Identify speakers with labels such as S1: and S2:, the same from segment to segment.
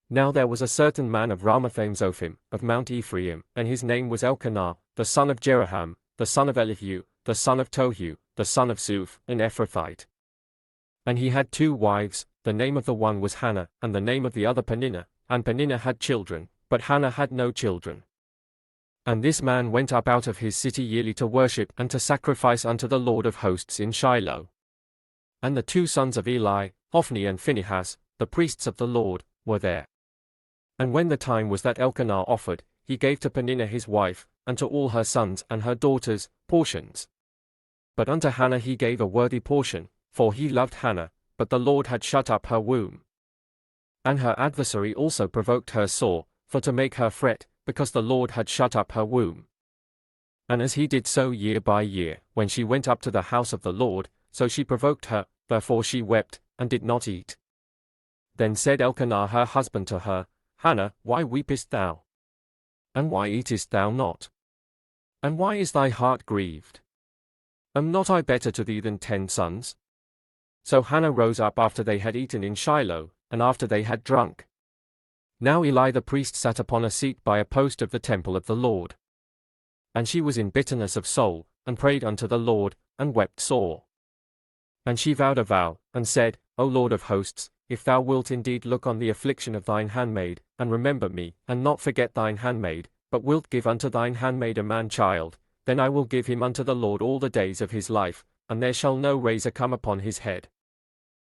S1: Now there was a certain man of Ramathaim-Zophim, of Mount Ephraim, and his name was Elkanah, the son of Jeroham, the son of Elihu, the son of Tohu, the son of Zuph, an Ephrathite. And he had 2 wives, the name of the one was Hannah, and the name of the other Peninnah, and Peninnah had children, but Hannah had no children. And this man went up out of his city yearly to worship and to sacrifice unto the Lord of hosts in Shiloh. And the 2 sons of Eli, Hophni and Phinehas, the priests of the Lord, were there. And when the time was that Elkanah offered, he gave to Peninnah his wife, and to all her sons and her daughters, portions. But unto Hannah he gave a worthy portion, for he loved Hannah, but the Lord had shut up her womb. And her adversary also provoked her sore, for to make her fret, because the Lord had shut up her womb. And as he did so year by year, when she went up to the house of the Lord, so she provoked her, therefore she wept, and did not eat. Then said Elkanah her husband to her, Hannah, why weepest thou? And why eatest thou not? And why is thy heart grieved? Am not I better to thee than 10 sons? So Hannah rose up after they had eaten in Shiloh, and after they had drunk. Now Eli the priest sat upon a seat by a post of the temple of the Lord. And she was in bitterness of soul, and prayed unto the Lord, and wept sore. And she vowed a vow, and said, O Lord of hosts, if thou wilt indeed look on the affliction of thine handmaid, and remember me, and not forget thine handmaid, but wilt give unto thine handmaid a man-child, then I will give him unto the Lord all the days of his life, and there shall no razor come upon his head.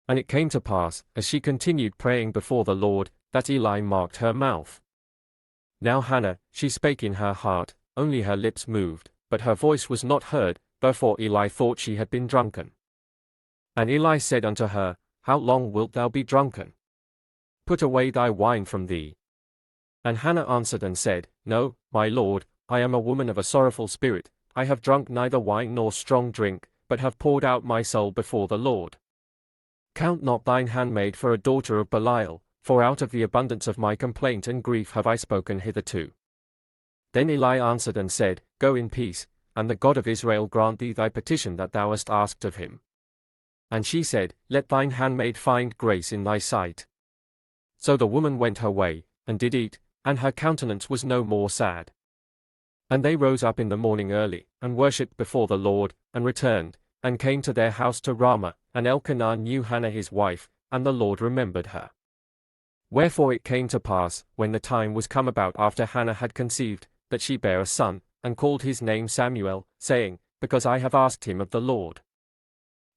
S1: And it came to pass, as she continued praying before the Lord, that Eli marked her mouth. Now Hannah, she spake in her heart, only her lips moved, but her voice was not heard, therefore Eli thought she had been drunken. And Eli said unto her, How long wilt thou be drunken? Put away thy wine from thee. And Hannah answered and said, No, my lord, I am a woman of a sorrowful spirit, I have drunk neither wine nor strong drink, but have poured out my soul before the Lord. Count not thine handmaid for a daughter of Belial, for out of the abundance of my complaint and grief have I spoken hitherto. Then Eli answered and said, Go in peace, and the God of Israel grant thee thy petition that thou hast asked of him. And she said, Let thine handmaid find grace in thy sight. So the woman went her way, and did eat, and her countenance was no more sad. And they rose up in the morning early, and worshipped before the Lord, and returned, and came to their house to Ramah, and Elkanah knew Hannah his wife, and the Lord remembered her. Wherefore it came to pass, when the time was come about after Hannah had conceived, that she bare a son, and called his name Samuel, saying, Because I have asked him of the Lord.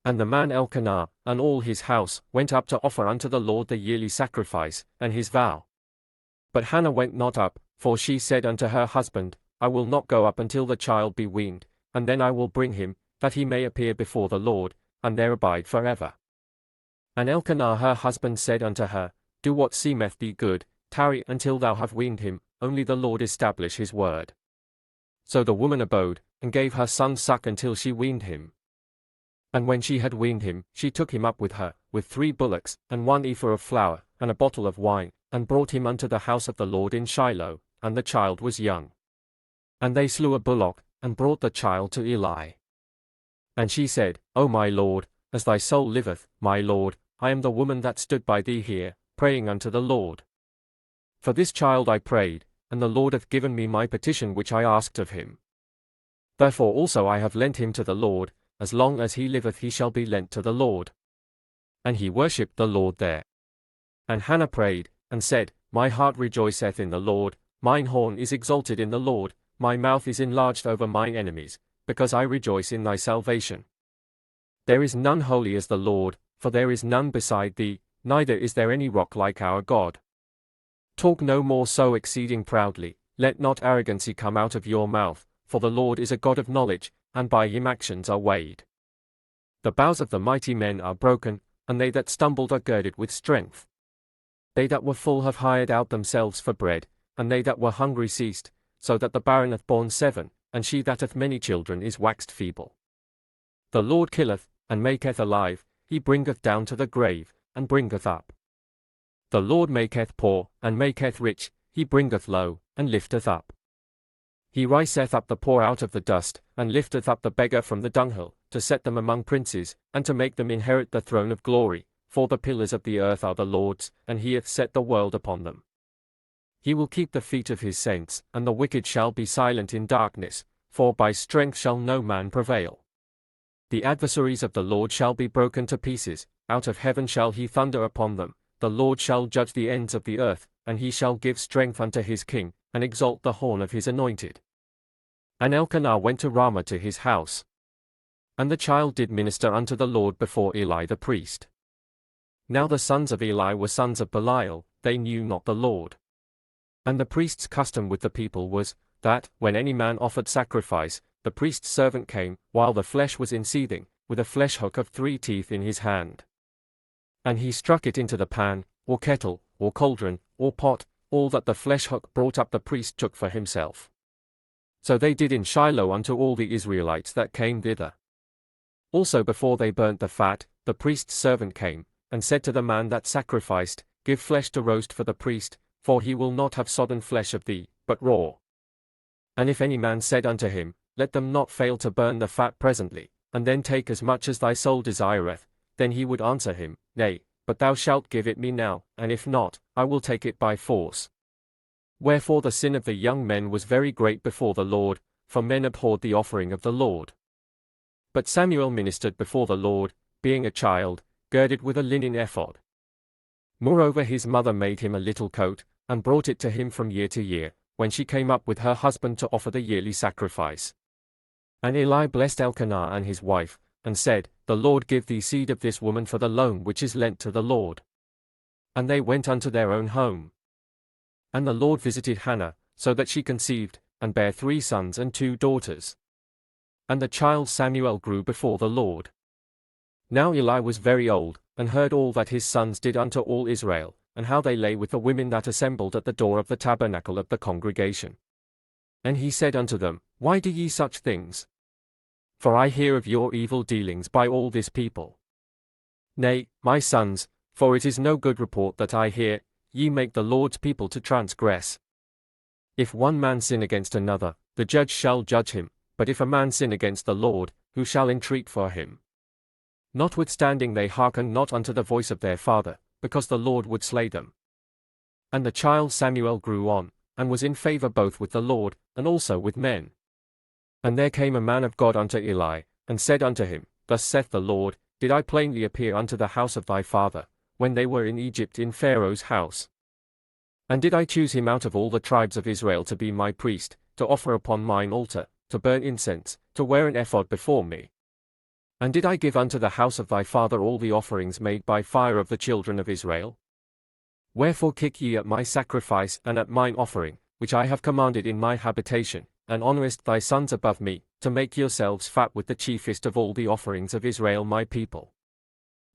S1: And the man Elkanah, and all his house, went up to offer unto the Lord the yearly sacrifice, and his vow. But Hannah went not up, for she said unto her husband, I will not go up until the child be weaned, and then I will bring him, that he may appear before the Lord, and there abide forever. And Elkanah her husband said unto her, Do what seemeth thee good, tarry until thou have weaned him, only the Lord establish his word. So the woman abode, and gave her son suck until she weaned him. And when she had weaned him, she took him up with her, with 3 bullocks, and 1 ephah of flour, and a bottle of wine, and brought him unto the house of the Lord in Shiloh, and the child was young. And they slew a bullock, and brought the child to Eli. And she said, O my lord, as thy soul liveth, my lord, I am the woman that stood by thee here, praying unto the Lord. For this child I prayed, and the Lord hath given me my petition which I asked of him. Therefore also I have lent him to the Lord, as long as he liveth he shall be lent to the Lord. And he worshipped the Lord there. And Hannah prayed, and said, My heart rejoiceth in the Lord, mine horn is exalted in the Lord, my mouth is enlarged over mine enemies, because I rejoice in thy salvation. There is none holy as the Lord, for there is none beside thee, neither is there any rock like our God. Talk no more so exceeding proudly, let not arrogancy come out of your mouth, for the Lord is a God of knowledge, and by him actions are weighed. The bows of the mighty men are broken, and they that stumbled are girded with strength. They that were full have hired out themselves for bread, and they that were hungry ceased, so that the barren hath borne 7, and she that hath many children is waxed feeble. The Lord killeth, and maketh alive, he bringeth down to the grave, and bringeth up. The Lord maketh poor, and maketh rich, he bringeth low, and lifteth up. He riseth up the poor out of the dust, and lifteth up the beggar from the dunghill, to set them among princes, and to make them inherit the throne of glory. For the pillars of the earth are the Lord's, and he hath set the world upon them. He will keep the feet of his saints, and the wicked shall be silent in darkness, for by strength shall no man prevail. The adversaries of the Lord shall be broken to pieces, out of heaven shall he thunder upon them. The Lord shall judge the ends of the earth, and he shall give strength unto his king, and exalt the horn of his anointed. And Elkanah went to Ramah to his house. And the child did minister unto the Lord before Eli the priest. Now the sons of Eli were sons of Belial, they knew not the Lord. And the priest's custom with the people was, that, when any man offered sacrifice, the priest's servant came, while the flesh was in seething, with a flesh hook of 3 teeth in his hand. And he struck it into the pan, or kettle, or cauldron, or pot, all that the flesh hook brought up the priest took for himself. So they did in Shiloh unto all the Israelites that came thither. Also before they burnt the fat, the priest's servant came, and said to the man that sacrificed, Give flesh to roast for the priest, for he will not have sodden flesh of thee, but raw. And if any man said unto him, Let them not fail to burn the fat presently, and then take as much as thy soul desireth, then he would answer him, Nay, but thou shalt give it me now, and if not, I will take it by force. Wherefore the sin of the young men was very great before the Lord, for men abhorred the offering of the Lord. But Samuel ministered before the Lord, being a child, girded with a linen ephod. Moreover his mother made him a little coat, and brought it to him from year to year, when she came up with her husband to offer the yearly sacrifice. And Eli blessed Elkanah and his wife, and said, The Lord give thee seed of this woman for the loan which is lent to the Lord. And they went unto their own home. And the Lord visited Hannah, so that she conceived, and bare 3 sons and 2 daughters. And the child Samuel grew before the Lord. Now Eli was very old, and heard all that his sons did unto all Israel, and how they lay with the women that assembled at the door of the tabernacle of the congregation. And he said unto them, Why do ye such things? For I hear of your evil dealings by all this people. Nay, my sons, for it is no good report that I hear, ye make the Lord's people to transgress. If one man sin against another, the judge shall judge him, but if a man sin against the Lord, who shall entreat for him? Notwithstanding they hearkened not unto the voice of their father, because the Lord would slay them. And the child Samuel grew on, and was in favor both with the Lord, and also with men. And there came a man of God unto Eli, and said unto him, Thus saith the Lord, Did I plainly appear unto the house of thy father, when they were in Egypt in Pharaoh's house? And did I choose him out of all the tribes of Israel to be my priest, to offer upon mine altar, to burn incense, to wear an ephod before me? And did I give unto the house of thy father all the offerings made by fire of the children of Israel? Wherefore kick ye at my sacrifice and at mine offering, which I have commanded in my habitation, and honourest thy sons above me, to make yourselves fat with the chiefest of all the offerings of Israel my people?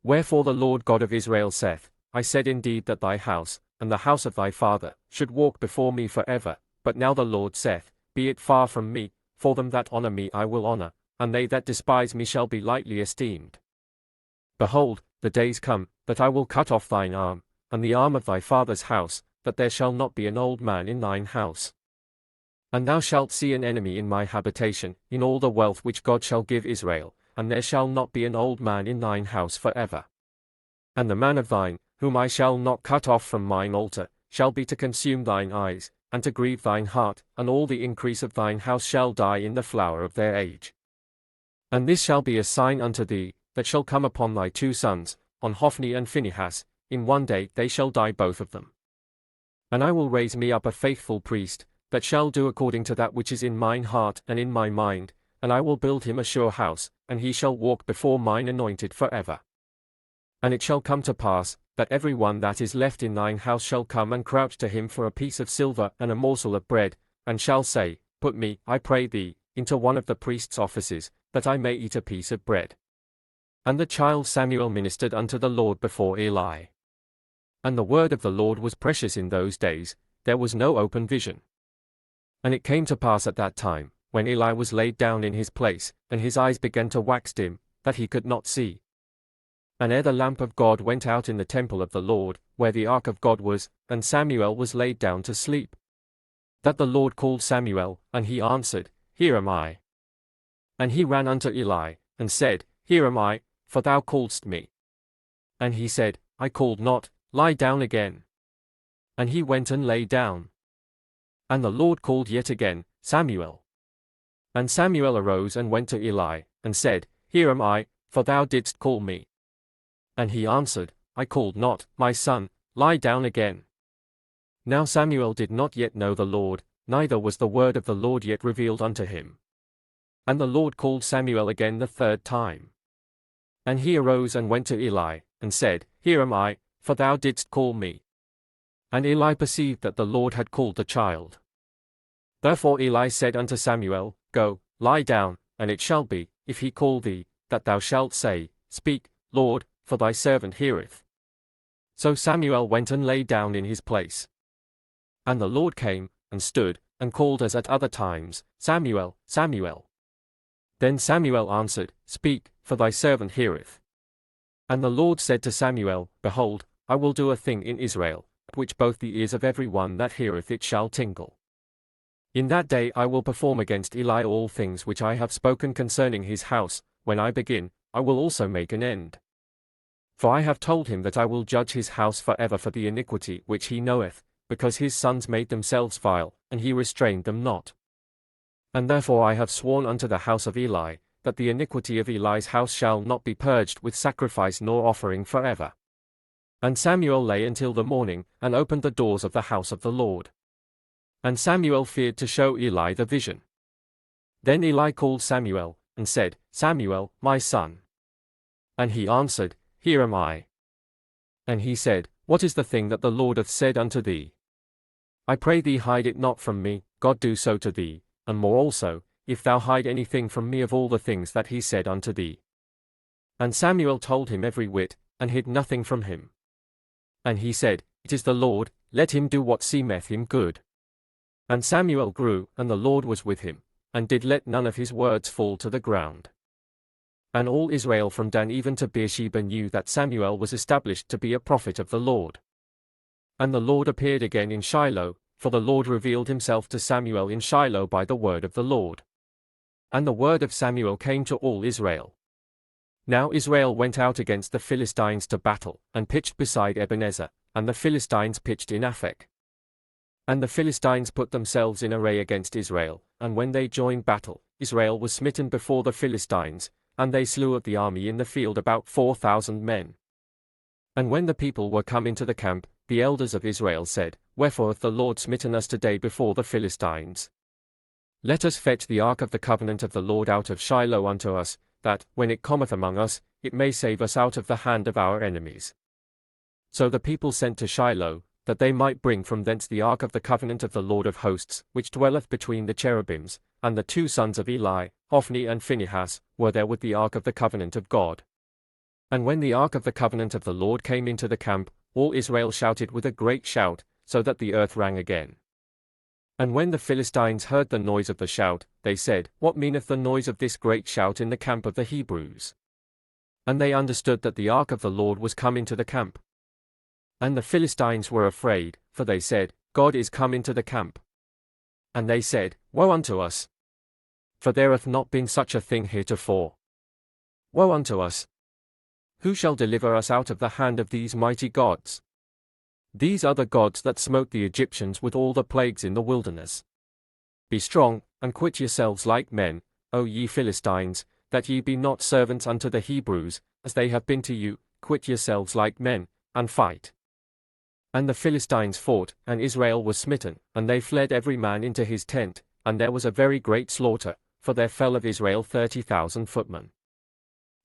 S1: Wherefore the Lord God of Israel saith, I said indeed that thy house, and the house of thy father, should walk before me for ever, but now the Lord saith, Be it far from me, for them that honour me I will honour, and they that despise me shall be lightly esteemed. Behold, the days come, that I will cut off thine arm, and the arm of thy father's house, that there shall not be an old man in thine house. And thou shalt see an enemy in my habitation, in all the wealth which God shall give Israel, and there shall not be an old man in thine house for ever. And the man of thine, whom I shall not cut off from mine altar, shall be to consume thine eyes, and to grieve thine heart, and all the increase of thine house shall die in the flower of their age. And this shall be a sign unto thee, that shall come upon thy 2 sons, on Hophni and Phinehas, in one day they shall die both of them. And I will raise me up a faithful priest, that shall do according to that which is in mine heart and in my mind, and I will build him a sure house, and he shall walk before mine anointed for ever. And it shall come to pass, that every one that is left in thine house shall come and crouch to him for a piece of silver and a morsel of bread, and shall say, Put me, I pray thee, into one of the priest's offices, that I may eat a piece of bread. And the child Samuel ministered unto the Lord before Eli. And the word of the Lord was precious in those days, there was no open vision. And it came to pass at that time, when Eli was laid down in his place, and his eyes began to wax dim, that he could not see. And ere the lamp of God went out in the temple of the Lord, where the ark of God was, and Samuel was laid down to sleep, that the Lord called Samuel, and he answered, Here am I. And he ran unto Eli, and said, Here am I, for thou calledst me. And he said, I called not, lie down again. And he went and lay down. And the Lord called yet again, Samuel. And Samuel arose and went to Eli, and said, Here am I, for thou didst call me. And he answered, I called not, my son, lie down again. Now Samuel did not yet know the Lord, neither was the word of the Lord yet revealed unto him. And the Lord called Samuel again the third time. And he arose and went to Eli, and said, Here am I, for thou didst call me. And Eli perceived that the Lord had called the child. Therefore Eli said unto Samuel, Go, lie down, and it shall be, if he call thee, that thou shalt say, Speak, Lord, for thy servant heareth. So Samuel went and lay down in his place. And the Lord came, and stood, and called as at other times, Samuel, Samuel. Then Samuel answered, Speak, for thy servant heareth. And the Lord said to Samuel, Behold, I will do a thing in Israel, at which both the ears of every one that heareth it shall tingle. In that day I will perform against Eli all things which I have spoken concerning his house. When I begin, I will also make an end. For I have told him that I will judge his house forever for the iniquity which he knoweth, because his sons made themselves vile, and he restrained them not. And therefore I have sworn unto the house of Eli, that the iniquity of Eli's house shall not be purged with sacrifice nor offering forever. And Samuel lay until the morning, and opened the doors of the house of the Lord. And Samuel feared to show Eli the vision. Then Eli called Samuel, and said, Samuel, my son. And he answered, Here am I. And he said, What is the thing that the Lord hath said unto thee? I pray thee hide it not from me, God do so to thee, and more also, if thou hide anything from me of all the things that he said unto thee. And Samuel told him every whit, and hid nothing from him. And he said, It is the Lord, let him do what seemeth him good. And Samuel grew, and the Lord was with him, and did let none of his words fall to the ground. And all Israel from Dan even to Beersheba knew that Samuel was established to be a prophet of the Lord. And the Lord appeared again in Shiloh, for the Lord revealed himself to Samuel in Shiloh by the word of the Lord. And the word of Samuel came to all Israel. Now Israel went out against the Philistines to battle, and pitched beside Ebenezer, and the Philistines pitched in Aphek. And the Philistines put themselves in array against Israel, and when they joined battle, Israel was smitten before the Philistines, and they slew of the army in the field about 4,000 men. And when the people were come into the camp, the elders of Israel said, Wherefore hath the Lord smitten us today before the Philistines? Let us fetch the ark of the covenant of the Lord out of Shiloh unto us, that, when it cometh among us, it may save us out of the hand of our enemies. So the people sent to Shiloh, that they might bring from thence the ark of the covenant of the Lord of hosts, which dwelleth between the cherubims, and the two sons of Eli, Hophni and Phinehas, were there with the ark of the covenant of God. And when the ark of the covenant of the Lord came into the camp, all Israel shouted with a great shout, so that the earth rang again. And when the Philistines heard the noise of the shout, they said, What meaneth the noise of this great shout in the camp of the Hebrews? And they understood that the ark of the Lord was come into the camp. And the Philistines were afraid, for they said, God is come into the camp. And they said, Woe unto us! For there hath not been such a thing heretofore. Woe unto us! Who shall deliver us out of the hand of these mighty gods? These are the gods that smote the Egyptians with all the plagues in the wilderness. Be strong, and quit yourselves like men, O ye Philistines, that ye be not servants unto the Hebrews, as they have been to you. Quit yourselves like men, and fight. And the Philistines fought, and Israel was smitten, and they fled every man into his tent, and there was a very great slaughter, for there fell of Israel 30,000 footmen.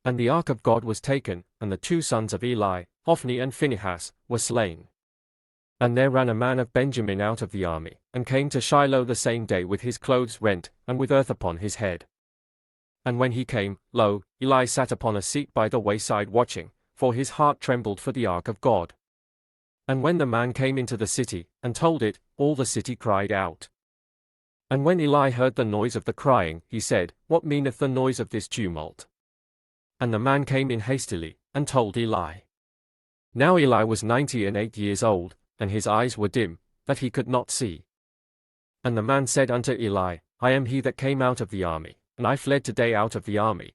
S1: And the ark of God was taken, and the two sons of Eli, Hophni and Phinehas, were slain. And there ran a man of Benjamin out of the army, and came to Shiloh the same day with his clothes rent, and with earth upon his head. And when he came, lo, Eli sat upon a seat by the wayside watching, for his heart trembled for the ark of God. And when the man came into the city, and told it, all the city cried out. And when Eli heard the noise of the crying, he said, What meaneth the noise of this tumult? And the man came in hastily, and told Eli. Now Eli was 98 years old, and his eyes were dim, that he could not see. And the man said unto Eli, I am he that came out of the army, and I fled today out of the army.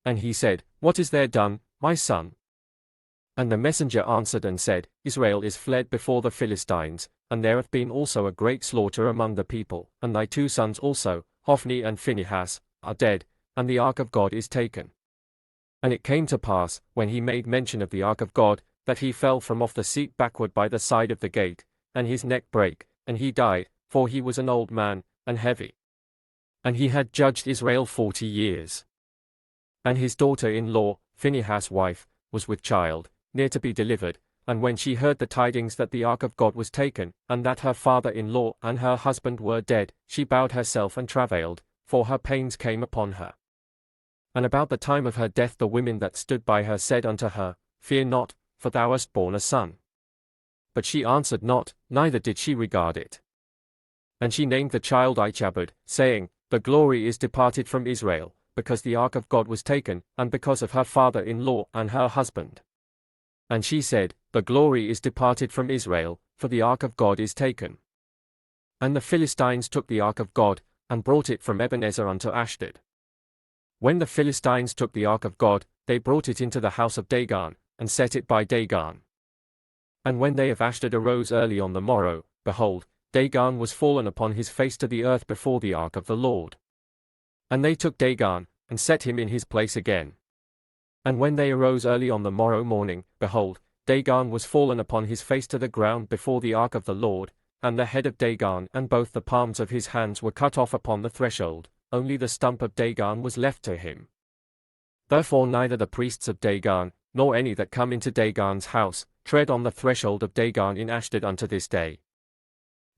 S1: And he said, What is there done, my son? And the messenger answered and said, Israel is fled before the Philistines, and there hath been also a great slaughter among the people, and thy 2 sons also, Hophni and Phinehas, are dead, and the ark of God is taken. And it came to pass, when he made mention of the ark of God, that he fell from off the seat backward by the side of the gate, and his neck brake, and he died, for he was an old man, and heavy. And he had judged Israel 40 years. And his daughter-in-law, Phinehas' wife, was with child, near to be delivered, and when she heard the tidings that the ark of God was taken, and that her father-in-law and her husband were dead, she bowed herself and travailed, for her pains came upon her. And about the time of her death the women that stood by her said unto her, Fear not, for thou hast borne a son. But she answered not, neither did she regard it. And she named the child Ichabod, saying, The glory is departed from Israel, because the ark of God was taken, and because of her father-in-law and her husband. And she said, The glory is departed from Israel, for the ark of God is taken. And the Philistines took the ark of God, and brought it from Ebenezer unto Ashdod. When the Philistines took the ark of God, they brought it into the house of Dagon, and set it by Dagon. And when they of Ashdod arose early on the morrow, behold, Dagon was fallen upon his face to the earth before the ark of the Lord. And they took Dagon, and set him in his place again. And when they arose early on the morrow morning, behold, Dagon was fallen upon his face to the ground before the ark of the Lord, and the head of Dagon and both the palms of his hands were cut off upon the threshold, only the stump of Dagon was left to him. Therefore neither the priests of Dagon, nor any that come into Dagon's house, tread on the threshold of Dagon in Ashdod unto this day.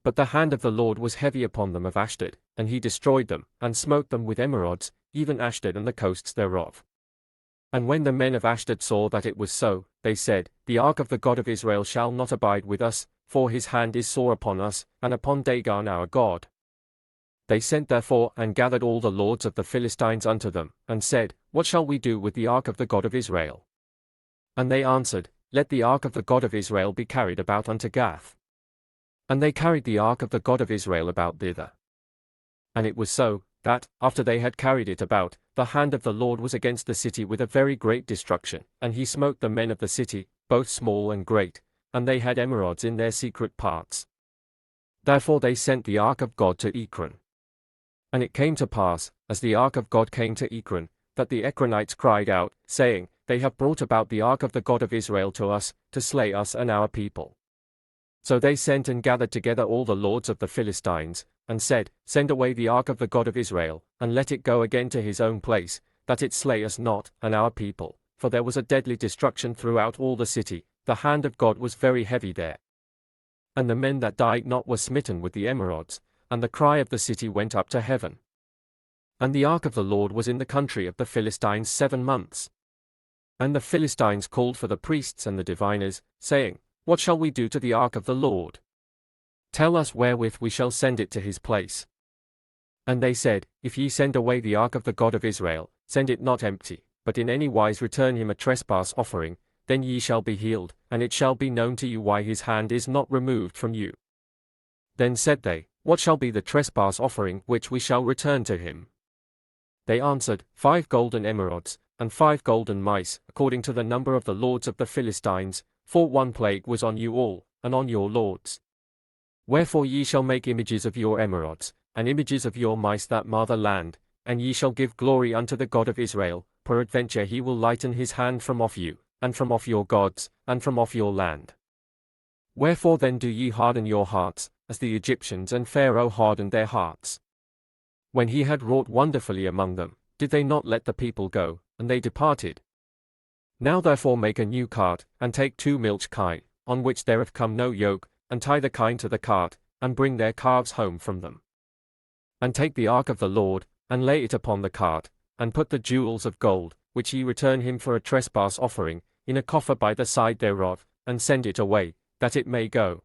S1: But the hand of the Lord was heavy upon them of Ashdod, and he destroyed them, and smote them with emerods, even Ashdod and the coasts thereof. And when the men of Ashdod saw that it was so, they said, The ark of the God of Israel shall not abide with us, for his hand is sore upon us, and upon Dagon our God. They sent therefore and gathered all the lords of the Philistines unto them, and said, What shall we do with the ark of the God of Israel? And they answered, Let the ark of the God of Israel be carried about unto Gath. And they carried the ark of the God of Israel about thither. And it was so, that, after they had carried it about, the hand of the Lord was against the city with a very great destruction, and he smote the men of the city, both small and great, and they had emerods in their secret parts. Therefore they sent the ark of God to Ekron. And it came to pass, as the ark of God came to Ekron, that the Ekronites cried out, saying, They have brought about the ark of the God of Israel to us, to slay us and our people. So they sent and gathered together all the lords of the Philistines, and said, Send away the ark of the God of Israel, and let it go again to his own place, that it slay us not, and our people, for there was a deadly destruction throughout all the city, the hand of God was very heavy there. And the men that died not were smitten with the emerods, and the cry of the city went up to heaven. And the ark of the Lord was in the country of the Philistines 7 months. And the Philistines called for the priests and the diviners, saying, What shall we do to the ark of the Lord? Tell us wherewith we shall send it to his place. And they said, If ye send away the ark of the God of Israel, send it not empty, but in any wise return him a trespass offering, then ye shall be healed, and it shall be known to you why his hand is not removed from you. Then said they, What shall be the trespass offering which we shall return to him? They answered, 5 golden emerods, and 5 golden mice, according to the number of the lords of the Philistines, for one plague was on you all, and on your lords. Wherefore ye shall make images of your emerods, and images of your mice that mar the land, and ye shall give glory unto the God of Israel, peradventure he will lighten his hand from off you, and from off your gods, and from off your land. Wherefore then do ye harden your hearts, as the Egyptians and Pharaoh hardened their hearts? When he had wrought wonderfully among them, did they not let the people go, and they departed? Now therefore make a new cart, and take 2 milch kine, on which there hath come no yoke, and tie the kine to the cart, and bring their calves home from them. And take the ark of the Lord, and lay it upon the cart, and put the jewels of gold, which ye return him for a trespass offering, in a coffer by the side thereof, and send it away, that it may go.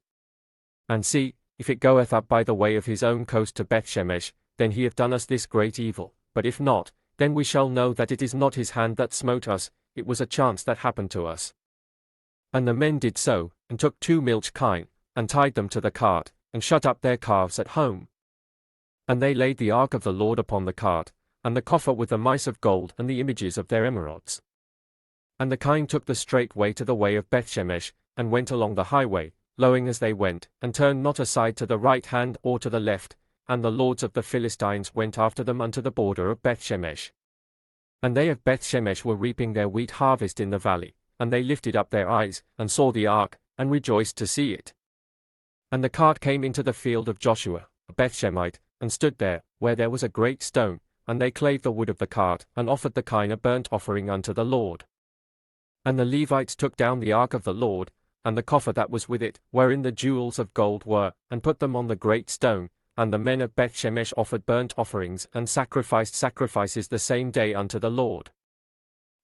S1: And see, if it goeth up by the way of his own coast to Bethshemesh, then he hath done us this great evil, but if not, then we shall know that it is not his hand that smote us, it was a chance that happened to us. And the men did so, and took 2 milch kine, and tied them to the cart, and shut up their calves at home. And they laid the ark of the Lord upon the cart, and the coffer with the mice of gold and the images of their emerods. And the kine took the straight way to the way of Bethshemesh, and went along the highway, lowing as they went, and turned not aside to the right hand or to the left, and the lords of the Philistines went after them unto the border of Bethshemesh. And they of Bethshemesh were reaping their wheat harvest in the valley, and they lifted up their eyes, and saw the ark, and rejoiced to see it. And the cart came into the field of Joshua, a Bethshemite, and stood there, where there was a great stone, and they clave the wood of the cart, and offered the kine a burnt offering unto the Lord. And the Levites took down the ark of the Lord, and the coffer that was with it, wherein the jewels of gold were, and put them on the great stone, and the men of Bethshemesh offered burnt offerings and sacrificed sacrifices the same day unto the Lord.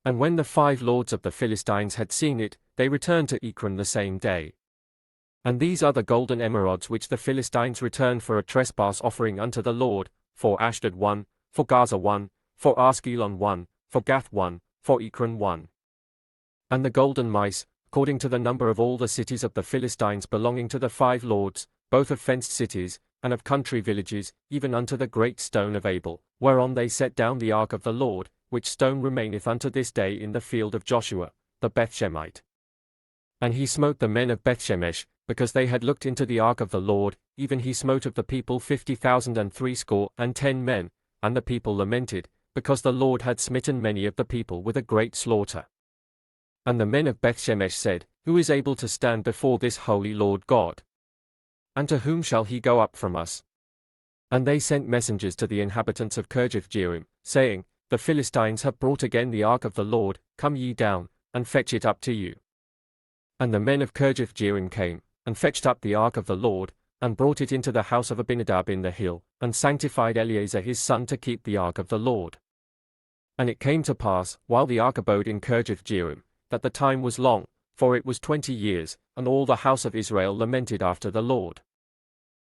S1: And when the 5 lords of the Philistines had seen it, they returned to Ekron the same day. And these are the golden emerods which the Philistines returned for a trespass offering unto the Lord, for Ashdod 1, for Gaza 1, for Askelon 1, for Gath 1, for Ekron 1. And the golden mice, according to the number of all the cities of the Philistines belonging to the 5 lords, both of fenced cities, and of country villages, even unto the great stone of Abel, whereon they set down the ark of the Lord, which stone remaineth unto this day in the field of Joshua, the Bethshemite. And he smote the men of Bethshemesh, because they had looked into the ark of the Lord, even he smote of the people 50,060 men, and the people lamented, because the Lord had smitten many of the people with a great slaughter. And the men of Bethshemesh said, Who is able to stand before this holy Lord God? And to whom shall he go up from us? And they sent messengers to the inhabitants of Kirjath-jearim, saying, The Philistines have brought again the ark of the Lord, come ye down, and fetch it up to you. And the men of Kirjath-jearim came, and fetched up the ark of the Lord, and brought it into the house of Abinadab in the hill, and sanctified Eleazar his son to keep the ark of the Lord. And it came to pass, while the ark abode in Kirjath-jearim, that the time was long, for it was 20 years, and all the house of Israel lamented after the Lord.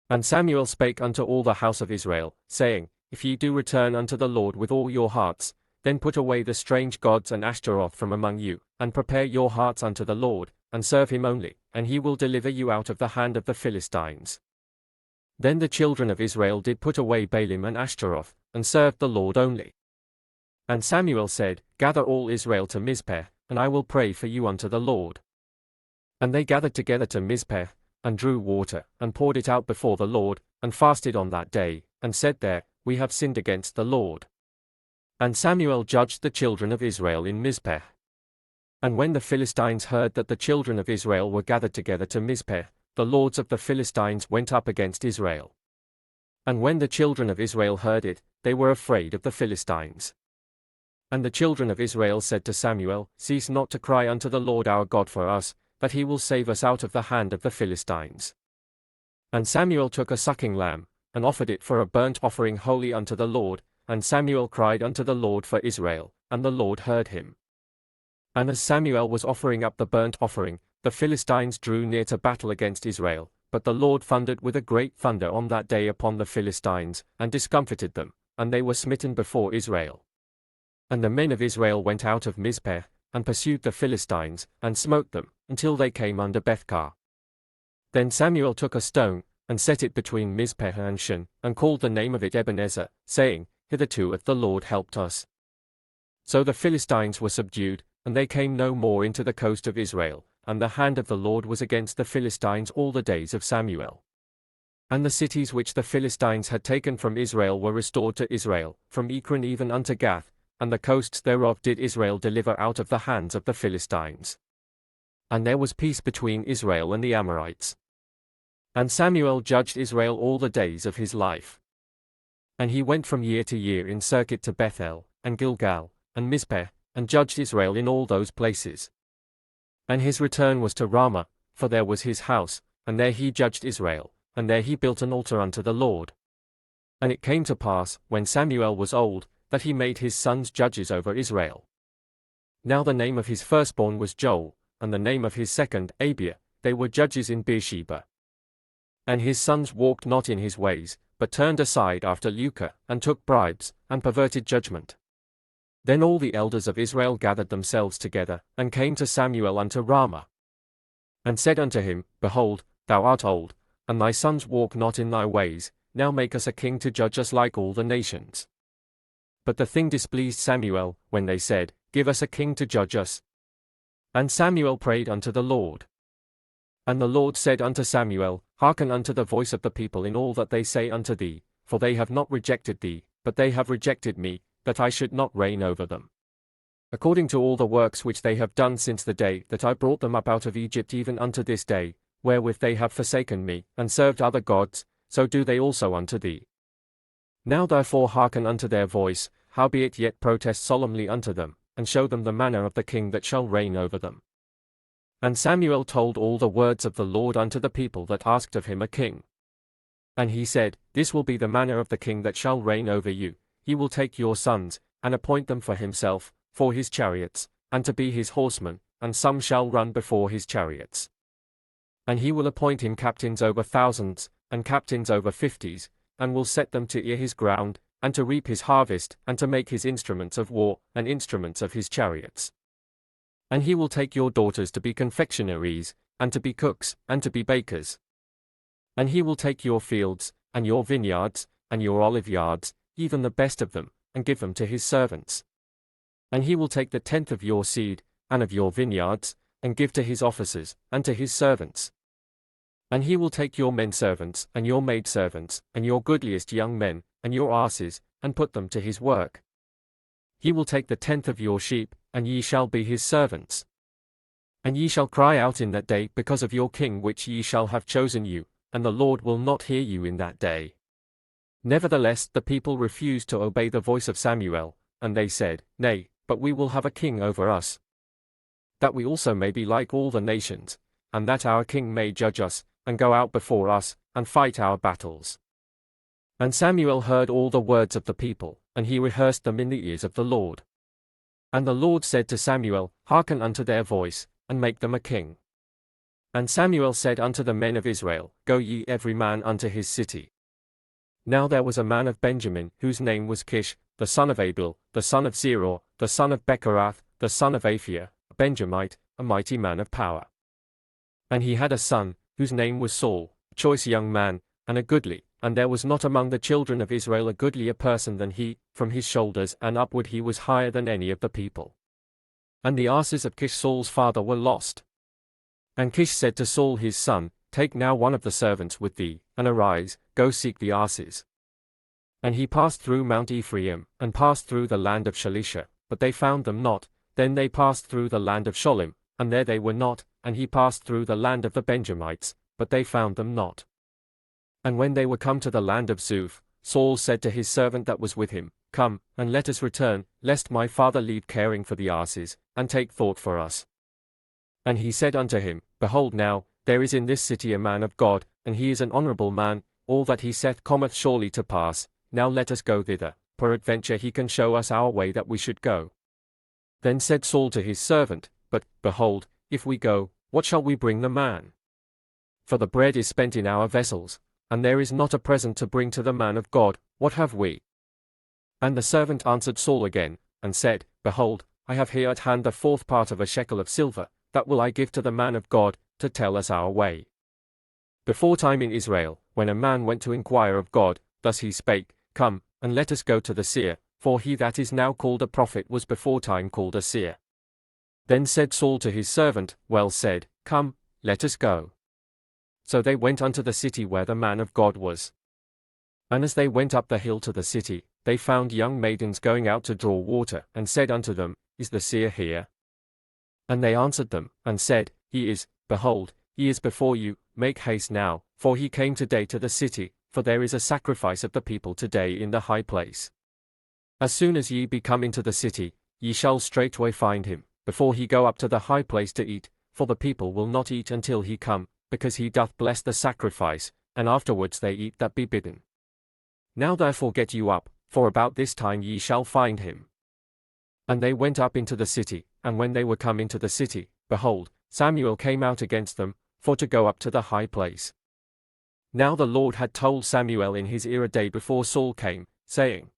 S1: And Samuel spake unto all the house of Israel, saying, If ye do return unto the Lord with all your hearts, then put away the strange gods and Ashtaroth from among you, and prepare your hearts unto the Lord, and serve him only, and he will deliver you out of the hand of the Philistines. Then the children of Israel did put away Baalim and Ashtaroth, and served the Lord only. And Samuel said, Gather all Israel to Mizpeh, and I will pray for you unto the Lord. And they gathered together to Mizpeh, and drew water, and poured it out before the Lord, and fasted on that day, and said there, We have sinned against the Lord. And Samuel judged the children of Israel in Mizpeh. And when the Philistines heard that the children of Israel were gathered together to Mizpeh, the lords of the Philistines went up against Israel. And when the children of Israel heard it, they were afraid of the Philistines. And the children of Israel said to Samuel, Cease not to cry unto the Lord our God for us, that he will save us out of the hand of the Philistines. And Samuel took a sucking lamb, and offered it for a burnt offering holy unto the Lord, and Samuel cried unto the Lord for Israel, and the Lord heard him. And as Samuel was offering up the burnt offering, the Philistines drew near to battle against Israel, but the Lord thundered with a great thunder on that day upon the Philistines, and discomfited them, and they were smitten before Israel. And the men of Israel went out of Mizpeh, and pursued the Philistines, and smote them, until they came under Bethkar. Then Samuel took a stone, and set it between Mizpeh and Shin, and called the name of it Ebenezer, saying, Hitherto hath the Lord helped us. So the Philistines were subdued, and they came no more into the coast of Israel, and the hand of the Lord was against the Philistines all the days of Samuel. And the cities which the Philistines had taken from Israel were restored to Israel, from Ekron even unto Gath, and the coasts thereof did Israel deliver out of the hands of the Philistines. And there was peace between Israel and the Amorites. And Samuel judged Israel all the days of his life. And he went from year to year in circuit to Bethel, and Gilgal, and Mizpeh, and judged Israel in all those places. And his return was to Ramah, for there was his house, and there he judged Israel, and there he built an altar unto the Lord. And it came to pass, when Samuel was old, that he made his sons judges over Israel. Now the name of his firstborn was Joel, and the name of his second, Abiah, they were judges in Beersheba. And his sons walked not in his ways, but turned aside after lucre, and took bribes, and perverted judgment. Then all the elders of Israel gathered themselves together, and came to Samuel unto Ramah. And said unto him, Behold, thou art old, and thy sons walk not in thy ways, now make us a king to judge us like all the nations. But the thing displeased Samuel, when they said, Give us a king to judge us. And Samuel prayed unto the Lord. And the Lord said unto Samuel, Hearken unto the voice of the people in all that they say unto thee, for they have not rejected thee, but they have rejected me, that I should not reign over them. According to all the works which they have done since the day that I brought them up out of Egypt even unto this day, wherewith they have forsaken me, and served other gods, so do they also unto thee. Now therefore hearken unto their voice, howbeit yet protest solemnly unto them, and show them the manner of the king that shall reign over them. And Samuel told all the words of the Lord unto the people that asked of him a king. And he said, This will be the manner of the king that shall reign over you. He will take your sons, and appoint them for himself, for his chariots, and to be his horsemen, and some shall run before his chariots. And he will appoint him captains over thousands, and captains over 50s, and will set them to ear his ground, and to reap his harvest, and to make his instruments of war, and instruments of his chariots. And he will take your daughters to be confectionaries, and to be cooks, and to be bakers. And he will take your fields, and your vineyards, and your olive yards, even the best of them, and give them to his servants. And he will take the 10th of your seed, and of your vineyards, and give to his officers, and to his servants. And he will take your men servants, and your maidservants, and your goodliest young men, and your asses, and put them to his work. He will take the 10th of your sheep, and ye shall be his servants. And ye shall cry out in that day because of your king which ye shall have chosen you, and the Lord will not hear you in that day. Nevertheless the people refused to obey the voice of Samuel, and they said, Nay, but we will have a king over us, that we also may be like all the nations, and that our king may judge us, and go out before us, and fight our battles. And Samuel heard all the words of the people, and he rehearsed them in the ears of the Lord. And the Lord said to Samuel, Hearken unto their voice, and make them a king. And Samuel said unto the men of Israel, Go ye every man unto his city. Now there was a man of Benjamin, whose name was Kish, the son of Abel, the son of Zeror, the son of Bechorath, the son of Aphia, a Benjamite, a mighty man of power. And he had a son, whose name was Saul, a choice young man, and a goodly, and there was not among the children of Israel a goodlier person than he, from his shoulders and upward he was higher than any of the people. And the asses of Kish Saul's father were lost. And Kish said to Saul his son, Take now one of the servants with thee, and arise, go seek the asses. And he passed through Mount Ephraim, and passed through the land of Shalisha, but they found them not. Then they passed through the land of Sholim, and there they were not, and he passed through the land of the Benjamites, but they found them not. And when they were come to the land of Zuph, Saul said to his servant that was with him, Come, and let us return, lest my father leave caring for the asses, and take thought for us. And he said unto him, Behold now, there is in this city a man of God, and he is an honorable man, all that he saith cometh surely to pass, now let us go thither, peradventure he can show us our way that we should go. Then said Saul to his servant, But, behold, if we go, what shall we bring the man? For the bread is spent in our vessels, and there is not a present to bring to the man of God, what have we? And the servant answered Saul again, and said, Behold, I have here at hand the 4th part of a shekel of silver, that will I give to the man of God, to tell us our way. Before time in Israel, when a man went to inquire of God, thus he spake, Come, and let us go to the seer, for he that is now called a prophet was before time called a seer. Then said Saul to his servant, Well said, Come, let us go. So they went unto the city where the man of God was. And as they went up the hill to the city, they found young maidens going out to draw water, and said unto them, Is the seer here? And they answered them, and said, He is, behold, he is before you, make haste now, for he came today to the city, for there is a sacrifice of the people today in the high place. As soon as ye be come into the city, ye shall straightway find him, before he go up to the high place to eat, for the people will not eat until he come, because he doth bless the sacrifice, and afterwards they eat that be bidden. Now therefore get you up, for about this time ye shall find him. And they went up into the city, and when they were come into the city, behold, Samuel came out against them, for to go up to the high place. Now the Lord had told Samuel in his ear a day before Saul came, saying,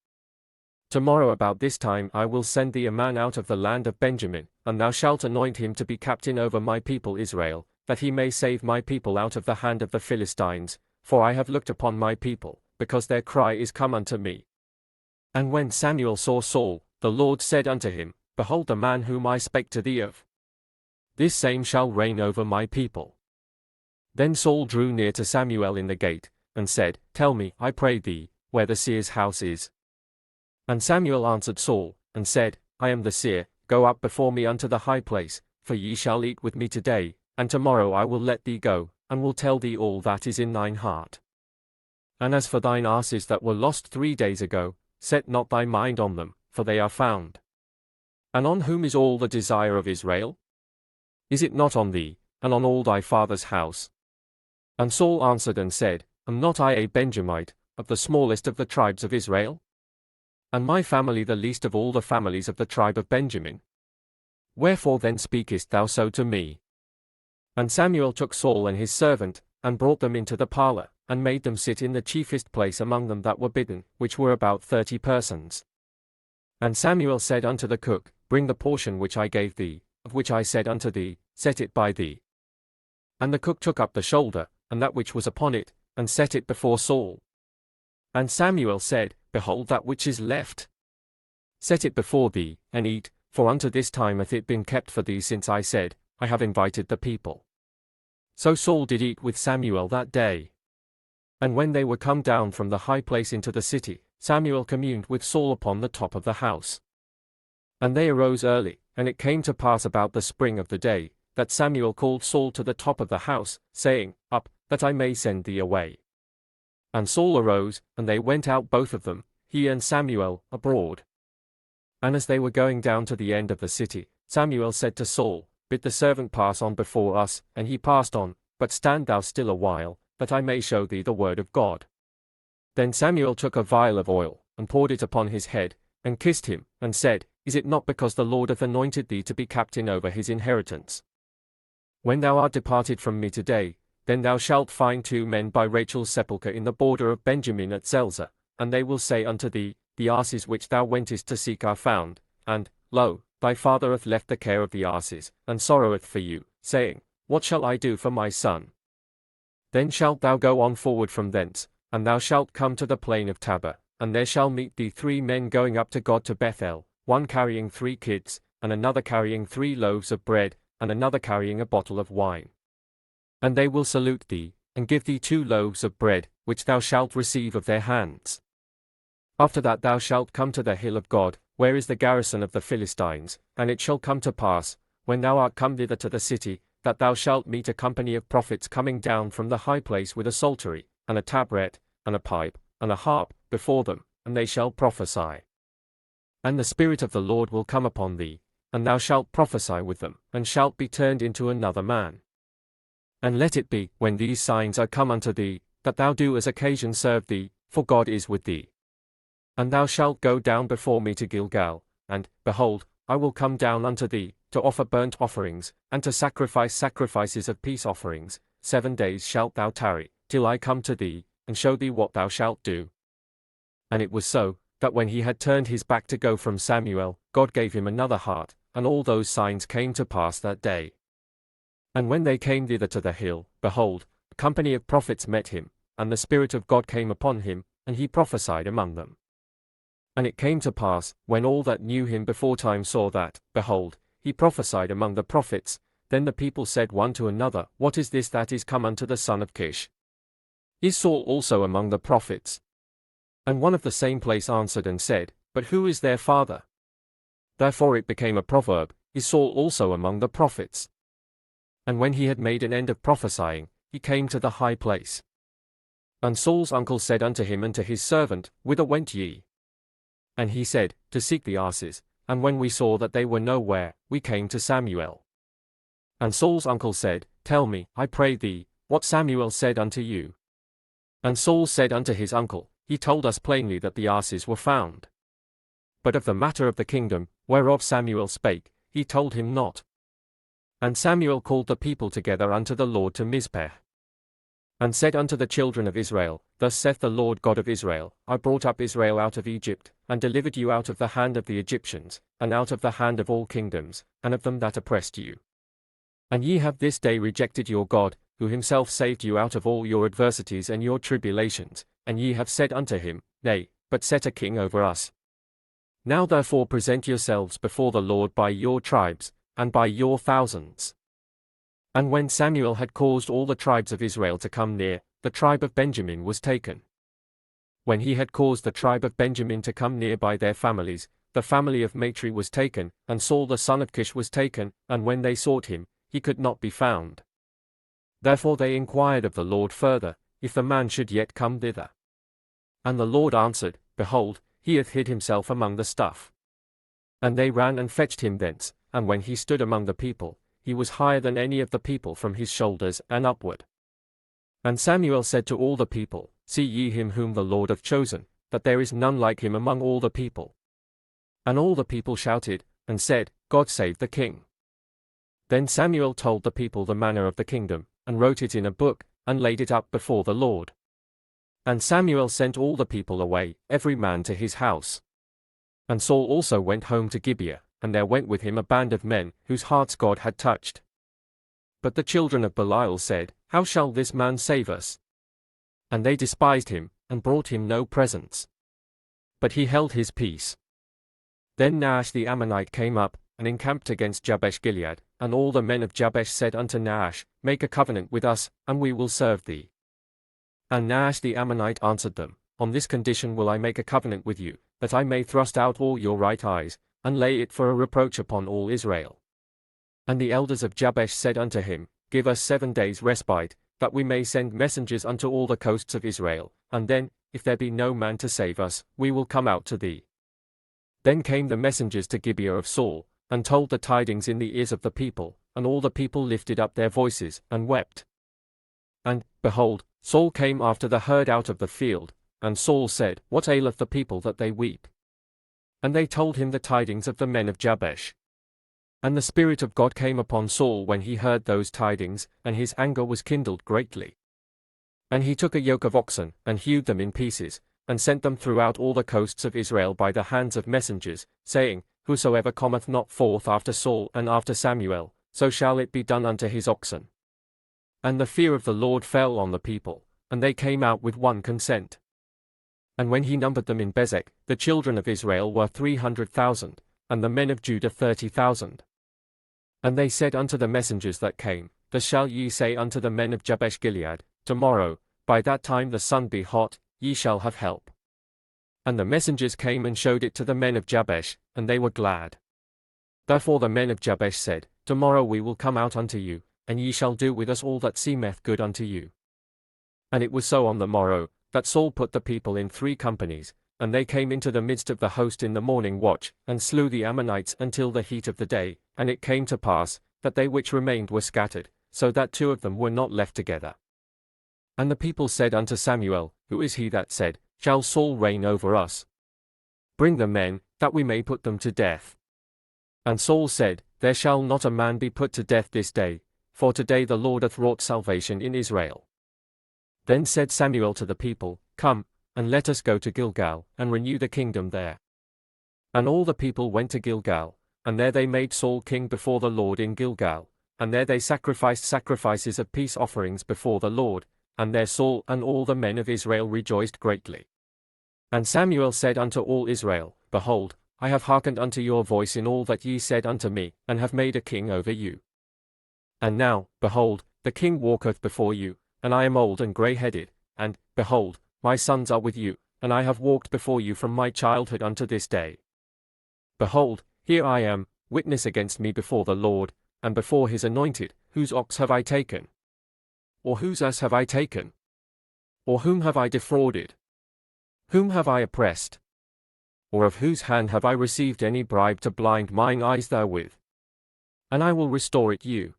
S1: Tomorrow about this time I will send thee a man out of the land of Benjamin, and thou shalt anoint him to be captain over my people Israel, that he may save my people out of the hand of the Philistines, for I have looked upon my people, because their cry is come unto me. And when Samuel saw Saul, the Lord said unto him, Behold the man whom I spake to thee of. This same shall reign over my people. Then Saul drew near to Samuel in the gate, and said, Tell me, I pray thee, where the seer's house is. And Samuel answered Saul, and said, I am the seer, go up before me unto the high place, for ye shall eat with me today, and tomorrow I will let thee go, and will tell thee all that is in thine heart. And as for thine asses that were lost 3 days ago, set not thy mind on them, for they are found. And on whom is all the desire of Israel? Is it not on thee, and on all thy father's house? And Saul answered and said, Am not I a Benjamite, of the smallest of the tribes of Israel? And my family the least of all the families of the tribe of Benjamin? Wherefore then speakest thou so to me? And Samuel took Saul and his servant, and brought them into the parlor, and made them sit in the chiefest place among them that were bidden, which were about 30 persons. And Samuel said unto the cook, Bring the portion which I gave thee, of which I said unto thee, Set it by thee. And the cook took up the shoulder, and that which was upon it, and set it before Saul. And Samuel said, Behold that which is left. Set it before thee, and eat, for unto this time hath it been kept for thee since I said, I have invited the people. So Saul did eat with Samuel that day. And when they were come down from the high place into the city, Samuel communed with Saul upon the top of the house. And they arose early, and it came to pass about the spring of the day, that Samuel called Saul to the top of the house, saying, Up, that I may send thee away. And Saul arose, and they went out both of them, he and Samuel, abroad. And as they were going down to the end of the city, Samuel said to Saul, Bid the servant pass on before us, and he passed on, but stand thou still a while, that I may show thee the word of God. Then Samuel took a vial of oil, and poured it upon his head, and kissed him, and said, Is it not because the Lord hath anointed thee to be captain over his inheritance? When thou art departed from me today, then thou shalt find 2 men by Rachel's sepulchre in the border of Benjamin at Zelzah, and they will say unto thee, The asses which thou wentest to seek are found, and, lo, thy father hath left the care of the asses, and sorroweth for you, saying, What shall I do for my son? Then shalt thou go on forward from thence, and thou shalt come to the plain of Tabor, and there shall meet thee 3 men going up to God to Bethel, one carrying 3 kids, and another carrying 3 loaves of bread, and another carrying a bottle of wine. And they will salute thee, and give thee 2 loaves of bread, which thou shalt receive of their hands. After that thou shalt come to the hill of God, where is the garrison of the Philistines, and it shall come to pass, when thou art come thither to the city, that thou shalt meet a company of prophets coming down from the high place with a psaltery, and a tabret, and a pipe, and a harp, before them, and they shall prophesy. And the Spirit of the Lord will come upon thee, and thou shalt prophesy with them, and shalt be turned into another man. And let it be, when these signs are come unto thee, that thou do as occasion serve thee, for God is with thee. And thou shalt go down before me to Gilgal, and, behold, I will come down unto thee, to offer burnt offerings, and to sacrifice sacrifices of peace offerings. 7 days shalt thou tarry, till I come to thee, and show thee what thou shalt do. And it was so, that when he had turned his back to go from Samuel, God gave him another heart, and all those signs came to pass that day. And when they came thither to the hill, behold, a company of prophets met him, and the Spirit of God came upon him, and he prophesied among them. And it came to pass, when all that knew him beforetime saw that, behold, he prophesied among the prophets, then the people said one to another, What is this that is come unto the son of Kish? Is Saul also among the prophets? And one of the same place answered and said, But who is their father? Therefore it became a proverb, Is Saul also among the prophets? And when he had made an end of prophesying, he came to the high place. And Saul's uncle said unto him and to his servant, Whither went ye? And he said, To seek the asses, and when we saw that they were nowhere, we came to Samuel. And Saul's uncle said, Tell me, I pray thee, what Samuel said unto you. And Saul said unto his uncle, He told us plainly that the asses were found. But of the matter of the kingdom, whereof Samuel spake, he told him not. And Samuel called the people together unto the Lord to Mizpeh. And said unto the children of Israel, Thus saith the Lord God of Israel, I brought up Israel out of Egypt, and delivered you out of the hand of the Egyptians, and out of the hand of all kingdoms, and of them that oppressed you. And ye have this day rejected your God, who himself saved you out of all your adversities and your tribulations, and ye have said unto him, Nay, but set a king over us. Now therefore present yourselves before the Lord by your tribes, and by your thousands. And when Samuel had caused all the tribes of Israel to come near, the tribe of Benjamin was taken. When he had caused the tribe of Benjamin to come near by their families, the family of Matri was taken, and Saul the son of Kish was taken, and when they sought him, he could not be found. Therefore they inquired of the Lord further, if the man should yet come thither. And the Lord answered, Behold, he hath hid himself among the stuff. And they ran and fetched him thence, and when he stood among the people, he was higher than any of the people from his shoulders and upward. And Samuel said to all the people, See ye him whom the Lord hath chosen, that there is none like him among all the people. And all the people shouted, and said, God save the king. Then Samuel told the people the manner of the kingdom, and wrote it in a book, and laid it up before the Lord. And Samuel sent all the people away, every man to his house. And Saul also went home to Gibeah, and there went with him a band of men, whose hearts God had touched. But the children of Belial said, How shall this man save us? And they despised him, and brought him no presents. But he held his peace. Then Nahash the Ammonite came up, and encamped against Jabesh-Gilead, and all the men of Jabesh said unto Nahash, Make a covenant with us, and we will serve thee. And Nahash the Ammonite answered them, On this condition will I make a covenant with you, that I may thrust out all your right eyes, and lay it for a reproach upon all Israel. And the elders of Jabesh said unto him, Give us 7 days' respite, that we may send messengers unto all the coasts of Israel, and then, if there be no man to save us, we will come out to thee. Then came the messengers to Gibeah of Saul, and told the tidings in the ears of the people, and all the people lifted up their voices, and wept. And, behold, Saul came after the herd out of the field, and Saul said, What aileth the people that they weep? And they told him the tidings of the men of Jabesh. And the Spirit of God came upon Saul when he heard those tidings, and his anger was kindled greatly. And he took a yoke of oxen, and hewed them in pieces, and sent them throughout all the coasts of Israel by the hands of messengers, saying, Whosoever cometh not forth after Saul and after Samuel, so shall it be done unto his oxen. And the fear of the Lord fell on the people, and they came out with one consent. And when he numbered them in Bezek, the children of Israel were 300,000, and the men of Judah 30,000. And they said unto the messengers that came, Thus shall ye say unto the men of Jabesh-Gilead, Tomorrow, by that time the sun be hot, ye shall have help. And the messengers came and showed it to the men of Jabesh, and they were glad. Therefore the men of Jabesh said, Tomorrow we will come out unto you, and ye shall do with us all that seemeth good unto you. And it was so on the morrow, that Saul put the people in 3 companies, and they came into the midst of the host in the morning watch, and slew the Ammonites until the heat of the day, and it came to pass, that they which remained were scattered, so that 2 of them were not left together. And the people said unto Samuel, Who is he that said, Shall Saul reign over us? Bring the men, that we may put them to death. And Saul said, There shall not a man be put to death this day, for today the Lord hath wrought salvation in Israel. Then said Samuel to the people, Come, and let us go to Gilgal, and renew the kingdom there. And all the people went to Gilgal, and there they made Saul king before the Lord in Gilgal, and there they sacrificed sacrifices of peace offerings before the Lord, and there Saul and all the men of Israel rejoiced greatly. And Samuel said unto all Israel, Behold, I have hearkened unto your voice in all that ye said unto me, and have made a king over you. And now, behold, the king walketh before you, and I am old and grey-headed, and, behold, my sons are with you, and I have walked before you from my childhood unto this day. Behold, here I am, witness against me before the Lord, and before his anointed, whose ox have I taken? Or whose ass have I taken? Or whom have I defrauded? Whom have I oppressed? Or of whose hand have I received any bribe to blind mine eyes therewith? And I will restore it you.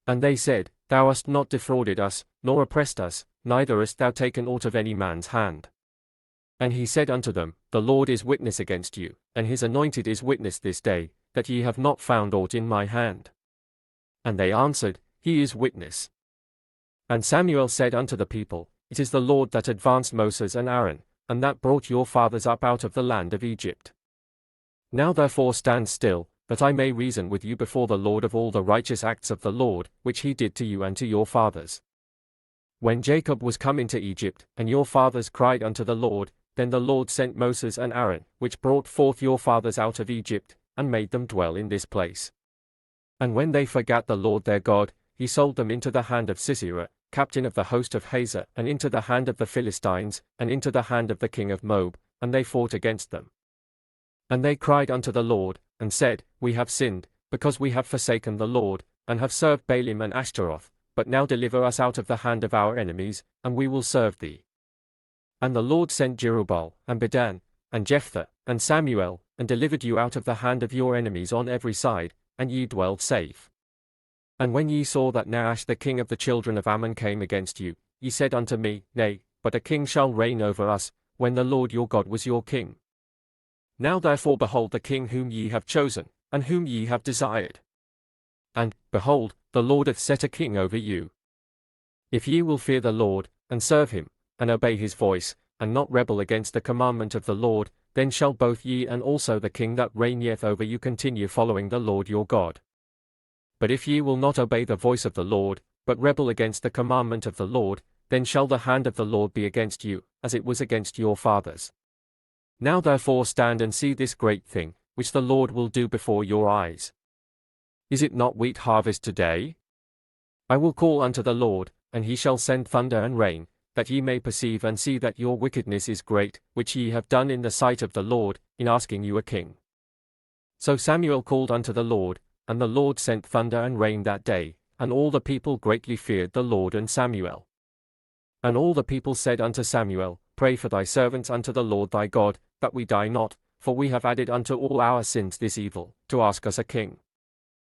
S1: And they said, Thou hast not defrauded us, nor oppressed us, neither hast thou taken aught of any man's hand. And he said unto them, The Lord is witness against you, and his anointed is witness this day, that ye have not found aught in my hand. And they answered, He is witness. And Samuel said unto the people, It is the Lord that advanced Moses and Aaron, and that brought your fathers up out of the land of Egypt. Now therefore stand still, that I may reason with you before the Lord of all the righteous acts of the Lord, which he did to you and to your fathers. When Jacob was come into Egypt, and your fathers cried unto the Lord, then the Lord sent Moses and Aaron, which brought forth your fathers out of Egypt, and made them dwell in this place. And when they forgat the Lord their God, he sold them into the hand of Sisera, captain of the host of Hazor, and into the hand of the Philistines, and into the hand of the king of Moab, and they fought against them. And they cried unto the Lord, and said, We have sinned, because we have forsaken the Lord, and have served Baalim and Ashtaroth, but now deliver us out of the hand of our enemies, and we will serve thee. And the Lord sent Jerubbaal, and Bedan, and Jephthah, and Samuel, and delivered you out of the hand of your enemies on every side, and ye dwelled safe. And when ye saw that Nahash the king of the children of Ammon came against you, ye said unto me, Nay, but a king shall reign over us, when the Lord your God was your king. Now therefore behold the king whom ye have chosen, and whom ye have desired. And, behold, the Lord hath set a king over you. If ye will fear the Lord, and serve him, and obey his voice, and not rebel against the commandment of the Lord, then shall both ye and also the king that reigneth over you continue following the Lord your God. But if ye will not obey the voice of the Lord, but rebel against the commandment of the Lord, then shall the hand of the Lord be against you, as it was against your fathers. Now therefore stand and see this great thing, which the Lord will do before your eyes. Is it not wheat harvest today? I will call unto the Lord, and he shall send thunder and rain, that ye may perceive and see that your wickedness is great, which ye have done in the sight of the Lord, in asking you a king. So Samuel called unto the Lord, and the Lord sent thunder and rain that day, and all the people greatly feared the Lord and Samuel. And all the people said unto Samuel, Pray for thy servants unto the Lord thy God, that we die not, for we have added unto all our sins this evil, to ask us a king.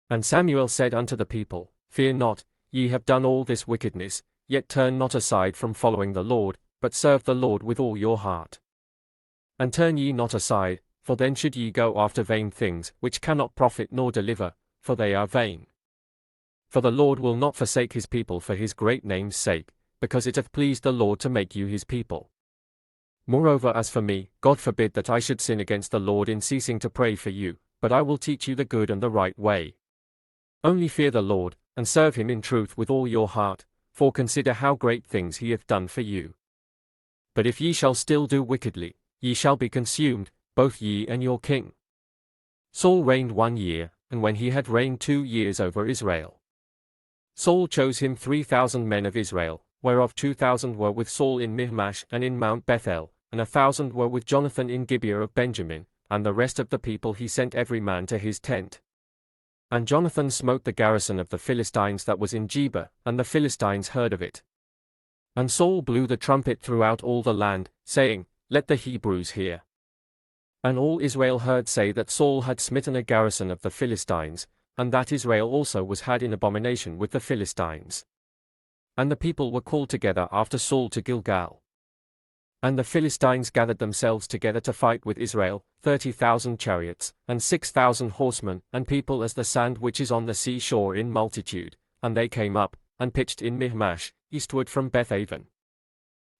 S1: And Samuel said unto the people, Fear not, ye have done all this wickedness, yet turn not aside from following the Lord, but serve the Lord with all your heart. And turn ye not aside, for then should ye go after vain things, which cannot profit nor deliver, for they are vain. For the Lord will not forsake his people for his great name's sake, because it hath pleased the Lord to make you his people. Moreover as for me, God forbid that I should sin against the Lord in ceasing to pray for you, but I will teach you the good and the right way. Only fear the Lord, and serve him in truth with all your heart, for consider how great things he hath done for you. But if ye shall still do wickedly, ye shall be consumed, both ye and your king. Saul reigned 1 year, and when he had reigned 2 years over Israel, Saul chose him 3,000 men of Israel, whereof 2,000 were with Saul in Michmash and in Mount Bethel, and 1,000 were with Jonathan in Gibeah of Benjamin, and the rest of the people he sent every man to his tent. And Jonathan smote the garrison of the Philistines that was in Geba, and the Philistines heard of it. And Saul blew the trumpet throughout all the land, saying, Let the Hebrews hear. And all Israel heard say that Saul had smitten a garrison of the Philistines, and that Israel also was had in abomination with the Philistines. And the people were called together after Saul to Gilgal. And the Philistines gathered themselves together to fight with Israel, 30,000 chariots, and 6,000 horsemen, and people as the sand which is on the sea shore in multitude, and they came up, and pitched in Michmash, eastward from Bethaven.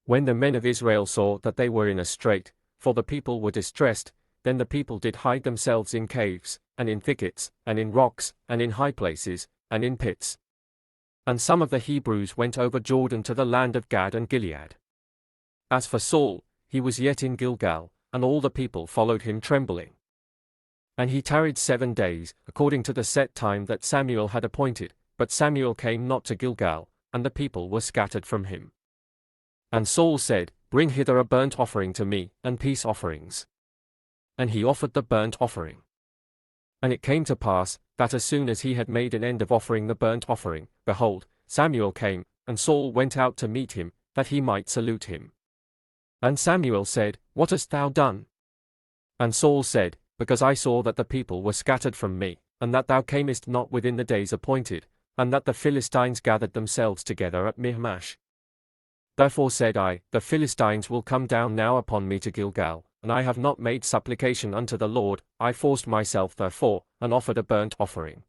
S1: When the men of Israel saw that they were in a strait, for the people were distressed, then the people did hide themselves in caves, and in thickets, and in rocks, and in high places, and in pits. And some of the Hebrews went over Jordan to the land of Gad and Gilead. As for Saul, he was yet in Gilgal, and all the people followed him trembling. And he tarried 7 days, according to the set time that Samuel had appointed, but Samuel came not to Gilgal, and the people were scattered from him. And Saul said, Bring hither a burnt offering to me, and peace offerings. And he offered the burnt offering. And it came to pass, that as soon as he had made an end of offering the burnt offering, behold, Samuel came, and Saul went out to meet him, that he might salute him. And Samuel said, What hast thou done? And Saul said, Because I saw that the people were scattered from me, and that thou camest not within the days appointed, and that the Philistines gathered themselves together at Michmash. Therefore said I, The Philistines will come down now upon me to Gilgal, and I have not made supplication unto the Lord, I forced myself therefore, and offered a burnt offering.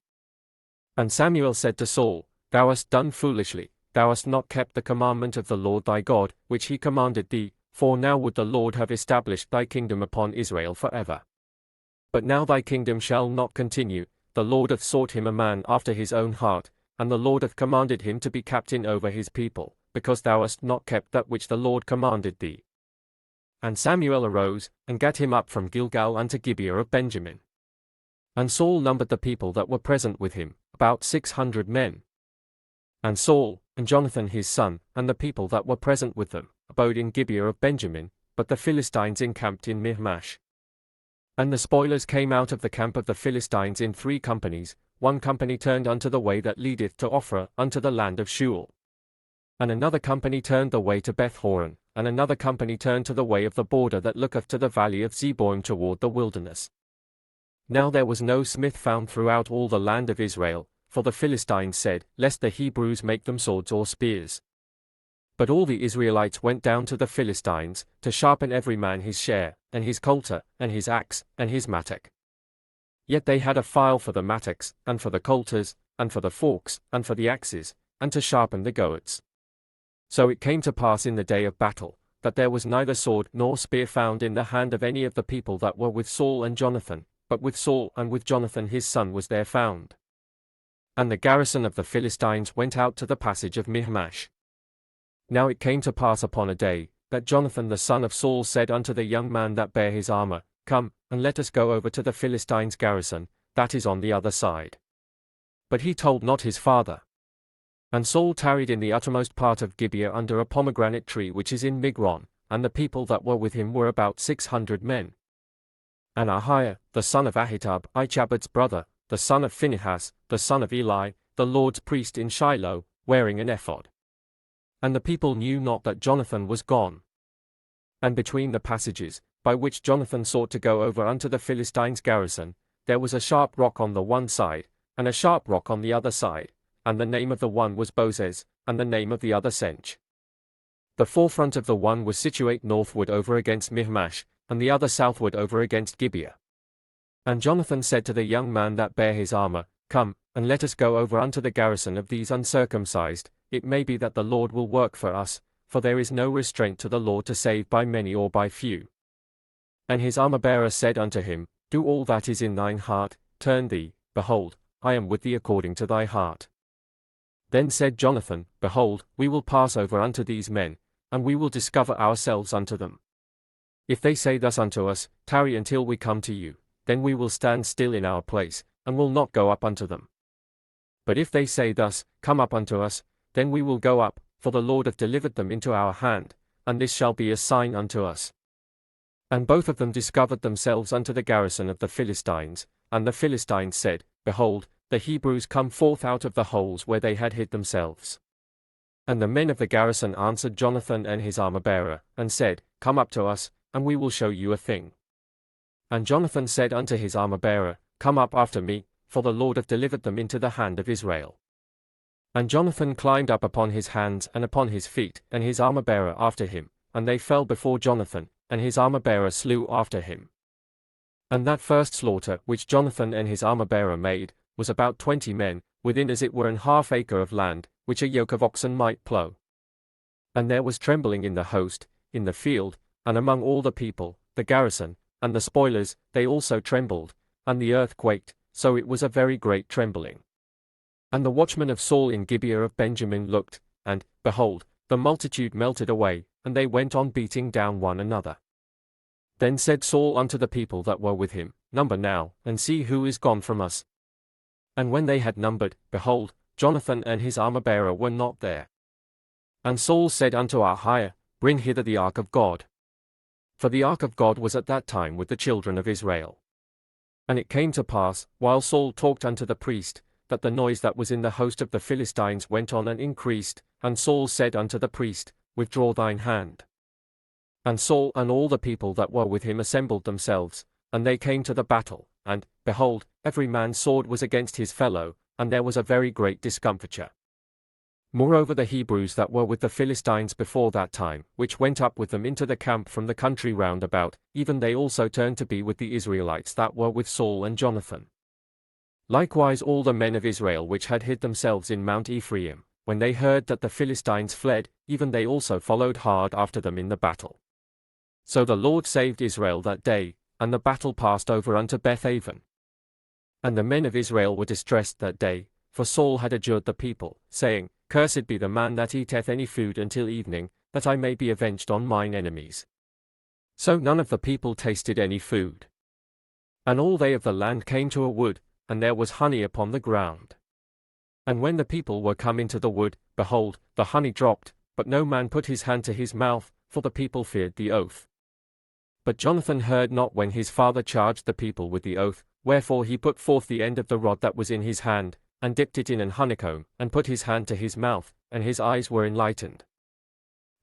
S1: And Samuel said to Saul, Thou hast done foolishly, thou hast not kept the commandment of the Lord thy God, which he commanded thee, for now would the Lord have established thy kingdom upon Israel forever. But now thy kingdom shall not continue, the Lord hath sought him a man after his own heart, and the Lord hath commanded him to be captain over his people, because thou hast not kept that which the Lord commanded thee. And Samuel arose, and gat him up from Gilgal unto Gibeah of Benjamin. And Saul numbered the people that were present with him, about 600 men. And Saul, and Jonathan his son, and the people that were present with them, abode in Gibeah of Benjamin, but the Philistines encamped in Michmash. And the spoilers came out of the camp of the Philistines in 3 companies, one company turned unto the way that leadeth to Ophrah unto the land of Shual. And another company turned the way to Beth-horon, and another company turned to the way of the border that looketh to the valley of Zeboim toward the wilderness. Now there was no smith found throughout all the land of Israel, for the Philistines said, lest the Hebrews make them swords or spears. But all the Israelites went down to the Philistines, to sharpen every man his share, and his coulter, and his axe, and his mattock. Yet they had a file for the mattocks, and for the coulters, and for the forks, and for the axes, and to sharpen the goads. So it came to pass in the day of battle, that there was neither sword nor spear found in the hand of any of the people that were with Saul and Jonathan, but with Saul and with Jonathan his son was there found. And the garrison of the Philistines went out to the passage of Michmash. Now it came to pass upon a day, that Jonathan the son of Saul said unto the young man that bare his armor, Come, and let us go over to the Philistines' garrison, that is on the other side. But he told not his father. And Saul tarried in the uttermost part of Gibeah under a pomegranate tree which is in Migron, and the people that were with him were about 600 men. And Ahiah, the son of Ahitub, Ichabod's brother, the son of Phinehas, the son of Eli, the Lord's priest in Shiloh, wearing an ephod. And the people knew not that Jonathan was gone. And between the passages, by which Jonathan sought to go over unto the Philistines' garrison, there was a sharp rock on the one side, and a sharp rock on the other side, and the name of the one was Bozez, and the name of the other Sench. The forefront of the one was situate northward over against Michmash, and the other southward over against Gibeah. And Jonathan said to the young man that bare his armor, Come, and let us go over unto the garrison of these uncircumcised, it may be that the Lord will work for us, for there is no restraint to the Lord to save by many or by few. And his armor-bearer said unto him, Do all that is in thine heart, turn thee, behold, I am with thee according to thy heart. Then said Jonathan, Behold, we will pass over unto these men, and we will discover ourselves unto them. If they say thus unto us, Tarry until we come to you, then we will stand still in our place, and will not go up unto them. But if they say thus, Come up unto us, then we will go up, for the Lord hath delivered them into our hand, and this shall be a sign unto us. And both of them discovered themselves unto the garrison of the Philistines, and the Philistines said, Behold, the Hebrews come forth out of the holes where they had hid themselves. And the men of the garrison answered Jonathan and his armor-bearer, and said, Come up to us, and we will show you a thing. And Jonathan said unto his armor-bearer, Come up after me, for the Lord hath delivered them into the hand of Israel. And Jonathan climbed up upon his hands and upon his feet, and his armor-bearer after him, and they fell before Jonathan, and his armor-bearer slew after him. And that first slaughter which Jonathan and his armor-bearer made, was about 20 men, within as it were an half acre of land, which a yoke of oxen might plough. And there was trembling in the host, in the field, and among all the people, the garrison, and the spoilers, they also trembled, and the earth quaked, so it was a very great trembling. And the watchmen of Saul in Gibeah of Benjamin looked, and, behold, the multitude melted away, and they went on beating down one another. Then said Saul unto the people that were with him, Number now, and see who is gone from us. And when they had numbered, behold, Jonathan and his armor-bearer were not there. And Saul said unto Ahiah, Bring hither the ark of God. For the ark of God was at that time with the children of Israel. And it came to pass, while Saul talked unto the priest, that the noise that was in the host of the Philistines went on and increased, and Saul said unto the priest, Withdraw thine hand. And Saul and all the people that were with him assembled themselves, and they came to the battle, and, behold, every man's sword was against his fellow, and there was a very great discomfiture. Moreover the Hebrews that were with the Philistines before that time, which went up with them into the camp from the country round about, even they also turned to be with the Israelites that were with Saul and Jonathan. Likewise all the men of Israel which had hid themselves in Mount Ephraim, when they heard that the Philistines fled, even they also followed hard after them in the battle. So the Lord saved Israel that day, and the battle passed over unto Beth-aven. And the men of Israel were distressed that day, for Saul had adjured the people, saying, Cursed be the man that eateth any food until evening, that I may be avenged on mine enemies. So none of the people tasted any food. And all they of the land came to a wood, and there was honey upon the ground. And when the people were come into the wood, behold, the honey dropped, but no man put his hand to his mouth, for the people feared the oath. But Jonathan heard not when his father charged the people with the oath, wherefore he put forth the end of the rod that was in his hand, and dipped it in an honeycomb, and put his hand to his mouth, and his eyes were enlightened.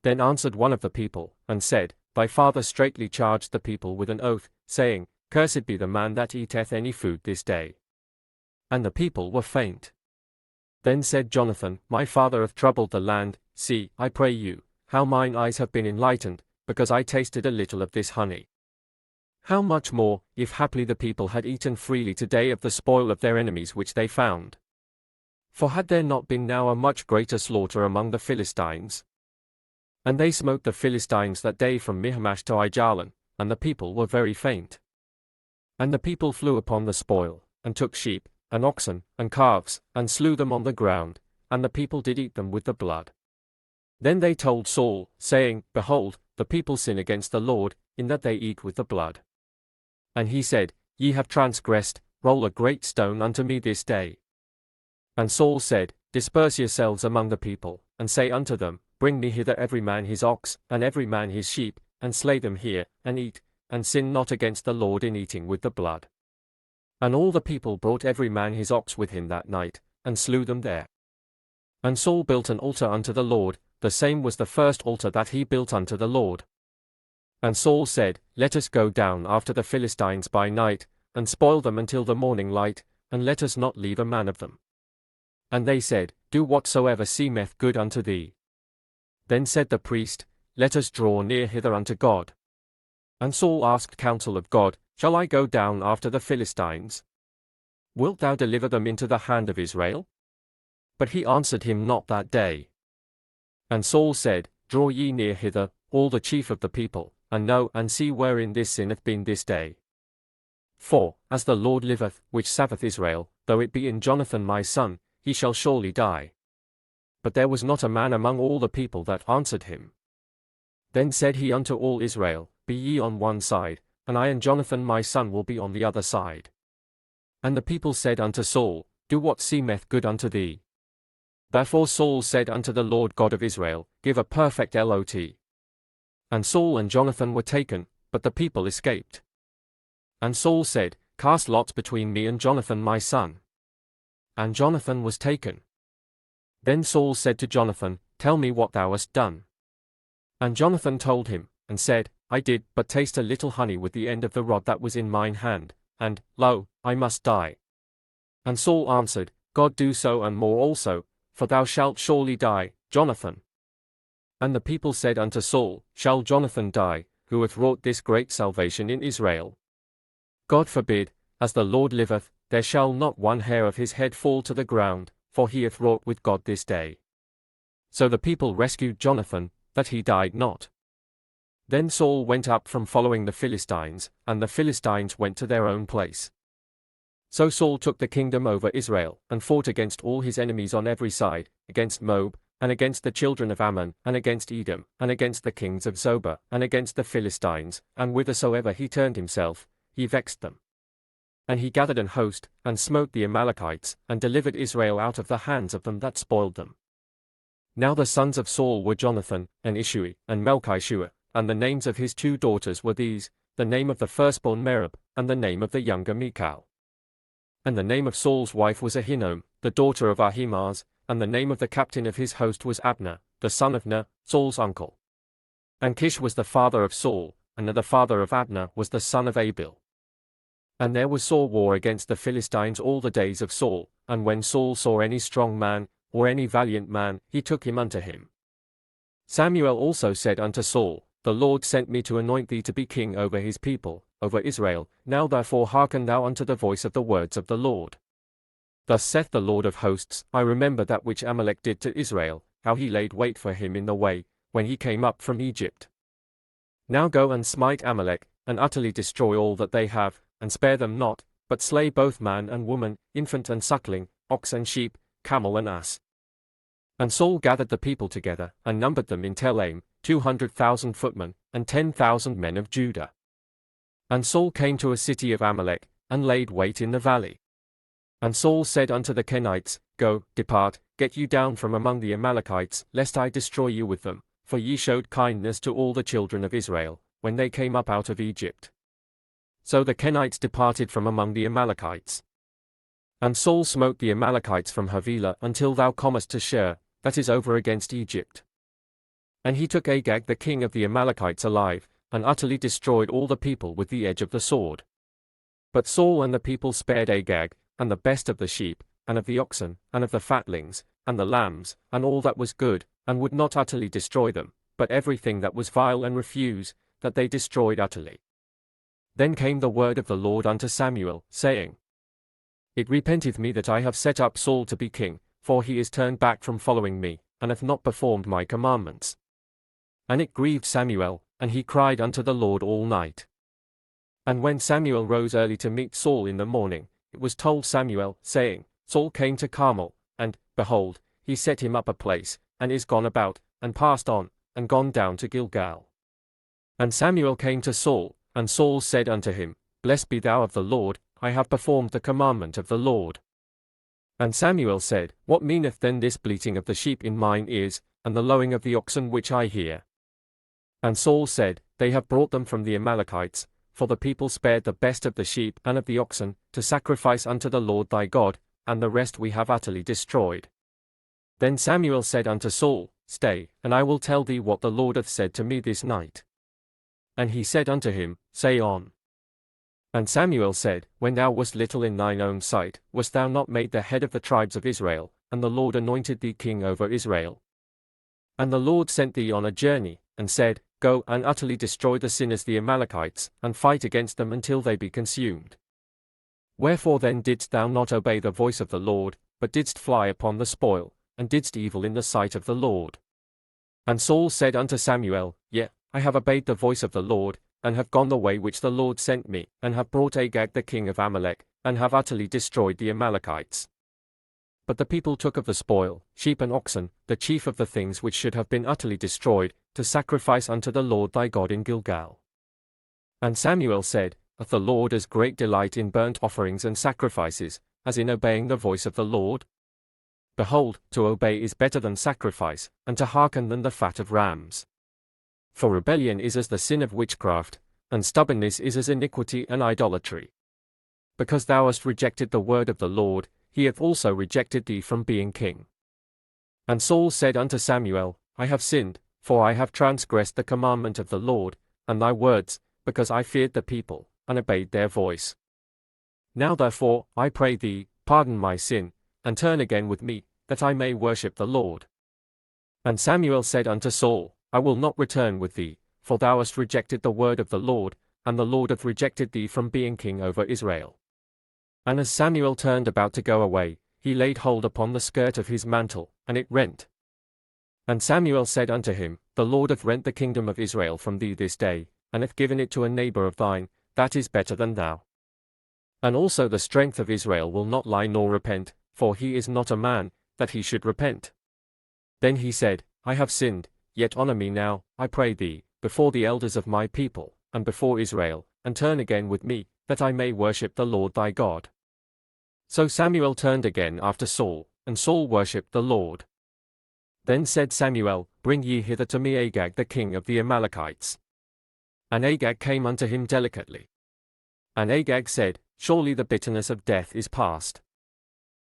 S1: Then answered one of the people, and said, Thy father straitly charged the people with an oath, saying, Cursed be the man that eateth any food this day. And the people were faint. Then said Jonathan, My father hath troubled the land, see, I pray you, how mine eyes have been enlightened, because I tasted a little of this honey. How much more, if haply the people had eaten freely today of the spoil of their enemies which they found? For had there not been now a much greater slaughter among the Philistines? And they smote the Philistines that day from Michmash to Aijalon, and the people were very faint. And the people flew upon the spoil, and took sheep, and oxen, and calves, and slew them on the ground, and the people did eat them with the blood. Then they told Saul, saying, Behold, the people sin against the Lord, in that they eat with the blood. And he said, Ye have transgressed, roll a great stone unto me this day. And Saul said, Disperse yourselves among the people, and say unto them, Bring me hither every man his ox, and every man his sheep, and slay them here, and eat, and sin not against the Lord in eating with the blood. And all the people brought every man his ox with him that night, and slew them there. And Saul built an altar unto the Lord, the same was the first altar that he built unto the Lord. And Saul said, Let us go down after the Philistines by night, and spoil them until the morning light, and let us not leave a man of them. And they said, Do whatsoever seemeth good unto thee. Then said the priest, Let us draw near hither unto God. And Saul asked counsel of God, Shall I go down after the Philistines? Wilt thou deliver them into the hand of Israel? But he answered him not that day. And Saul said, Draw ye near hither, all the chief of the people, and know and see wherein this sin hath been this day. For, as the Lord liveth, which saveth Israel, though it be in Jonathan my son, he shall surely die. But there was not a man among all the people that answered him. Then said he unto all Israel, Be ye on one side, and I and Jonathan my son will be on the other side. And the people said unto Saul, Do what seemeth good unto thee. Therefore Saul said unto the Lord God of Israel, Give a perfect lot. And Saul and Jonathan were taken, but the people escaped. And Saul said, Cast lots between me and Jonathan my son. And Jonathan was taken. Then Saul said to Jonathan, Tell me what thou hast done. And Jonathan told him, and said, I did but taste a little honey with the end of the rod that was in mine hand, and, lo, I must die. And Saul answered, God do so and more also, for thou shalt surely die, Jonathan. And the people said unto Saul, Shall Jonathan die, who hath wrought this great salvation in Israel? God forbid, as the Lord liveth, there shall not one hair of his head fall to the ground, for he hath wrought with God this day. So the people rescued Jonathan, that he died not. Then Saul went up from following the Philistines, and the Philistines went to their own place. So Saul took the kingdom over Israel, and fought against all his enemies on every side, against Moab, and against the children of Ammon, and against Edom, and against the kings of Zobah, and against the Philistines, and whithersoever he turned himself, he vexed them. And he gathered an host, and smote the Amalekites, and delivered Israel out of the hands of them that spoiled them. Now the sons of Saul were Jonathan, and Ishui, and Melchishua, and the names of his 2 daughters were these, the name of the firstborn Merab, and the name of the younger Michal. And the name of Saul's wife was Ahinoam, the daughter of Ahimaaz, and the name of the captain of his host was Abner, the son of Ner, Saul's uncle. And Kish was the father of Saul, and Ner the father of Abner was the son of Abiel. And there was sore war against the Philistines all the days of Saul, and when Saul saw any strong man, or any valiant man, he took him unto him. Samuel also said unto Saul, The Lord sent me to anoint thee to be king over his people, over Israel, now therefore hearken thou unto the voice of the words of the Lord. Thus saith the Lord of hosts, I remember that which Amalek did to Israel, how he laid wait for him in the way, when he came up from Egypt. Now go and smite Amalek, and utterly destroy all that they have, and spare them not, but slay both man and woman, infant and suckling, ox and sheep, camel and ass. And Saul gathered the people together, and numbered them in Telaim, 200,000 footmen, and 10,000 men of Judah. And Saul came to a city of Amalek, and laid wait in the valley. And Saul said unto the Kenites, Go, depart, get you down from among the Amalekites, lest I destroy you with them, for ye showed kindness to all the children of Israel, when they came up out of Egypt. So the Kenites departed from among the Amalekites. And Saul smote the Amalekites from Havilah until thou comest to Shur, that is over against Egypt. And he took Agag the king of the Amalekites alive, and utterly destroyed all the people with the edge of the sword. But Saul and the people spared Agag, and the best of the sheep, and of the oxen, and of the fatlings, and the lambs, and all that was good, and would not utterly destroy them, but everything that was vile and refuse, that they destroyed utterly. Then came the word of the Lord unto Samuel, saying, It repenteth me that I have set up Saul to be king, for he is turned back from following me, and hath not performed my commandments. And it grieved Samuel, and he cried unto the Lord all night. And when Samuel rose early to meet Saul in the morning, it was told Samuel, saying, Saul came to Carmel, and, behold, he set him up a place, and is gone about, and passed on, and gone down to Gilgal. And Samuel came to Saul, and Saul said unto him, Blessed be thou of the Lord, I have performed the commandment of the Lord. And Samuel said, What meaneth then this bleating of the sheep in mine ears, and the lowing of the oxen which I hear? And Saul said, They have brought them from the Amalekites, for the people spared the best of the sheep and of the oxen, to sacrifice unto the Lord thy God, and the rest we have utterly destroyed. Then Samuel said unto Saul, Stay, and I will tell thee what the Lord hath said to me this night. And he said unto him, Say on. And Samuel said, When thou wast little in thine own sight, wast thou not made the head of the tribes of Israel, and the Lord anointed thee king over Israel? And the Lord sent thee on a journey, and said, Go and utterly destroy the sinners the Amalekites, and fight against them until they be consumed. Wherefore then didst thou not obey the voice of the Lord, but didst fly upon the spoil, and didst evil in the sight of the Lord? And Saul said unto Samuel, Yet, I have obeyed the voice of the Lord, and have gone the way which the Lord sent me, and have brought Agag the king of Amalek, and have utterly destroyed the Amalekites. But the people took of the spoil, sheep and oxen, the chief of the things which should have been utterly destroyed, to sacrifice unto the Lord thy God in Gilgal. And Samuel said, Hath the Lord as great delight in burnt offerings and sacrifices, as in obeying the voice of the Lord? Behold, to obey is better than sacrifice, and to hearken than the fat of rams. For rebellion is as the sin of witchcraft, and stubbornness is as iniquity and idolatry. Because thou hast rejected the word of the Lord, he hath also rejected thee from being king. And Saul said unto Samuel, I have sinned, for I have transgressed the commandment of the Lord, and thy words, because I feared the people, and obeyed their voice. Now therefore, I pray thee, pardon my sin, and turn again with me, that I may worship the Lord. And Samuel said unto Saul, I will not return with thee, for thou hast rejected the word of the Lord, and the Lord hath rejected thee from being king over Israel. And as Samuel turned about to go away, he laid hold upon the skirt of his mantle, and it rent. And Samuel said unto him, The Lord hath rent the kingdom of Israel from thee this day, and hath given it to a neighbor of thine, that is better than thou. And also the strength of Israel will not lie nor repent, for he is not a man, that he should repent. Then he said, I have sinned, yet honor me now, I pray thee, before the elders of my people, and before Israel, and turn again with me, that I may worship the Lord thy God. So Samuel turned again after Saul, and Saul worshipped the Lord. Then said Samuel, Bring ye hither to me Agag the king of the Amalekites. And Agag came unto him delicately. And Agag said, Surely the bitterness of death is past.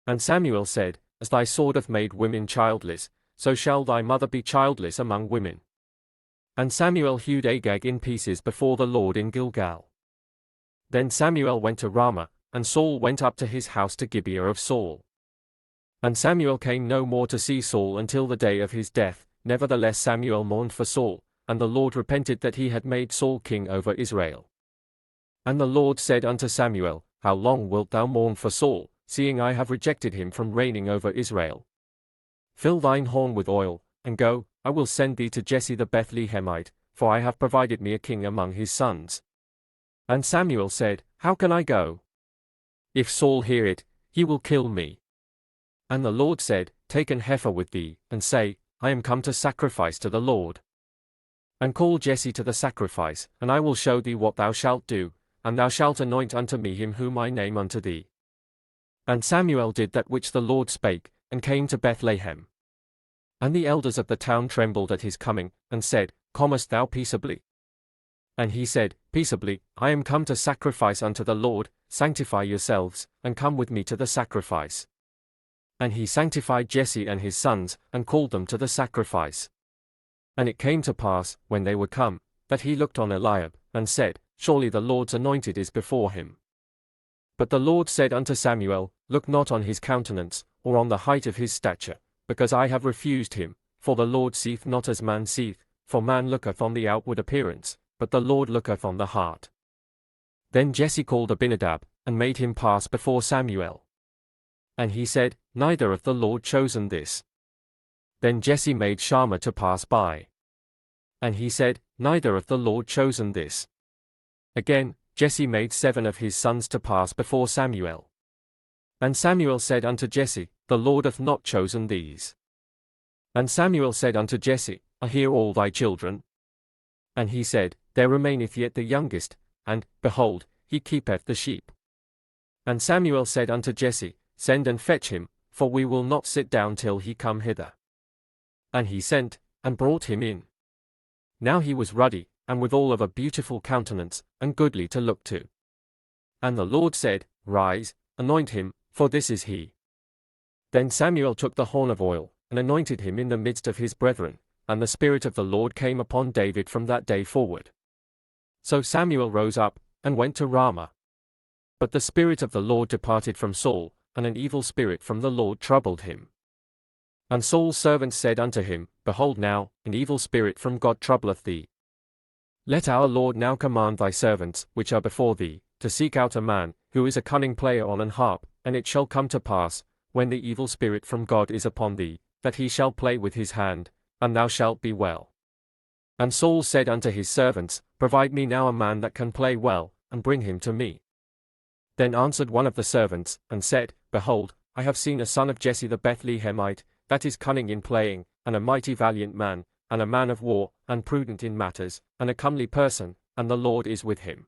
S1: And Samuel said, As thy sword hath made women childless, so shall thy mother be childless among women. And Samuel hewed Agag in pieces before the Lord in Gilgal. Then Samuel went to Ramah, and Saul went up to his house to Gibeah of Saul. And Samuel came no more to see Saul until the day of his death. Nevertheless Samuel mourned for Saul, and the Lord repented that he had made Saul king over Israel. And the Lord said unto Samuel, How long wilt thou mourn for Saul, seeing I have rejected him from reigning over Israel? Fill thine horn with oil, and go, I will send thee to Jesse the Bethlehemite, for I have provided me a king among his sons. And Samuel said, How can I go? If Saul hear it, he will kill me. And the Lord said, Take an heifer with thee, and say, I am come to sacrifice to the Lord. And call Jesse to the sacrifice, and I will show thee what thou shalt do, and thou shalt anoint unto me him whom I name unto thee. And Samuel did that which the Lord spake, and came to Bethlehem. And the elders of the town trembled at his coming, and said, Comest thou peaceably? And he said, Peaceably, I am come to sacrifice unto the Lord. Sanctify yourselves, and come with me to the sacrifice. And he sanctified Jesse and his sons, and called them to the sacrifice. And it came to pass, when they were come, that he looked on Eliab, and said, Surely the Lord's anointed is before him. But the Lord said unto Samuel, Look not on his countenance, or on the height of his stature, because I have refused him. For the Lord seeth not as man seeth, for man looketh on the outward appearance, but the Lord looketh on the heart. Then Jesse called Abinadab, and made him pass before Samuel. And he said, Neither hath the Lord chosen this. Then Jesse made Shammah to pass by. And he said, Neither hath the Lord chosen this. Again, Jesse made 7 of his sons to pass before Samuel. And Samuel said unto Jesse, The Lord hath not chosen these. And Samuel said unto Jesse, Are here all thy children? And he said, There remaineth yet the youngest, and, behold, he keepeth the sheep. And Samuel said unto Jesse, Send and fetch him, for we will not sit down till he come hither. And he sent, and brought him in. Now he was ruddy, and withal of a beautiful countenance, and goodly to look to. And the Lord said, Rise, anoint him, for this is he. Then Samuel took the horn of oil, and anointed him in the midst of his brethren, and the Spirit of the Lord came upon David from that day forward. So Samuel rose up, and went to Ramah. But the Spirit of the Lord departed from Saul, and an evil spirit from the Lord troubled him. And Saul's servants said unto him, Behold now, an evil spirit from God troubleth thee. Let our Lord now command thy servants, which are before thee, to seek out a man, who is a cunning player on an harp, and it shall come to pass, when the evil spirit from God is upon thee, that he shall play with his hand, and thou shalt be well. And Saul said unto his servants, Provide me now a man that can play well, and bring him to me. Then answered one of the servants, and said, Behold, I have seen a son of Jesse the Bethlehemite, that is cunning in playing, and a mighty valiant man, and a man of war, and prudent in matters, and a comely person, and the Lord is with him.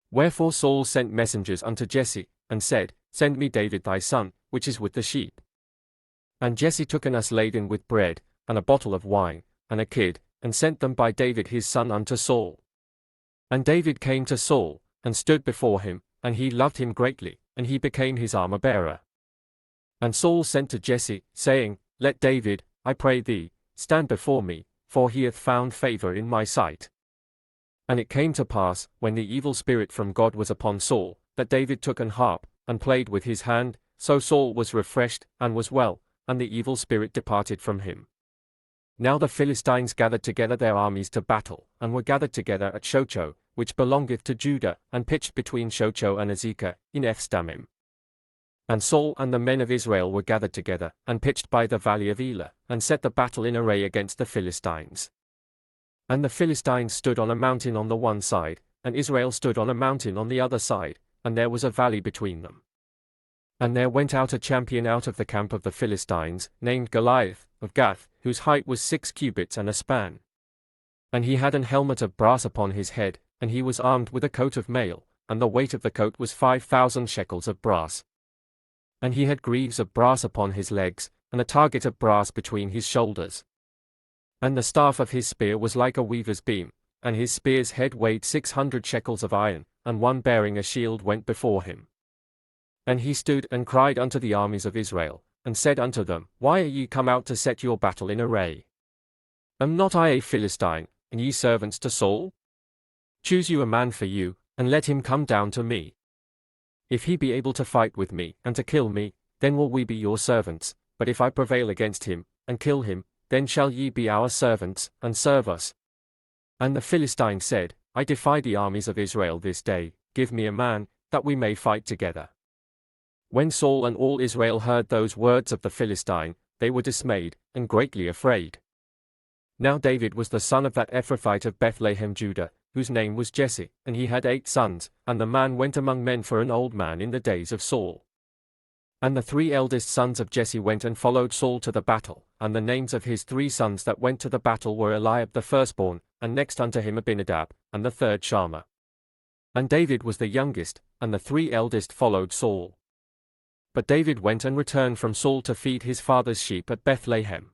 S1: Wherefore Saul sent messengers unto Jesse, and said, Send me David thy son, which is with the sheep. And Jesse took an ass laden with bread, and a bottle of wine, and a kid, and sent them by David his son unto Saul. And David came to Saul, and stood before him, and he loved him greatly, and he became his armor-bearer. And Saul sent to Jesse, saying, Let David, I pray thee, stand before me, for he hath found favor in my sight. And it came to pass, when the evil spirit from God was upon Saul, that David took an harp, and played with his hand, so Saul was refreshed, and was well, and the evil spirit departed from him. Now the Philistines gathered together their armies to battle, and were gathered together at Shochoh, which belongeth to Judah, and pitched between Shochoh and Azekah, in Ephsdammim. And Saul and the men of Israel were gathered together, and pitched by the valley of Elah, and set the battle in array against the Philistines. And the Philistines stood on a mountain on the one side, and Israel stood on a mountain on the other side, and there was a valley between them. And there went out a champion out of the camp of the Philistines, named Goliath, of Gath, whose height was 6 cubits and a span. And he had an helmet of brass upon his head, and he was armed with a coat of mail, and the weight of the coat was 5,000 shekels of brass. And he had greaves of brass upon his legs, and a target of brass between his shoulders. And the staff of his spear was like a weaver's beam, and his spear's head weighed 600 shekels of iron, and one bearing a shield went before him. And he stood and cried unto the armies of Israel, and said unto them, Why are ye come out to set your battle in array? Am not I a Philistine, and ye servants to Saul? Choose you a man for you, and let him come down to me. If he be able to fight with me, and to kill me, then will we be your servants, but if I prevail against him, and kill him, then shall ye be our servants, and serve us. And the Philistine said, I defy the armies of Israel this day, give me a man, that we may fight together. When Saul and all Israel heard those words of the Philistine, they were dismayed, and greatly afraid. Now David was the son of that Ephrathite of Bethlehem Judah, whose name was Jesse, and he had 8 sons, and the man went among men for an old man in the days of Saul. And the 3 eldest sons of Jesse went and followed Saul to the battle, and the names of his 3 sons that went to the battle were Eliab the firstborn, and next unto him Abinadab, and the third Shammah. And David was the youngest, and the 3 eldest followed Saul. But David went and returned from Saul to feed his father's sheep at Bethlehem.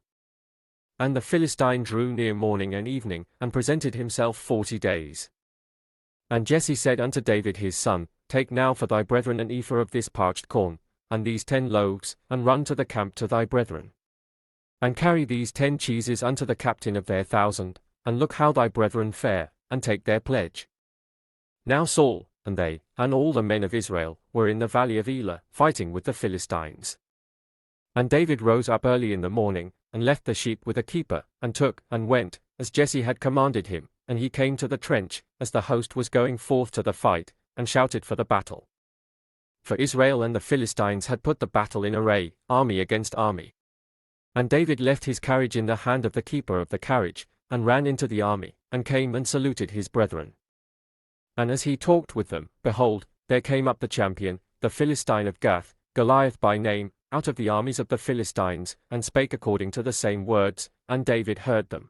S1: And the Philistine drew near morning and evening, and presented himself 40 days. And Jesse said unto David his son, Take now for thy brethren an ephah of this parched corn, and these 10 loaves, and run to the camp to thy brethren. And carry these 10 cheeses unto the captain of their 1,000, and look how thy brethren fare, and take their pledge. Now Saul, and they, and all the men of Israel, were in the valley of Elah, fighting with the Philistines. And David rose up early in the morning, and left the sheep with a keeper, and took, and went, as Jesse had commanded him, and he came to the trench, as the host was going forth to the fight, and shouted for the battle. For Israel and the Philistines had put the battle in array, army against army. And David left his carriage in the hand of the keeper of the carriage, and ran into the army, and came and saluted his brethren. And as he talked with them, behold, there came up the champion, the Philistine of Gath, Goliath by name, out of the armies of the Philistines, and spake according to the same words, and David heard them.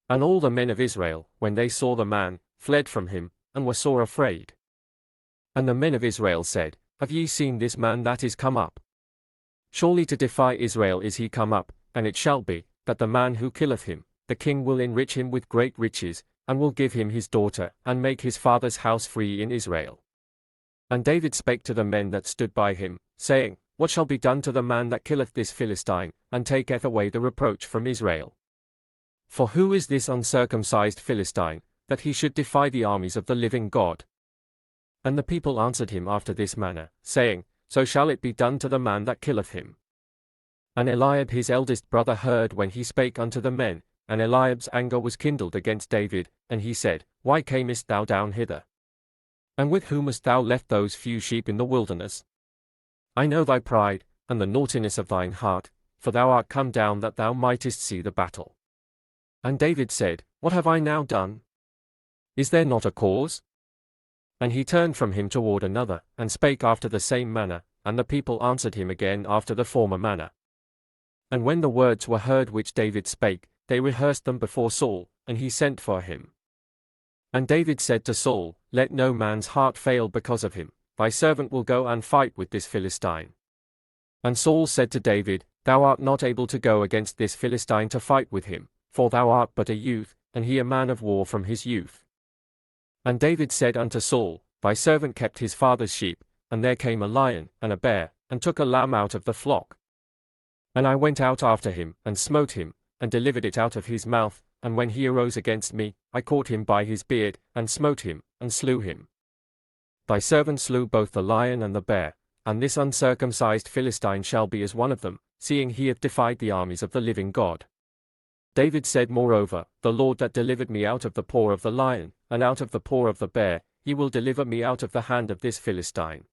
S1: And all the men of Israel, when they saw the man, fled from him, and were sore afraid. And the men of Israel said, Have ye seen this man that is come up? Surely to defy Israel is he come up, and it shall be, that the man who killeth him, the king will enrich him with great riches, and will give him his daughter, and make his father's house free in Israel. And David spake to the men that stood by him, saying, What shall be done to the man that killeth this Philistine, and taketh away the reproach from Israel? For who is this uncircumcised Philistine, that he should defy the armies of the living God? And the people answered him after this manner, saying, So shall it be done to the man that killeth him. And Eliab his eldest brother heard when he spake unto the men, and Eliab's anger was kindled against David, and he said, Why camest thou down hither? And with whom hast thou left those few sheep in the wilderness? I know thy pride, and the naughtiness of thine heart, for thou art come down that thou mightest see the battle. And David said, What have I now done? Is there not a cause? And he turned from him toward another, and spake after the same manner, and the people answered him again after the former manner. And when the words were heard which David spake, they rehearsed them before Saul, and he sent for him. And David said to Saul, Let no man's heart fail because of him, thy servant will go and fight with this Philistine. And Saul said to David, Thou art not able to go against this Philistine to fight with him, for thou art but a youth, and he a man of war from his youth. And David said unto Saul, Thy servant kept his father's sheep, and there came a lion and a bear, and took a lamb out of the flock. And I went out after him, and smote him, and delivered it out of his mouth, and when he arose against me, I caught him by his beard, and smote him, and slew him. Thy servant slew both the lion and the bear, and this uncircumcised Philistine shall be as one of them, seeing he hath defied the armies of the living God. David said moreover, The Lord that delivered me out of the paw of the lion, and out of the paw of the bear, he will deliver me out of the hand of this Philistine.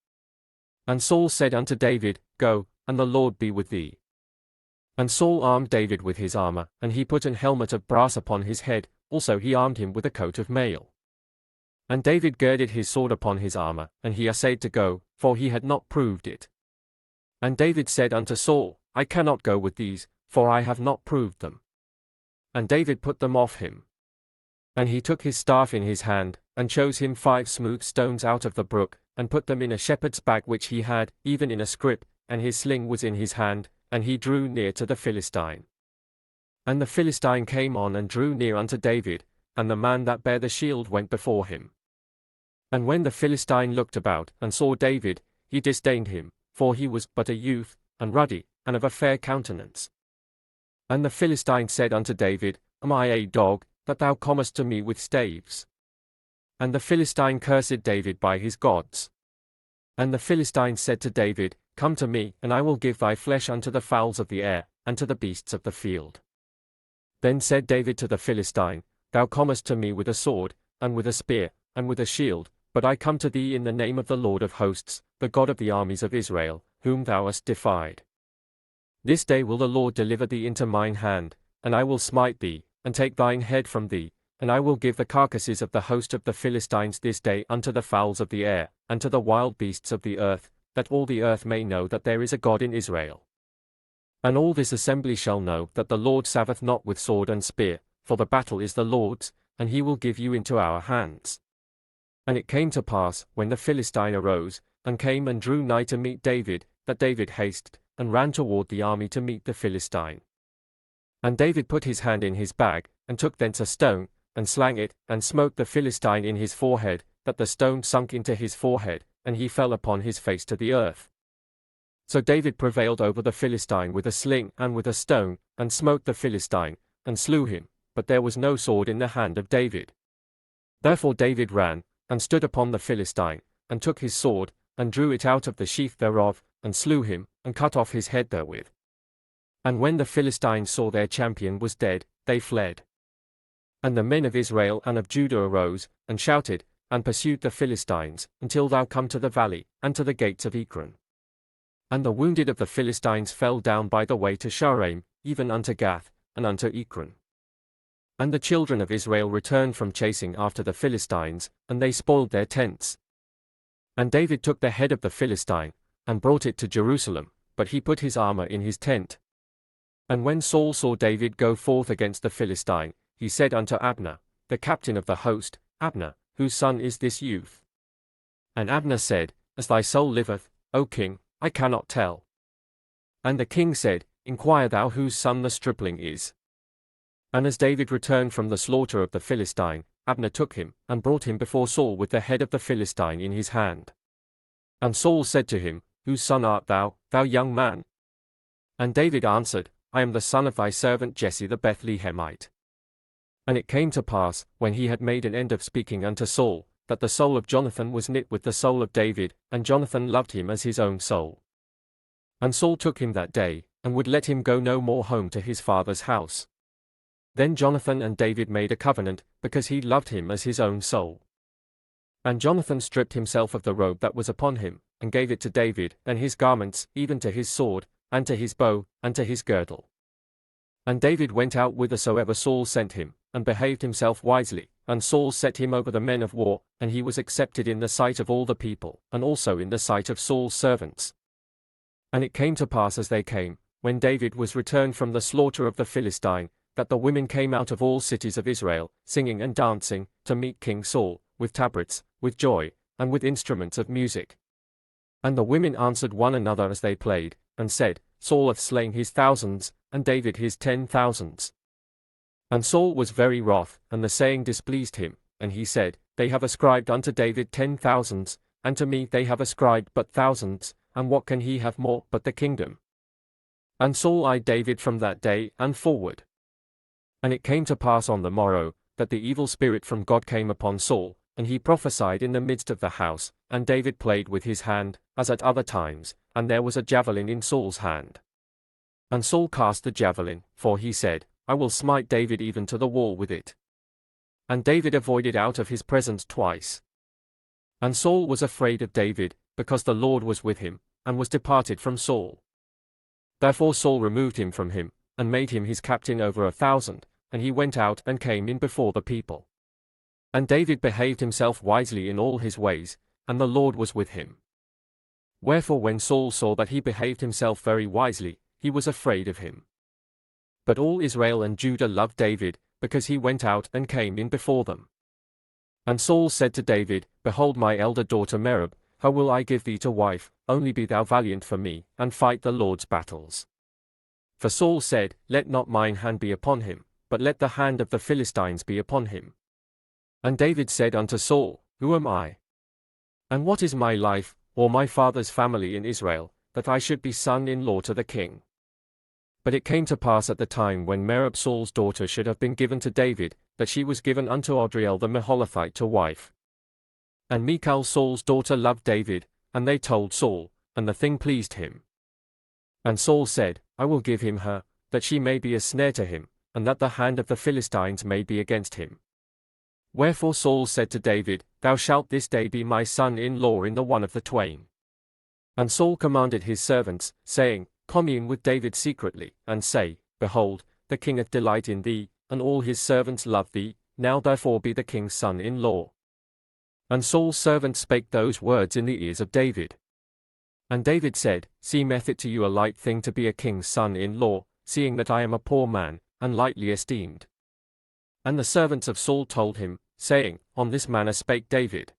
S1: And Saul said unto David, Go, and the Lord be with thee. And Saul armed David with his armor, and he put an helmet of brass upon his head, also he armed him with a coat of mail. And David girded his sword upon his armor, and he essayed to go, for he had not proved it. And David said unto Saul, I cannot go with these, for I have not proved them. And David put them off him. And he took his staff in his hand, and chose him 5 smooth stones out of the brook, and put them in a shepherd's bag which he had, even in a scrip, and his sling was in his hand, and he drew near to the Philistine. And the Philistine came on and drew near unto David, and the man that bare the shield went before him. And when the Philistine looked about, and saw David, he disdained him, for he was but a youth, and ruddy, and of a fair countenance. And the Philistine said unto David, Am I a dog, that thou comest to me with staves? And the Philistine cursed David by his gods. And the Philistine said to David, Come to me, and I will give thy flesh unto the fowls of the air, and to the beasts of the field. Then said David to the Philistine, Thou comest to me with a sword, and with a spear, and with a shield, but I come to thee in the name of the Lord of hosts, the God of the armies of Israel, whom thou hast defied. This day will the Lord deliver thee into mine hand, and I will smite thee, and take thine head from thee, and I will give the carcasses of the host of the Philistines this day unto the fowls of the air, and to the wild beasts of the earth, that all the earth may know that there is a God in Israel. And all this assembly shall know that the Lord saveth not with sword and spear, for the battle is the Lord's, and he will give you into our hands. And it came to pass, when the Philistine arose, and came and drew nigh to meet David, that David hasted, and ran toward the army to meet the Philistine. And David put his hand in his bag, and took thence a stone, and slang it, and smote the Philistine in his forehead, that the stone sunk into his forehead, and he fell upon his face to the earth. So David prevailed over the Philistine with a sling and with a stone, and smote the Philistine, and slew him, but there was no sword in the hand of David. Therefore David ran, and stood upon the Philistine, and took his sword, and drew it out of the sheath thereof, and slew him, and cut off his head therewith. And when the Philistines saw their champion was dead, they fled. And the men of Israel and of Judah arose, and shouted, and pursued the Philistines, until thou come to the valley, and to the gates of Ekron. And the wounded of the Philistines fell down by the way to Shaaraim, even unto Gath, and unto Ekron. And the children of Israel returned from chasing after the Philistines, and they spoiled their tents. And David took the head of the Philistine, and brought it to Jerusalem, but he put his armor in his tent. And when Saul saw David go forth against the Philistine, he said unto Abner, the captain of the host, Abner, whose son is this youth? And Abner said, As thy soul liveth, O king, I cannot tell. And the king said, Inquire thou whose son the stripling is. And as David returned from the slaughter of the Philistine, Abner took him, and brought him before Saul with the head of the Philistine in his hand. And Saul said to him, Whose son art thou, thou young man? And David answered, I am the son of thy servant Jesse the Bethlehemite. And it came to pass, when he had made an end of speaking unto Saul, that the soul of Jonathan was knit with the soul of David, and Jonathan loved him as his own soul. And Saul took him that day, and would let him go no more home to his father's house. Then Jonathan and David made a covenant, because he loved him as his own soul. And Jonathan stripped himself of the robe that was upon him, and gave it to David, and his garments, even to his sword, and to his bow, and to his girdle. And David went out whithersoever Saul sent him, and behaved himself wisely, and Saul set him over the men of war, and he was accepted in the sight of all the people, and also in the sight of Saul's servants. And it came to pass as they came, when David was returned from the slaughter of the Philistine, that the women came out of all cities of Israel, singing and dancing, to meet King Saul, with tabrets, with joy, and with instruments of music. And the women answered one another as they played, and said, Saul hath slain his thousands, and David his 10,000s. And Saul was very wroth, and the saying displeased him, and he said, They have ascribed unto David 10,000s, and to me they have ascribed but thousands, and what can he have more but the kingdom? And Saul eyed David from that day and forward. And it came to pass on the morrow, that the evil spirit from God came upon Saul, and he prophesied in the midst of the house, and David played with his hand, as at other times, and there was a javelin in Saul's hand. And Saul cast the javelin, for he said, I will smite David even to the wall with it. And David avoided out of his presence twice. And Saul was afraid of David, because the Lord was with him, and was departed from Saul. Therefore Saul removed him from him, and made him his captain over 1,000, and he went out and came in before the people. And David behaved himself wisely in all his ways, and the Lord was with him. Wherefore when Saul saw that he behaved himself very wisely, he was afraid of him. But all Israel and Judah loved David, because he went out and came in before them. And Saul said to David, Behold my elder daughter Merab, her will I give thee to wife, only be thou valiant for me, and fight the Lord's battles. For Saul said, Let not mine hand be upon him, but let the hand of the Philistines be upon him. And David said unto Saul, Who am I? And what is my life, or my father's family in Israel, that I should be son-in-law to the king? But it came to pass at the time when Merab Saul's daughter should have been given to David, that she was given unto Adriel the Meholathite to wife. And Michal Saul's daughter loved David, and they told Saul, and the thing pleased him. And Saul said, I will give him her, that she may be a snare to him, and that the hand of the Philistines may be against him. Wherefore Saul said to David, Thou shalt this day be my son-in-law in the one of the twain. And Saul commanded his servants, saying, Commune with David secretly, and say, Behold, the king hath delight in thee, and all his servants love thee, now therefore be the king's son-in-law. And Saul's servant spake those words in the ears of David. And David said, Seemeth it to you a light thing to be a king's son-in-law, seeing that I am a poor man, and lightly esteemed? And the servants of Saul told him, saying, On this manner spake David.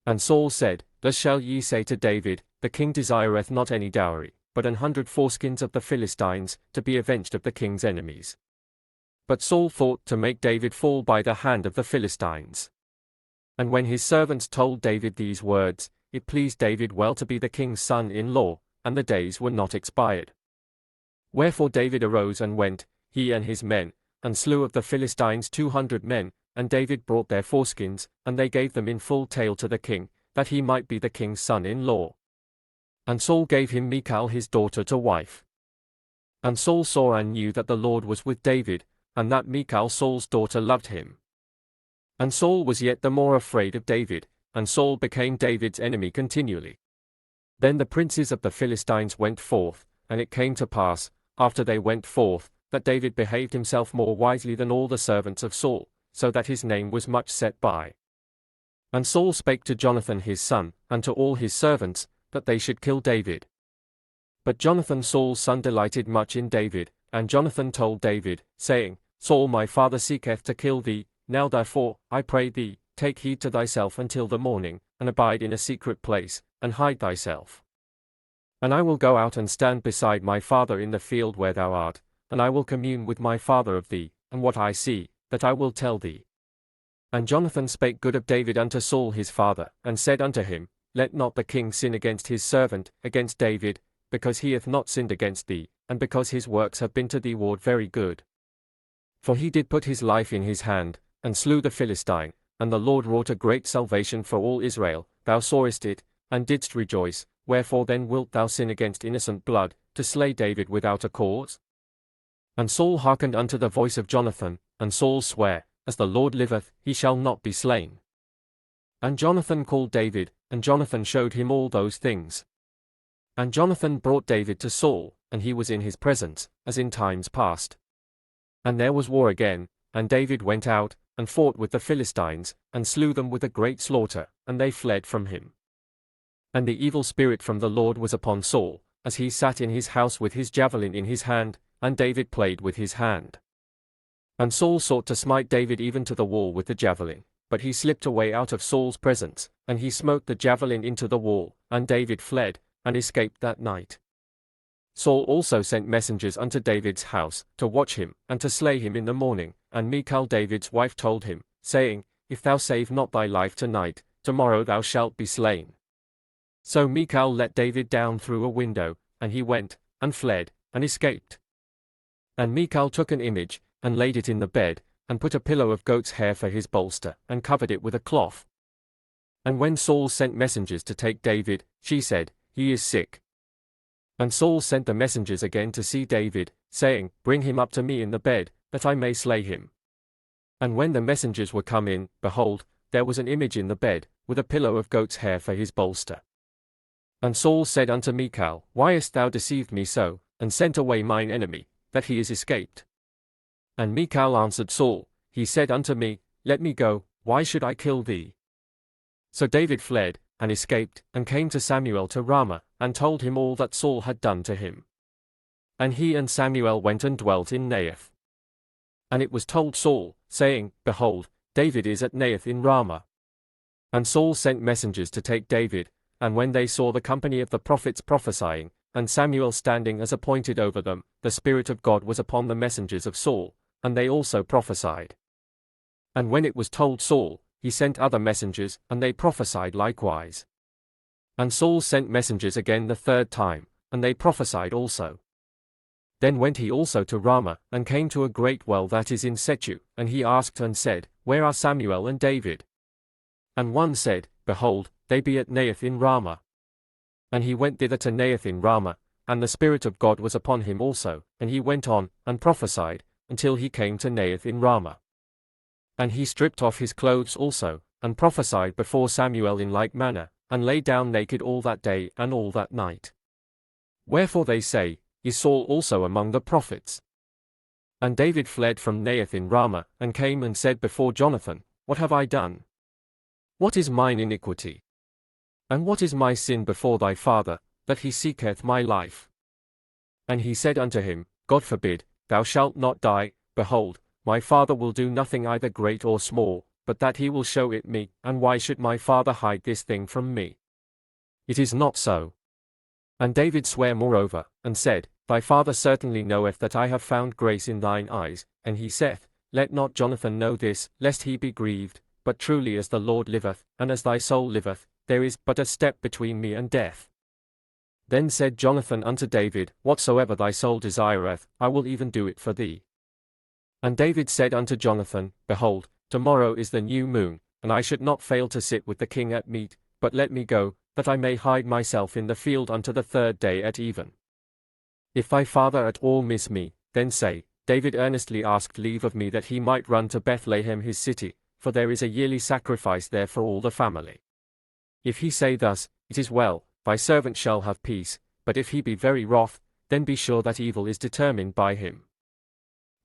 S1: And Saul said, Thus shall ye say to David, The king desireth not any dowry, but 100 foreskins of the Philistines, to be avenged of the king's enemies. But Saul thought to make David fall by the hand of the Philistines. And when his servants told David these words, it pleased David well to be the king's son-in-law, and the days were not expired. Wherefore David arose and went, he and his men, and slew of the Philistines 200 men, and David brought their foreskins, and they gave them in full tale to the king, that he might be the king's son-in-law. And Saul gave him Michal his daughter to wife. And Saul saw and knew that the Lord was with David, and that Michal Saul's daughter loved him. And Saul was yet the more afraid of David, and Saul became David's enemy continually. Then the princes of the Philistines went forth, and it came to pass, after they went forth, that David behaved himself more wisely than all the servants of Saul, so that his name was much set by. And Saul spake to Jonathan his son, and to all his servants, that they should kill David. But Jonathan Saul's son delighted much in David, and Jonathan told David, saying, Saul my father seeketh to kill thee, now therefore, I pray thee, take heed to thyself until the morning, and abide in a secret place, and hide thyself. And I will go out and stand beside my father in the field where thou art, and I will commune with my father of thee, and what I see, that I will tell thee. And Jonathan spake good of David unto Saul his father, and said unto him, Let not the king sin against his servant, against David, because he hath not sinned against thee, and because his works have been to thee ward very good. For he did put his life in his hand, and slew the Philistine, and the Lord wrought a great salvation for all Israel, thou sawest it, and didst rejoice, wherefore then wilt thou sin against innocent blood, to slay David without a cause? And Saul hearkened unto the voice of Jonathan, and Saul sware, As the Lord liveth, he shall not be slain. And Jonathan called David, and Jonathan showed him all those things. And Jonathan brought David to Saul, and he was in his presence, as in times past. And there was war again, and David went out, and fought with the Philistines, and slew them with a great slaughter, and they fled from him. And the evil spirit from the Lord was upon Saul, as he sat in his house with his javelin in his hand, and David played with his hand. And Saul sought to smite David even to the wall with the javelin, but he slipped away out of Saul's presence, and he smote the javelin into the wall, and David fled, and escaped that night. Saul also sent messengers unto David's house, to watch him, and to slay him in the morning, and Michal David's wife told him, saying, If thou save not thy life tonight, tomorrow thou shalt be slain. So Michal let David down through a window, and he went, and fled, and escaped. And Michal took an image, and laid it in the bed, and put a pillow of goat's hair for his bolster, and covered it with a cloth. And when Saul sent messengers to take David, she said, He is sick. And Saul sent the messengers again to see David, saying, Bring him up to me in the bed, that I may slay him. And when the messengers were come in, behold, there was an image in the bed, with a pillow of goat's hair for his bolster. And Saul said unto Michal, Why hast thou deceived me so, and sent away mine enemy, that he is escaped? And Michal answered Saul, He said unto me, Let me go, why should I kill thee? So David fled, and escaped, and came to Samuel to Ramah, and told him all that Saul had done to him. And he and Samuel went and dwelt in Naioth. And it was told Saul, saying, Behold, David is at Naioth in Ramah. And Saul sent messengers to take David, and when they saw the company of the prophets prophesying, and Samuel standing as appointed over them, the Spirit of God was upon the messengers of Saul, and they also prophesied. And when it was told Saul, he sent other messengers, and they prophesied likewise. And Saul sent messengers again the third time, and they prophesied also. Then went he also to Ramah, and came to a great well that is in Sechu, and he asked and said, Where are Samuel and David? And one said, Behold, they be at Naioth in Ramah. And he went thither to Naioth in Ramah, and the Spirit of God was upon him also, and he went on, and prophesied, until he came to Naioth in Ramah. And he stripped off his clothes also, and prophesied before Samuel in like manner, and lay down naked all that day and all that night. Wherefore they say, Is Saul also among the prophets? And David fled from Naioth in Ramah, and came and said before Jonathan, What have I done? What is mine iniquity? And what is my sin before thy father, that he seeketh my life? And he said unto him, God forbid, thou shalt not die, behold, my father will do nothing either great or small, but that he will show it me, and why should my father hide this thing from me? It is not so. And David sware moreover, and said, Thy father certainly knoweth that I have found grace in thine eyes, and he saith, Let not Jonathan know this, lest he be grieved, but truly as the Lord liveth, and as thy soul liveth, there is but a step between me and death. Then said Jonathan unto David, Whatsoever thy soul desireth, I will even do it for thee. And David said unto Jonathan, Behold, tomorrow is the new moon, and I should not fail to sit with the king at meat, but let me go, that I may hide myself in the field unto the third day at even. If thy father at all miss me, then say, David earnestly asked leave of me that he might run to Bethlehem his city, for there is a yearly sacrifice there for all the family. If he say thus, It is well, thy servant shall have peace, but if he be very wroth, then be sure that evil is determined by him.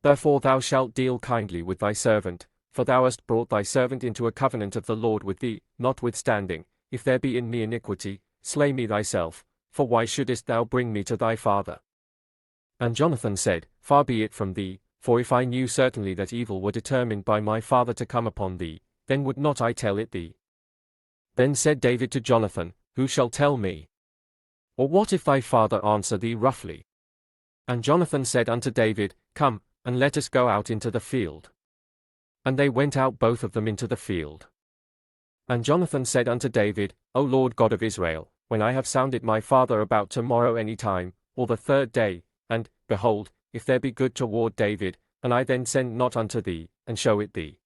S1: Therefore thou shalt deal kindly with thy servant, for thou hast brought thy servant into a covenant of the Lord with thee, notwithstanding, if there be in me iniquity, slay me thyself, for why shouldest thou bring me to thy father? And Jonathan said, Far be it from thee, for if I knew certainly that evil were determined by my father to come upon thee, then would not I tell it thee. Then said David to Jonathan, Who shall tell me? Or what if thy father answer thee roughly? And Jonathan said unto David, Come, and let us go out into the field. And they went out both of them into the field. And Jonathan said unto David, O Lord God of Israel, when I have sounded my father about tomorrow any time, or the third day, and, behold, if there be good toward David, and I then send not unto thee, and show it thee.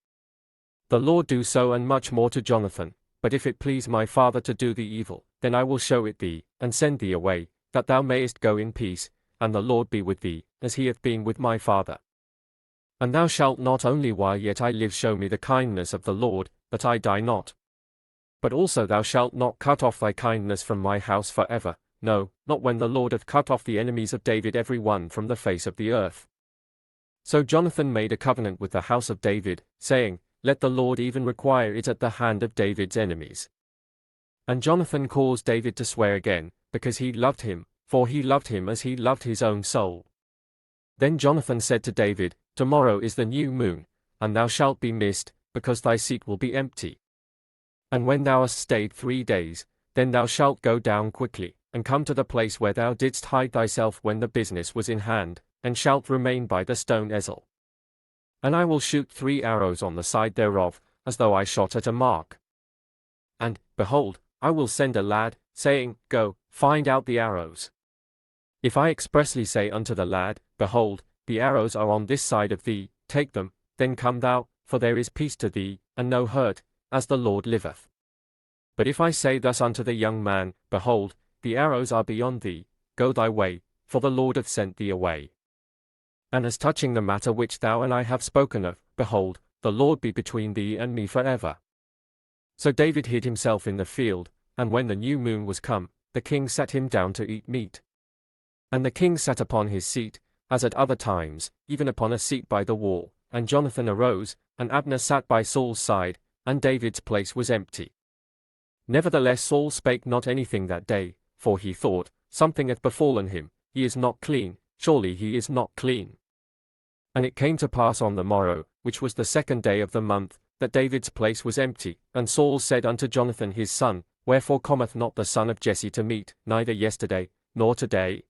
S1: The Lord do so and much more to Jonathan, but if it please my father to do thee evil, then I will show it thee, and send thee away, that thou mayest go in peace, and the Lord be with thee, as he hath been with my father. And thou shalt not only while yet I live show me the kindness of the Lord, that I die not. But also thou shalt not cut off thy kindness from my house for ever, no, not when the Lord hath cut off the enemies of David every one from the face of the earth. So Jonathan made a covenant with the house of David, saying, Let the Lord even require it at the hand of David's enemies. And Jonathan caused David to swear again, because he loved him, for he loved him as he loved his own soul. Then Jonathan said to David, Tomorrow is the new moon, and thou shalt be missed, because thy seat will be empty. And when thou hast stayed 3 days, then thou shalt go down quickly, and come to the place where thou didst hide thyself when the business was in hand, and shalt remain by the stone Ezel. And I will shoot 3 arrows on the side thereof, as though I shot at a mark. And, behold, I will send a lad, saying, Go, find out the arrows. If I expressly say unto the lad, Behold, the arrows are on this side of thee, take them, then come thou, for there is peace to thee, and no hurt, as the Lord liveth. But if I say thus unto the young man, Behold, the arrows are beyond thee, go thy way, for the Lord hath sent thee away. And as touching the matter which thou and I have spoken of, behold, the Lord be between thee and me for ever. So David hid himself in the field, and when the new moon was come, the king sat him down to eat meat. And the king sat upon his seat, as at other times, even upon a seat by the wall, and Jonathan arose, and Abner sat by Saul's side, and David's place was empty. Nevertheless Saul spake not anything that day, for he thought, Something hath befallen him, he is not clean, surely he is not clean. And it came to pass on the morrow, which was the 2nd day of the month, that David's place was empty, and Saul said unto Jonathan his son, Wherefore cometh not the son of Jesse to meat, neither yesterday, nor today?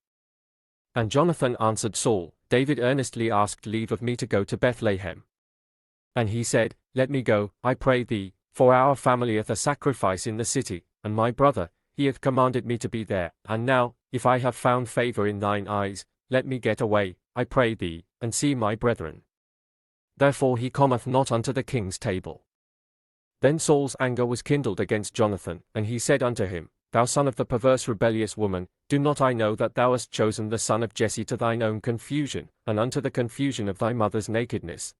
S1: And Jonathan answered Saul, David earnestly asked leave of me to go to Bethlehem. And he said, Let me go, I pray thee, for our family hath a sacrifice in the city, and my brother, he hath commanded me to be there. And now, if I have found favor in thine eyes, let me get away, I pray thee, and see my brethren. Therefore he cometh not unto the king's table. Then Saul's anger was kindled against Jonathan, and he said unto him, Thou son of the perverse rebellious woman, do not I know that thou hast chosen the son of Jesse to thine own confusion, and unto the confusion of thy mother's nakedness?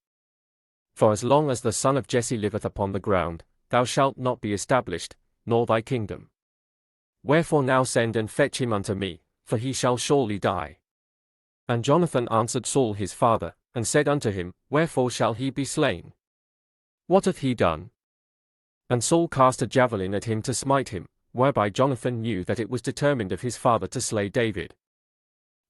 S1: For as long as the son of Jesse liveth upon the ground, thou shalt not be established, nor thy kingdom. Wherefore now send and fetch him unto me, for he shall surely die. And Jonathan answered Saul his father, and said unto him, Wherefore shall he be slain? What hath he done? And Saul cast a javelin at him to smite him, whereby Jonathan knew that it was determined of his father to slay David.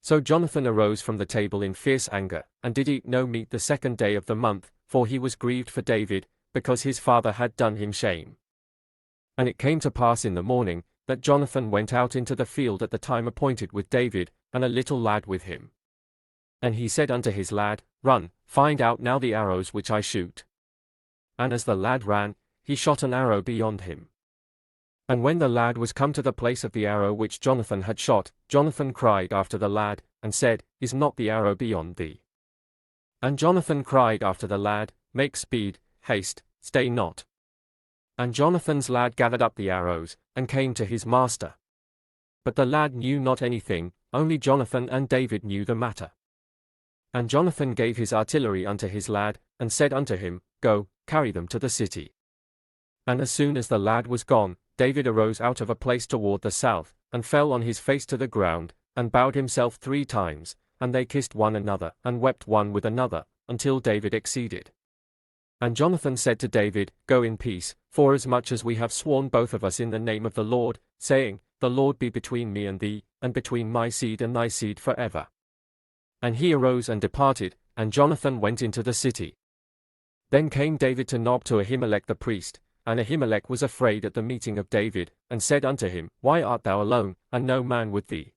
S1: So Jonathan arose from the table in fierce anger, and did eat no meat the 2nd day of the month, for he was grieved for David, because his father had done him shame. And it came to pass in the morning, that Jonathan went out into the field at the time appointed with David, and a little lad with him. And he said unto his lad, Run, find out now the arrows which I shoot. And as the lad ran, he shot an arrow beyond him. And when the lad was come to the place of the arrow which Jonathan had shot, Jonathan cried after the lad, and said, Is not the arrow beyond thee? And Jonathan cried after the lad, Make speed, haste, stay not. And Jonathan's lad gathered up the arrows, and came to his master. But the lad knew not anything, only Jonathan and David knew the matter. And Jonathan gave his artillery unto his lad, and said unto him, Go, carry them to the city. And as soon as the lad was gone, David arose out of a place toward the south, and fell on his face to the ground, and bowed himself 3 times, and they kissed one another, and wept one with another, until David exceeded. And Jonathan said to David, Go in peace, forasmuch as we have sworn both of us in the name of the Lord, saying, The Lord be between me and thee, and between my seed and thy seed forever. And he arose and departed, and Jonathan went into the city. Then came David to Nob to Ahimelech the priest, and Ahimelech was afraid at the meeting of David, and said unto him, Why art thou alone, and no man with thee?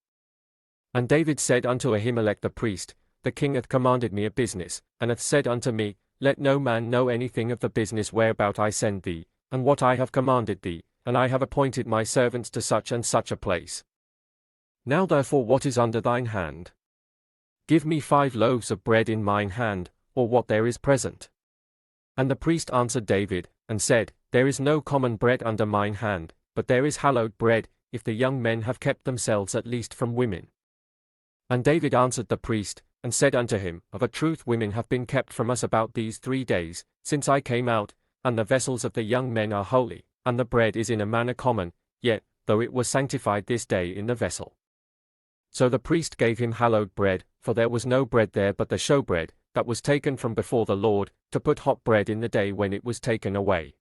S1: And David said unto Ahimelech the priest, The king hath commanded me a business, and hath said unto me, Let no man know anything of the business whereabout I send thee, and what I have commanded thee, and I have appointed my servants to such and such a place. Now therefore what is under thine hand? Give me 5 loaves of bread in mine hand, or what there is present. And the priest answered David, and said, There is no common bread under mine hand, but there is hallowed bread, if the young men have kept themselves at least from women. And David answered the priest, and said unto him, Of a truth women have been kept from us about these 3 days, since I came out, and the vessels of the young men are holy, and the bread is in a manner common, yet, though it was sanctified this day in the vessel. So the priest gave him hallowed bread, for there was no bread there but the showbread, that was taken from before the Lord, to put hot bread in the day when it was taken away.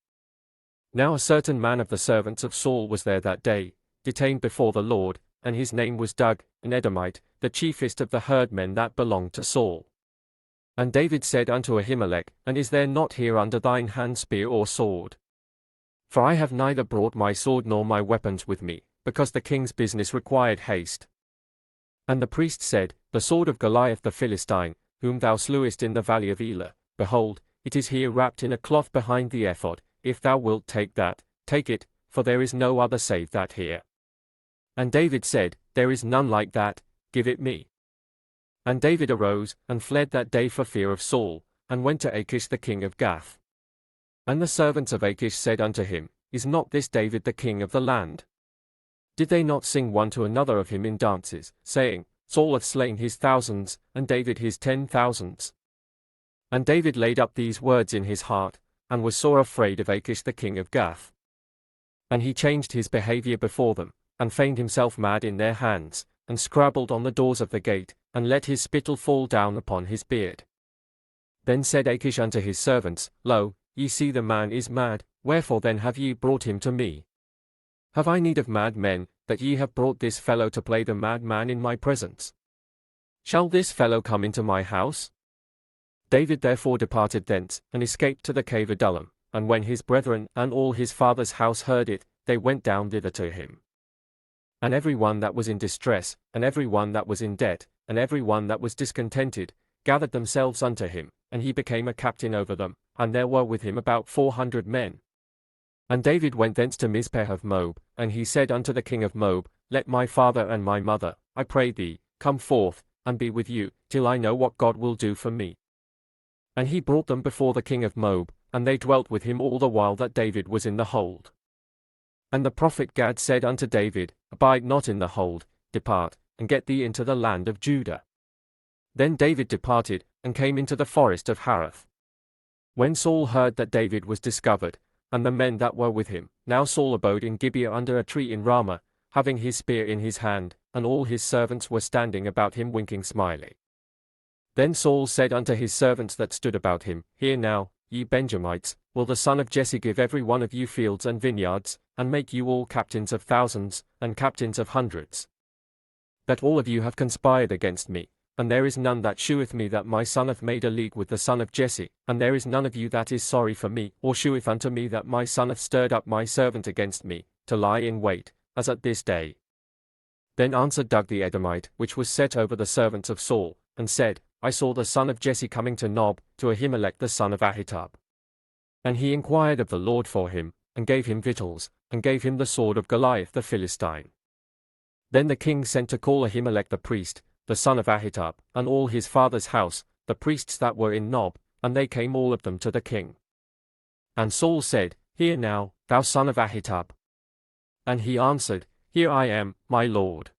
S1: Now a certain man of the servants of Saul was there that day, detained before the Lord, and his name was Doeg, an Edomite, the chiefest of the herdmen that belonged to Saul. And David said unto Ahimelech, And is there not here under thine hand spear or sword? For I have neither brought my sword nor my weapons with me, because the king's business required haste. And the priest said, The sword of Goliath the Philistine, whom thou slewest in the valley of Elah, behold, it is here wrapped in a cloth behind the ephod. If thou wilt take that, take it, for there is no other save that here. And David said, There is none like that, give it me. And David arose, and fled that day for fear of Saul, and went to Achish the king of Gath. And the servants of Achish said unto him, Is not this David the king of the land? Did they not sing one to another of him in dances, saying, Saul hath slain his thousands, and David his 10,000s? And David laid up these words in his heart, and was sore afraid of Achish the king of Gath. And he changed his behavior before them, and feigned himself mad in their hands, and scrabbled on the doors of the gate, and let his spittle fall down upon his beard. Then said Achish unto his servants, Lo, ye see the man is mad, wherefore then have ye brought him to me? Have I need of mad men, that ye have brought this fellow to play the mad man in my presence? Shall this fellow come into my house? David therefore departed thence, and escaped to the cave Adullam, and when his brethren and all his father's house heard it, they went down thither to him. And every one that was in distress, and every one that was in debt, and every one that was discontented, gathered themselves unto him, and he became a captain over them, and there were with him about 400 men. And David went thence to Mizpeh of Moab, and he said unto the king of Moab, Let my father and my mother, I pray thee, come forth, and be with you, till I know what God will do for me. And he brought them before the king of Moab, and they dwelt with him all the while that David was in the hold. And the prophet Gad said unto David, Abide not in the hold, depart, and get thee into the land of Judah. Then David departed, and came into the forest of Harath. When Saul heard that David was discovered, and the men that were with him, now Saul abode in Gibeah under a tree in Ramah, having his spear in his hand, and all his servants were standing about him winking smiley. Then Saul said unto his servants that stood about him, Hear now, ye Benjamites, will the son of Jesse give every one of you fields and vineyards, and make you all captains of thousands, and captains of hundreds? That all of you have conspired against me, and there is none that sheweth me that my son hath made a league with the son of Jesse, and there is none of you that is sorry for me, or sheweth unto me that my son hath stirred up my servant against me, to lie in wait, as at this day. Then answered Doeg the Edomite, which was set over the servants of Saul, and said, I saw the son of Jesse coming to Nob, to Ahimelech the son of Ahitub. And he inquired of the Lord for him, and gave him victuals, and gave him the sword of Goliath the Philistine. Then the king sent to call Ahimelech the priest, the son of Ahitub, and all his father's house, the priests that were in Nob, and they came all of them to the king. And Saul said, Hear now, thou son of Ahitub. And he answered, Here I am, my lord.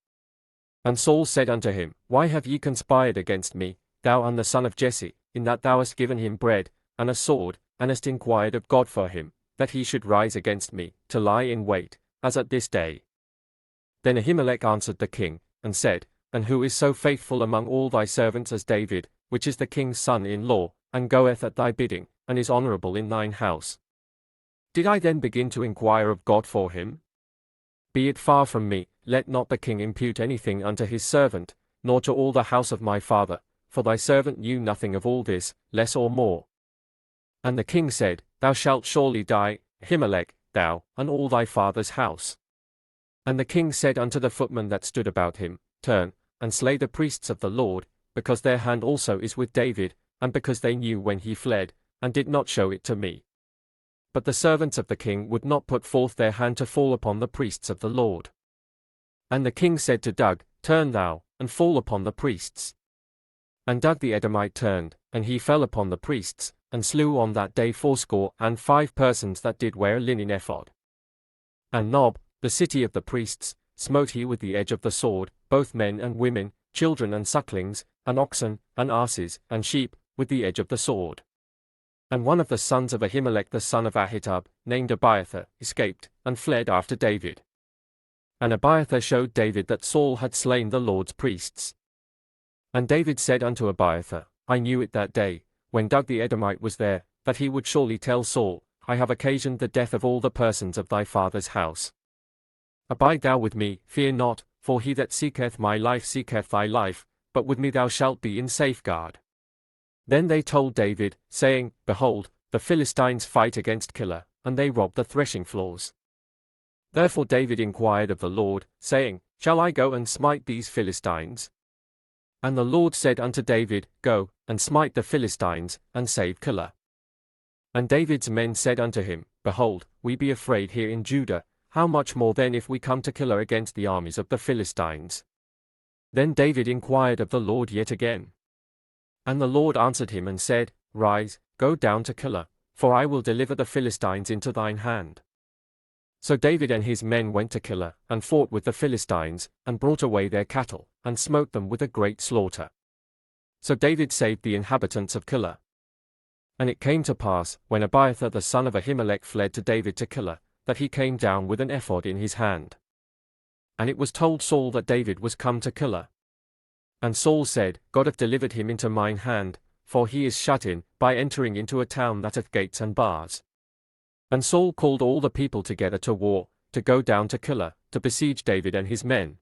S1: And Saul said unto him, Why have ye conspired against me, thou and the son of Jesse, in that thou hast given him bread, and a sword, and hast inquired of God for him, that he should rise against me, to lie in wait, as at this day? Then Ahimelech answered the king, and said, And who is so faithful among all thy servants as David, which is the king's son-in-law, and goeth at thy bidding, and is honorable in thine house? Did I then begin to inquire of God for him? Be it far from me, let not the king impute anything unto his servant, nor to all the house of my father, for thy servant knew nothing of all this, less or more. And the king said, Thou shalt surely die, Ahimelech, thou, and all thy father's house. And the king said unto the footmen that stood about him, Turn, and slay the priests of the Lord, because their hand also is with David, and because they knew when he fled, and did not show it to me. But the servants of the king would not put forth their hand to fall upon the priests of the Lord. And the king said to Doeg, Turn thou, and fall upon the priests. And Doeg the Edomite turned, and he fell upon the priests, and slew on that day 75 persons that did wear a linen ephod. And Nob, the city of the priests, smote he with the edge of the sword, both men and women, children and sucklings, and oxen, and asses, and sheep, with the edge of the sword. And one of the sons of Ahimelech the son of Ahitub, named Abiathar, escaped, and fled after David. And Abiathar showed David that Saul had slain the Lord's priests. And David said unto Abiathar, I knew it that day, when Doeg the Edomite was there, that he would surely tell Saul, I have occasioned the death of all the persons of thy father's house. Abide thou with me, fear not, for he that seeketh my life seeketh thy life, but with me thou shalt be in safeguard. Then they told David, saying, Behold, the Philistines fight against Keilah, and they rob the threshing floors. Therefore David inquired of the Lord, saying, Shall I go and smite these Philistines? And the Lord said unto David, Go, and smite the Philistines, and save Keilah. And David's men said unto him, Behold, we be afraid here in Judah, how much more then if we come to Keilah against the armies of the Philistines? Then David inquired of the Lord yet again. And the Lord answered him and said, Rise, go down to Keilah, for I will deliver the Philistines into thine hand. So David and his men went to Keilah, and fought with the Philistines, and brought away their cattle, and smote them with a great slaughter. So David saved the inhabitants of Keilah. And it came to pass, when Abiathar the son of Ahimelech fled to David to Keilah, that he came down with an ephod in his hand. And it was told Saul that David was come to Keilah. And Saul said, God hath delivered him into mine hand, for he is shut in, by entering into a town that hath gates and bars. And Saul called all the people together to war, to go down to Keilah, to besiege David and his men.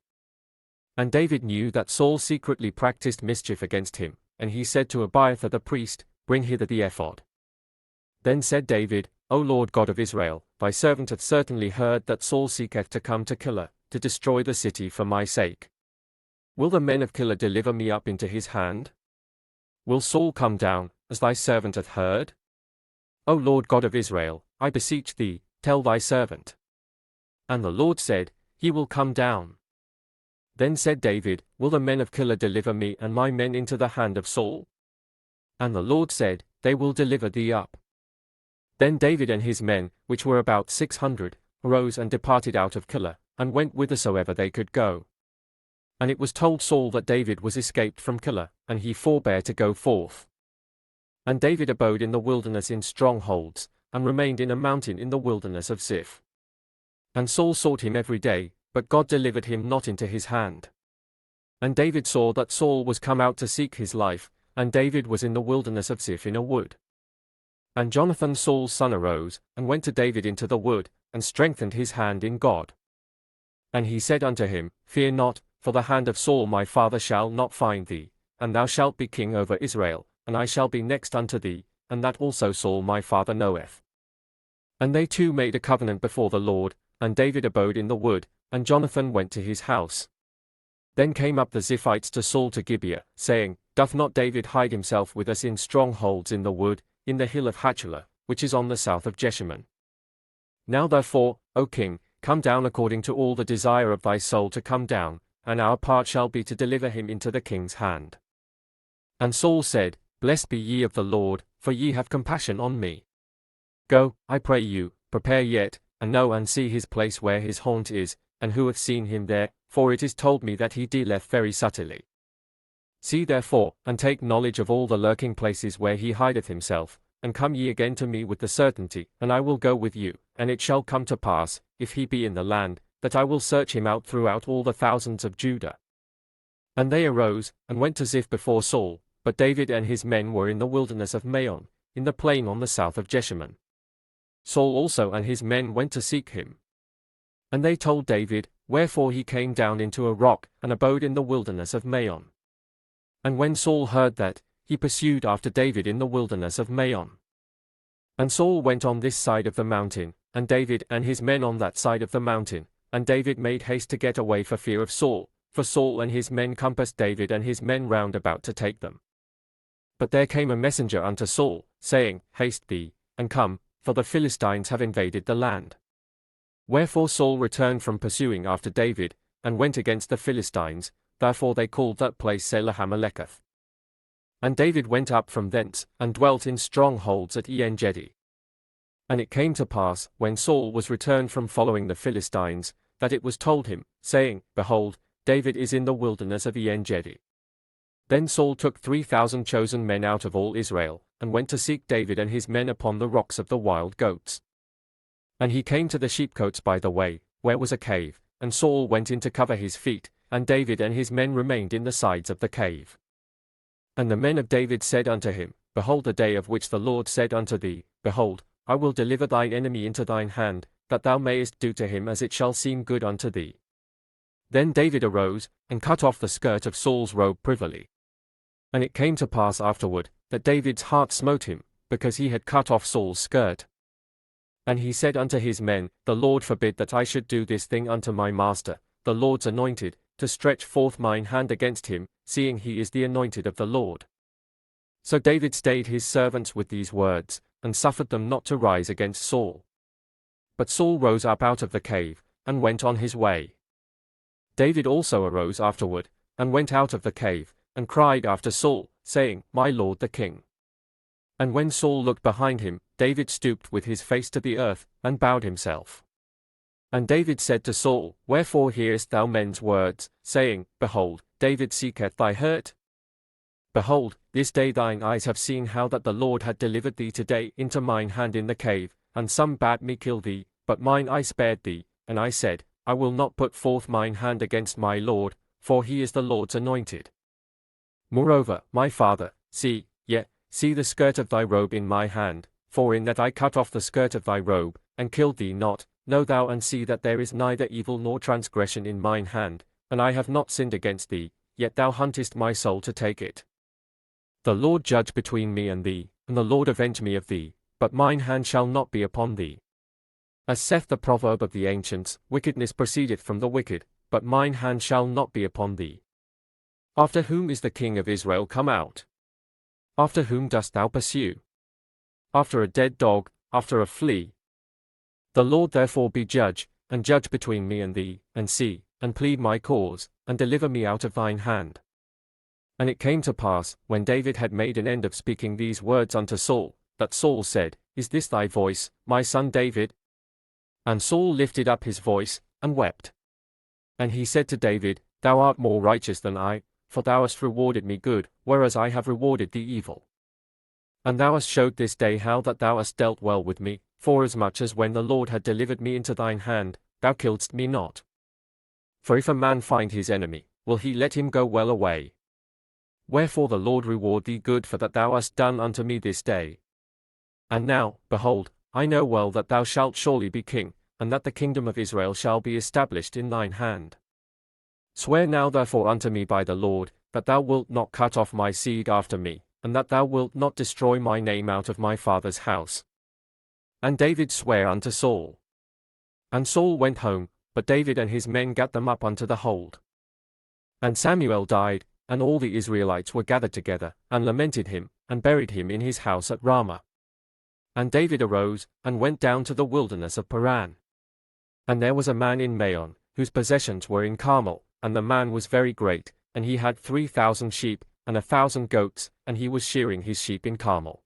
S1: And David knew that Saul secretly practiced mischief against him, and he said to Abiathar the priest, Bring hither the ephod. Then said David, O Lord God of Israel, thy servant hath certainly heard that Saul seeketh to come to Keilah, to destroy the city for my sake. Will the men of Keilah deliver me up into his hand? Will Saul come down, as thy servant hath heard? O Lord God of Israel, I beseech thee, tell thy servant. And the Lord said, He will come down. Then said David, Will the men of Keilah deliver me and my men into the hand of Saul? And the Lord said, They will deliver thee up. Then David and his men, which were about 600, arose and departed out of Keilah, and went whithersoever they could go. And it was told Saul that David was escaped from Keilah, and he forbare to go forth. And David abode in the wilderness in strongholds, and remained in a mountain in the wilderness of Ziph. And Saul sought him every day, but God delivered him not into his hand. And David saw that Saul was come out to seek his life, and David was in the wilderness of Ziph in a wood. And Jonathan Saul's son arose, and went to David into the wood, and strengthened his hand in God. And he said unto him, Fear not, for the hand of Saul my father shall not find thee, and thou shalt be king over Israel, and I shall be next unto thee, and that also Saul my father knoweth. And they two made a covenant before the Lord, and David abode in the wood, and Jonathan went to his house. Then came up the Ziphites to Saul to Gibeah, saying, Doth not David hide himself with us in strongholds in the wood, in the hill of Hachilah, which is on the south of Jeshimon? Now therefore, O king, come down according to all the desire of thy soul to come down, and our part shall be to deliver him into the king's hand. And Saul said, Blessed be ye of the Lord, for ye have compassion on me. Go, I pray you, prepare yet, and know and see his place where his haunt is, and who hath seen him there, for it is told me that he dealeth very subtilly. See therefore, and take knowledge of all the lurking places where he hideth himself, and come ye again to me with the certainty, and I will go with you, and it shall come to pass, if he be in the land, that I will search him out throughout all the thousands of Judah. And they arose, and went to Ziph before Saul, but David and his men were in the wilderness of Maon, in the plain on the south of Jeshimon. Saul also and his men went to seek him. And they told David, wherefore he came down into a rock, and abode in the wilderness of Maon. And when Saul heard that, he pursued after David in the wilderness of Maon. And Saul went on this side of the mountain, and David and his men on that side of the mountain, and David made haste to get away for fear of Saul, for Saul and his men compassed David and his men round about to take them. But there came a messenger unto Saul, saying, Haste thee, and come, for the Philistines have invaded the land. Wherefore Saul returned from pursuing after David, and went against the Philistines, therefore they called that place Selah-Hameleketh. And David went up from thence, and dwelt in strongholds at En-gedi. And it came to pass, when Saul was returned from following the Philistines, that it was told him, saying, Behold, David is in the wilderness of En-gedi. Then Saul took 3,000 chosen men out of all Israel, and went to seek David and his men upon the rocks of the wild goats. And he came to the sheepcotes by the way, where was a cave, and Saul went in to cover his feet, and David and his men remained in the sides of the cave. And the men of David said unto him, Behold the day of which the Lord said unto thee, Behold, I will deliver thine enemy into thine hand, that thou mayest do to him as it shall seem good unto thee. Then David arose, and cut off the skirt of Saul's robe privily. And it came to pass afterward, that David's heart smote him, because he had cut off Saul's skirt. And he said unto his men, The Lord forbid that I should do this thing unto my master, the Lord's anointed, to stretch forth mine hand against him, seeing he is the anointed of the Lord. So David stayed his servants with these words, and suffered them not to rise against Saul. But Saul rose up out of the cave, and went on his way. David also arose afterward, and went out of the cave, and cried after Saul, saying, My lord the king. And when Saul looked behind him, David stooped with his face to the earth, and bowed himself. And David said to Saul, Wherefore hearest thou men's words, saying, Behold, David seeketh thy hurt? Behold, this day thine eyes have seen how that the Lord had delivered thee today into mine hand in the cave, and some bade me kill thee, but mine eye spared thee, and I said, I will not put forth mine hand against my Lord, for he is the Lord's anointed. Moreover, my father, see the skirt of thy robe in my hand, for in that I cut off the skirt of thy robe, and killed thee not, know thou and see that there is neither evil nor transgression in mine hand, and I have not sinned against thee, yet thou huntest my soul to take it. The Lord judge between me and thee, and the Lord avenge me of thee, but mine hand shall not be upon thee. As saith the proverb of the ancients, wickedness proceedeth from the wicked, but mine hand shall not be upon thee. After whom is the king of Israel come out? After whom dost thou pursue? After a dead dog, after a flea? The Lord therefore be judge, and judge between me and thee, and see, and plead my cause, and deliver me out of thine hand. And it came to pass, when David had made an end of speaking these words unto Saul, that Saul said, Is this thy voice, my son David? And Saul lifted up his voice, and wept. And he said to David, Thou art more righteous than I, for thou hast rewarded me good, whereas I have rewarded thee evil. And thou hast showed this day how that thou hast dealt well with me, forasmuch as when the Lord had delivered me into thine hand, thou killedst me not. For if a man find his enemy, will he let him go well away? Wherefore the Lord reward thee good for that thou hast done unto me this day. And now, behold, I know well that thou shalt surely be king, and that the kingdom of Israel shall be established in thine hand. Swear now therefore unto me by the Lord, that thou wilt not cut off my seed after me, and that thou wilt not destroy my name out of my father's house. And David sware unto Saul. And Saul went home, but David and his men gat them up unto the hold. And Samuel died, and all the Israelites were gathered together, and lamented him, and buried him in his house at Ramah. And David arose, and went down to the wilderness of Paran. And there was a man in Maon, whose possessions were in Carmel, and the man was very great, and he had 3,000 sheep, and 1,000 goats, and he was shearing his sheep in Carmel.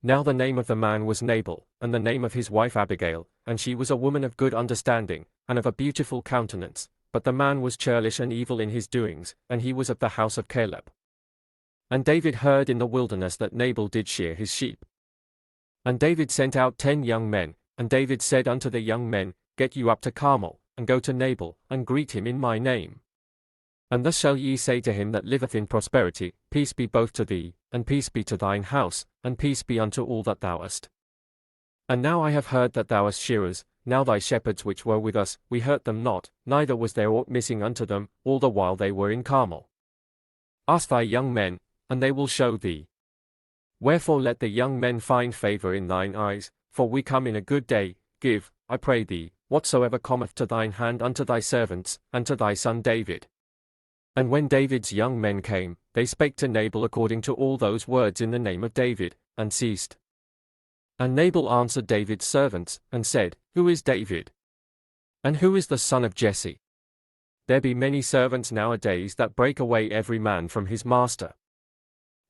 S1: Now the name of the man was Nabal, and the name of his wife Abigail, and she was a woman of good understanding, and of a beautiful countenance, but the man was churlish and evil in his doings, and he was of the house of Caleb. And David heard in the wilderness that Nabal did shear his sheep. And David sent out 10 young men, and David said unto the young men, Get you up to Carmel, and go to Nabal, and greet him in my name. And thus shall ye say to him that liveth in prosperity, Peace be both to thee, and peace be to thine house, and peace be unto all that thou hast. And now I have heard that thou hast shearers, now thy shepherds which were with us, we hurt them not, neither was there aught missing unto them, all the while they were in Carmel. Ask thy young men, and they will show thee. Wherefore let the young men find favor in thine eyes, for we come in a good day. Give, I pray thee, whatsoever cometh to thine hand unto thy servants, and to thy son David. And when David's young men came, they spake to Nabal according to all those words in the name of David, and ceased. And Nabal answered David's servants, and said, Who is David? And who is the son of Jesse? There be many servants nowadays that break away every man from his master.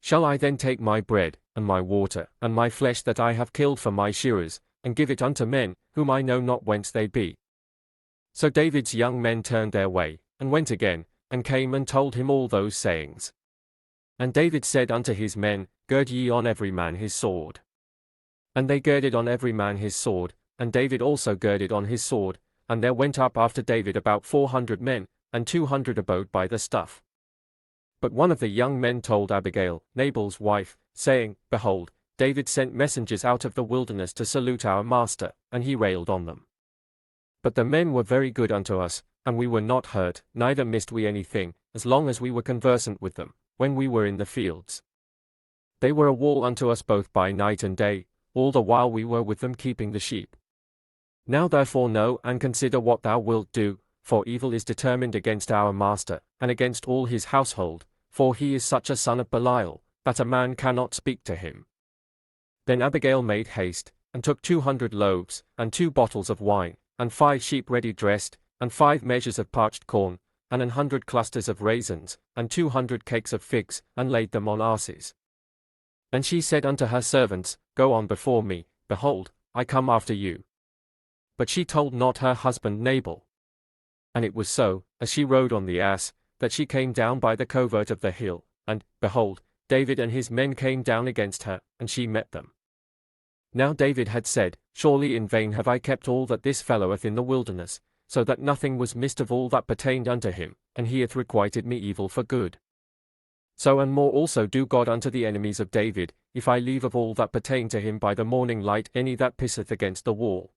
S1: Shall I then take my bread, and my water, and my flesh that I have killed for my shearers, and give it unto men, whom I know not whence they be? So David's young men turned their way, and went again, and came and told him all those sayings. And David said unto his men, Gird ye on every man his sword. And they girded on every man his sword, and David also girded on his sword, and there went up after David about 400 men, and 200 abode by the stuff. But one of the young men told Abigail, Nabal's wife, saying, Behold, David sent messengers out of the wilderness to salute our master, and he railed on them. But the men were very good unto us, and we were not hurt, neither missed we anything, as long as we were conversant with them, when we were in the fields. They were a wall unto us both by night and day, all the while we were with them keeping the sheep. Now therefore know and consider what thou wilt do, for evil is determined against our master, and against all his household, for he is such a son of Belial, that a man cannot speak to him. Then Abigail made haste, and took 200 loaves, and 2 bottles of wine, and 5 sheep ready dressed, and 5 measures of parched corn, and 100 clusters of raisins, and 200 cakes of figs, and laid them on asses. And she said unto her servants, Go on before me, behold, I come after you. But she told not her husband Nabal. And it was so, as she rode on the ass, that she came down by the covert of the hill, and, behold, David and his men came down against her, and she met them. Now David had said, Surely in vain have I kept all that this fellow hath in the wilderness, so that nothing was missed of all that pertained unto him, and he hath requited me evil for good. So and more also do God unto the enemies of David, if I leave of all that pertain to him by the morning light any that pisseth against the wall.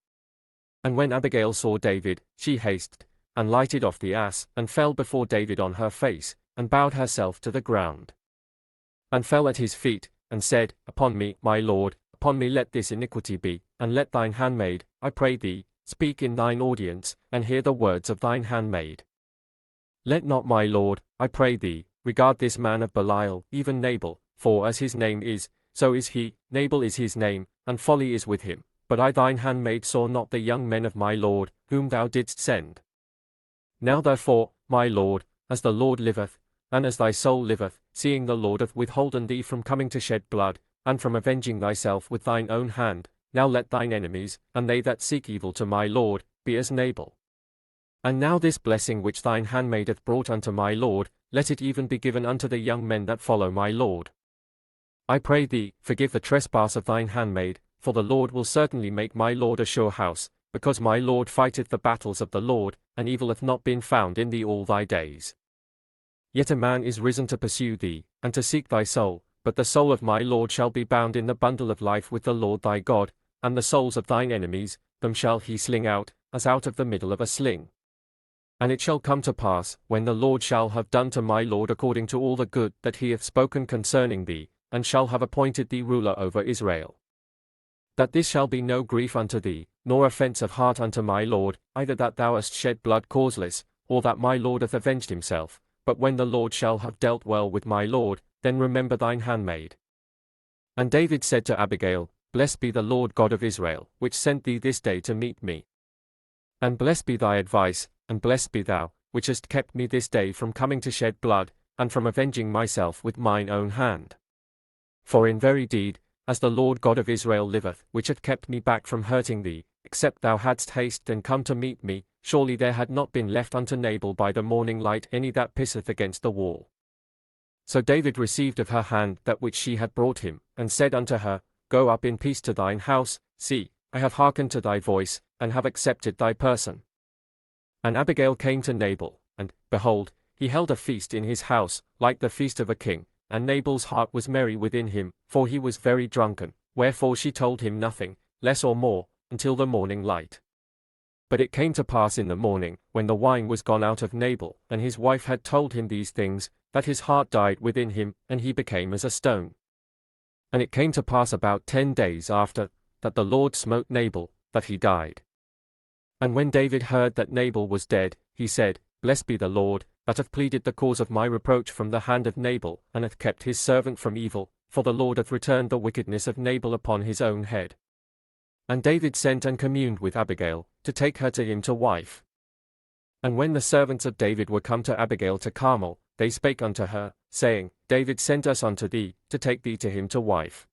S1: And when Abigail saw David, she hasted, and lighted off the ass, and fell before David on her face, and bowed herself to the ground. And fell at his feet, and said, Upon me, my lord, upon me let this iniquity be, and let thine handmaid, I pray thee, speak in thine audience, and hear the words of thine handmaid. Let not my lord, I pray thee, regard this man of Belial, even Nabal, for as his name is, so is he, Nabal is his name, and folly is with him. But I thine handmaid saw not the young men of my lord, whom thou didst send. Now therefore, my lord, as the Lord liveth, and as thy soul liveth, seeing the Lord hath withholden thee from coming to shed blood, and from avenging thyself with thine own hand, now let thine enemies, and they that seek evil to my lord, be as Nabal. And now this blessing which thine handmaid hath brought unto my lord, let it even be given unto the young men that follow my lord. I pray thee, forgive the trespass of thine handmaid, for the Lord will certainly make my lord a sure house, because my lord fighteth the battles of the Lord, and evil hath not been found in thee all thy days. Yet a man is risen to pursue thee, and to seek thy soul, but the soul of my lord shall be bound in the bundle of life with the Lord thy God, and the souls of thine enemies, them shall he sling out, as out of the middle of a sling. And it shall come to pass, when the Lord shall have done to my lord according to all the good that he hath spoken concerning thee, and shall have appointed thee ruler over Israel, that this shall be no grief unto thee, nor offence of heart unto my lord, either that thou hast shed blood causeless, or that my lord hath avenged himself, but when the Lord shall have dealt well with my lord, then remember thine handmaid. And David said to Abigail, Blessed be the Lord God of Israel, which sent thee this day to meet me. And blessed be thy advice, and blessed be thou, which hast kept me this day from coming to shed blood, and from avenging myself with mine own hand. For in very deed, as the Lord God of Israel liveth, which hath kept me back from hurting thee, except thou hadst haste and come to meet me, surely there had not been left unto Nabal by the morning light any that pisseth against the wall. So David received of her hand that which she had brought him, and said unto her, Go up in peace to thine house, see, I have hearkened to thy voice, and have accepted thy person. And Abigail came to Nabal, and, behold, he held a feast in his house, like the feast of a king, and Nabal's heart was merry within him, for he was very drunken, wherefore she told him nothing, less or more, until the morning light. But it came to pass in the morning, when the wine was gone out of Nabal, and his wife had told him these things, that his heart died within him, and he became as a stone. And it came to pass about 10 days after, that the Lord smote Nabal, that he died. And when David heard that Nabal was dead, he said, Blessed be the Lord, that hath pleaded the cause of my reproach from the hand of Nabal, and hath kept his servant from evil, for the Lord hath returned the wickedness of Nabal upon his own head. And David sent and communed with Abigail, to take her to him to wife. And when the servants of David were come to Abigail to Carmel, they spake unto her, saying, David sent us unto thee, to take thee to him to wife.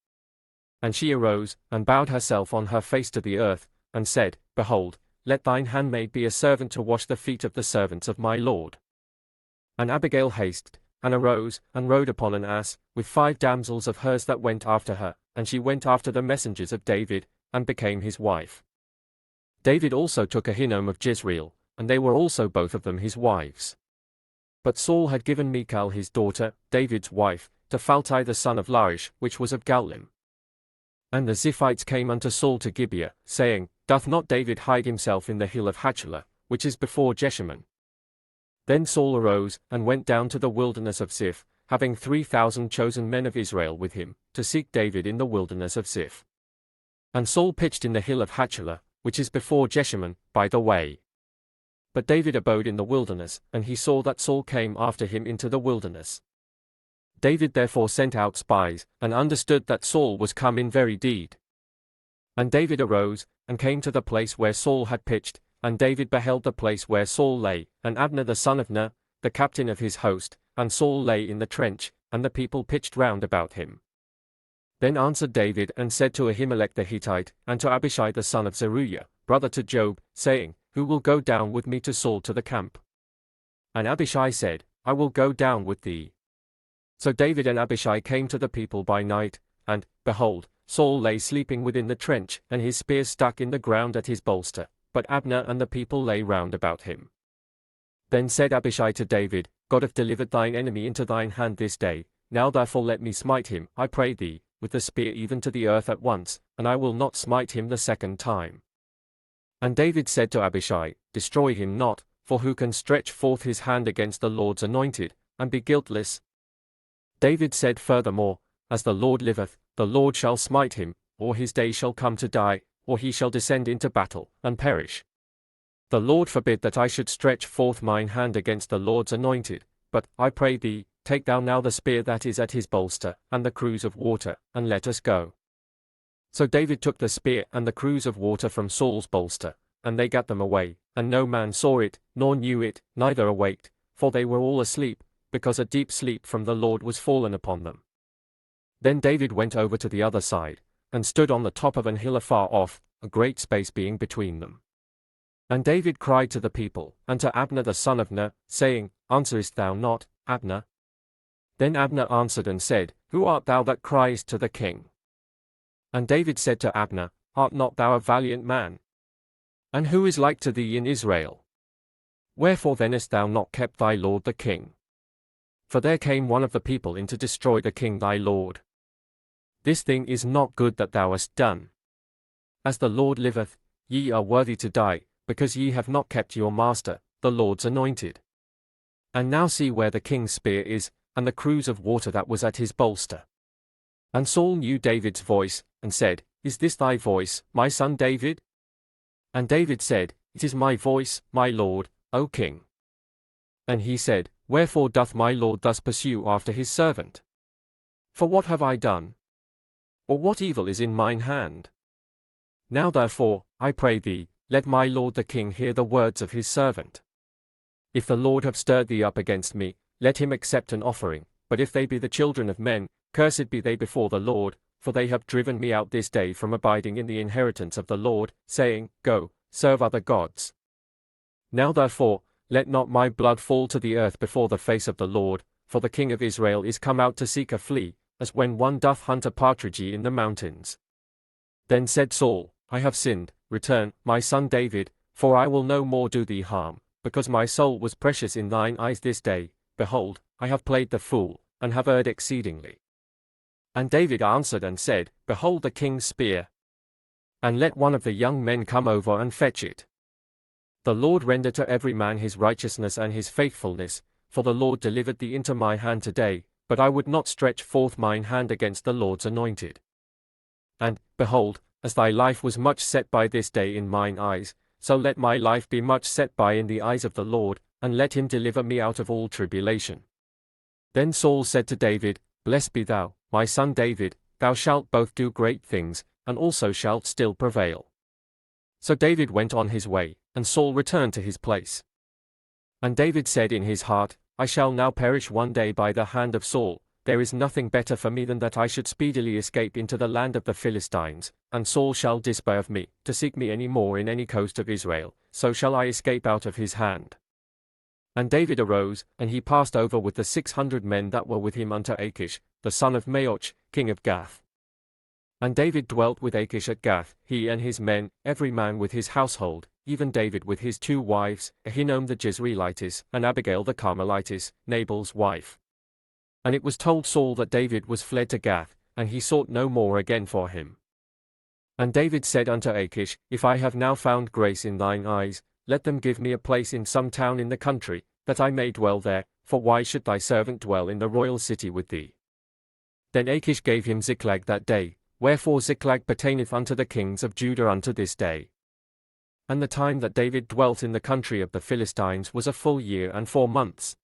S1: And she arose, and bowed herself on her face to the earth, and said, Behold, let thine handmaid be a servant to wash the feet of the servants of my lord. And Abigail hasted, and arose, and rode upon an ass, with 5 damsels of hers that went after her, and she went after the messengers of David, and became his wife. David also took Ahinoam of Jezreel, and they were also both of them his wives. But Saul had given Michal his daughter, David's wife, to Phalti the son of Laish, which was of Gallim. And the Ziphites came unto Saul to Gibeah, saying, Doth not David hide himself in the hill of Hachilah, which is before Jeshimon? Then Saul arose, and went down to the wilderness of Ziph, having 3,000 chosen men of Israel with him, to seek David in the wilderness of Ziph. And Saul pitched in the hill of Hachilah, which is before Jeshimon, by the way. But David abode in the wilderness, and he saw that Saul came after him into the wilderness. David therefore sent out spies, and understood that Saul was come in very deed. And David arose, and came to the place where Saul had pitched, and David beheld the place where Saul lay, and Abner the son of Ner, the captain of his host, and Saul lay in the trench, and the people pitched round about him. Then answered David and said to Ahimelech the Hittite, and to Abishai the son of Zeruiah, brother to Joab, saying, Who will go down with me to Saul to the camp? And Abishai said, I will go down with thee. So David and Abishai came to the people by night, and, behold, Saul lay sleeping within the trench, and his spear stuck in the ground at his bolster, but Abner and the people lay round about him. Then said Abishai to David, God hath delivered thine enemy into thine hand this day, now therefore let me smite him, I pray thee, with the spear even to the earth at once, and I will not smite him the second time. And David said to Abishai, Destroy him not, for who can stretch forth his hand against the Lord's anointed, and be guiltless? David said furthermore, As the Lord liveth, the Lord shall smite him, or his day shall come to die, or he shall descend into battle, and perish. The Lord forbid that I should stretch forth mine hand against the Lord's anointed, but, I pray thee, take thou now the spear that is at his bolster, and the cruse of water, and let us go. So David took the spear and the cruse of water from Saul's bolster, and they gat them away, and no man saw it, nor knew it, neither awaked, for they were all asleep, because a deep sleep from the Lord was fallen upon them. Then David went over to the other side, and stood on the top of an hill afar off, a great space being between them. And David cried to the people, and to Abner the son of Ner, saying, Answerest thou not, Abner? Then Abner answered and said, Who art thou that criest to the king? And David said to Abner, Art not thou a valiant man? And who is like to thee in Israel? Wherefore then hast thou not kept thy lord the king? For there came one of the people in to destroy the king thy lord. This thing is not good that thou hast done. As the Lord liveth, ye are worthy to die, because ye have not kept your master, the Lord's anointed. And now see where the king's spear is, and the cruse of water that was at his bolster. And Saul knew David's voice, and said, Is this thy voice, my son David? And David said, It is my voice, my lord, O king. And he said, Wherefore doth my lord thus pursue after his servant? For what have I done? Or what evil is in mine hand? Now therefore, I pray thee, let my lord the king hear the words of his servant. If the Lord have stirred thee up against me, let him accept an offering, but if they be the children of men, cursed be they before the Lord, for they have driven me out this day from abiding in the inheritance of the Lord, saying, Go, serve other gods. Now therefore, let not my blood fall to the earth before the face of the Lord, for the king of Israel is come out to seek a flea, as when one doth hunt a partridge in the mountains. Then said Saul, I have sinned, return, my son David, for I will no more do thee harm, because my soul was precious in thine eyes this day. Behold, I have played the fool, and have erred exceedingly. And David answered and said, Behold the king's spear. And let one of the young men come over and fetch it. The Lord render to every man his righteousness and his faithfulness, for the Lord delivered thee into my hand today, but I would not stretch forth mine hand against the Lord's anointed. And, behold, as thy life was much set by this day in mine eyes, so let my life be much set by in the eyes of the Lord, and let him deliver me out of all tribulation. Then Saul said to David, Blessed be thou, my son David, thou shalt both do great things, and also shalt still prevail. So David went on his way, and Saul returned to his place. And David said in his heart, I shall now perish one day by the hand of Saul. There is nothing better for me than that I should speedily escape into the land of the Philistines, and Saul shall despair of me, to seek me any more in any coast of Israel, so shall I escape out of his hand. And David arose, and he passed over with the 600 men that were with him unto Achish, the son of Maoch, king of Gath. And David dwelt with Achish at Gath, he and his men, every man with his household, even David with his 2 wives, Ahinoam the Jezreelitess, and Abigail the Carmelitess, Nabal's wife. And it was told Saul that David was fled to Gath, and he sought no more again for him. And David said unto Achish, If I have now found grace in thine eyes, let them give me a place in some town in the country, that I may dwell there, for why should thy servant dwell in the royal city with thee? Then Achish gave him Ziklag that day, wherefore Ziklag pertaineth unto the kings of Judah unto this day. And the time that David dwelt in the country of the Philistines was a full year and 4 months.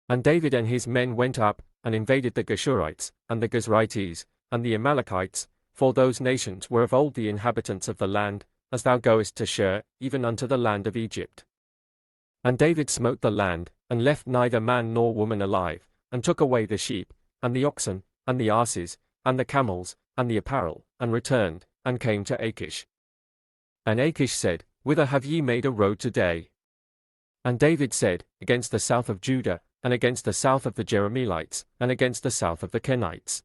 S1: And David and his men went up, and invaded the Geshurites, and the Gezrites, and the Amalekites, for those nations were of old the inhabitants of the land, as thou goest to Shur, even unto the land of Egypt. And David smote the land, and left neither man nor woman alive, and took away the sheep, and the oxen, and the asses, and the camels, and the apparel, and returned, and came to Achish. And Achish said, Whither have ye made a road today? And David said, Against the south of Judah, and against the south of the Jerahmeelites, and against the south of the Kenites.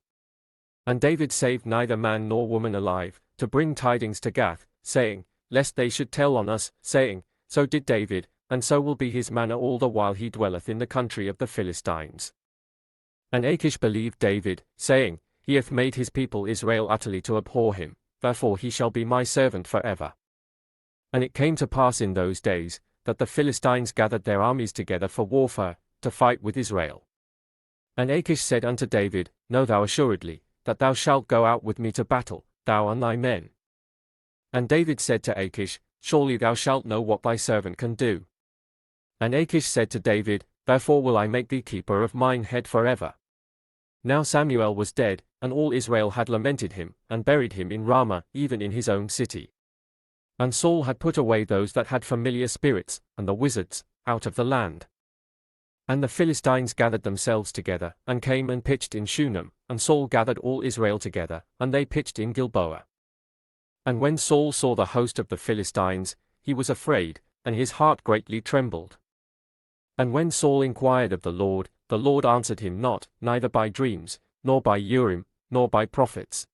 S1: And David saved neither man nor woman alive, to bring tidings to Gath, saying, Lest they should tell on us, saying, So did David, and so will be his manner all the while he dwelleth in the country of the Philistines. And Achish believed David, saying, He hath made his people Israel utterly to abhor him, therefore he shall be my servant for ever. And it came to pass in those days, that the Philistines gathered their armies together for warfare, to fight with Israel. And Achish said unto David, Know thou assuredly, that thou shalt go out with me to battle, thou and thy men. And David said to Achish, Surely thou shalt know what thy servant can do. And Achish said to David, Therefore will I make thee keeper of mine head forever. Now Samuel was dead, and all Israel had lamented him, and buried him in Ramah, even in his own city. And Saul had put away those that had familiar spirits, and the wizards, out of the land. And the Philistines gathered themselves together, and came and pitched in Shunem, and Saul gathered all Israel together, and they pitched in Gilboa. And when Saul saw the host of the Philistines, he was afraid, and his heart greatly trembled. And when Saul inquired of the Lord answered him not, neither by dreams, nor by Urim, nor by prophets.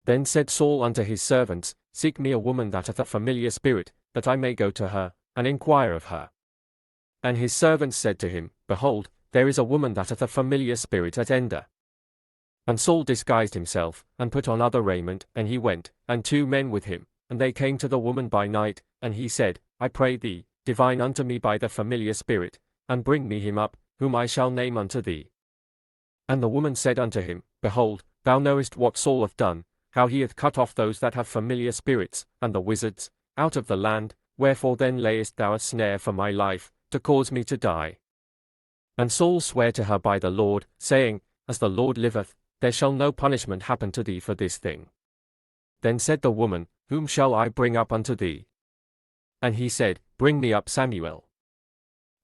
S1: Then said Saul unto his servants, Seek me a woman that hath a familiar spirit, that I may go to her, and inquire of her. And his servants said to him, Behold, there is a woman that hath a familiar spirit at Ender. And Saul disguised himself, and put on other raiment, and he went, and 2 men with him, and they came to the woman by night, and he said, I pray thee, divine unto me by the familiar spirit, and bring me him up, whom I shall name unto thee. And the woman said unto him, Behold, thou knowest what Saul hath done, how he hath cut off those that have familiar spirits, and the wizards, out of the land. Wherefore then layest thou a snare for my life, to cause me to die? And Saul sware to her by the Lord, saying, As the Lord liveth, there shall no punishment happen to thee for this thing. Then said the woman, Whom shall I bring up unto thee? And he said, Bring me up Samuel.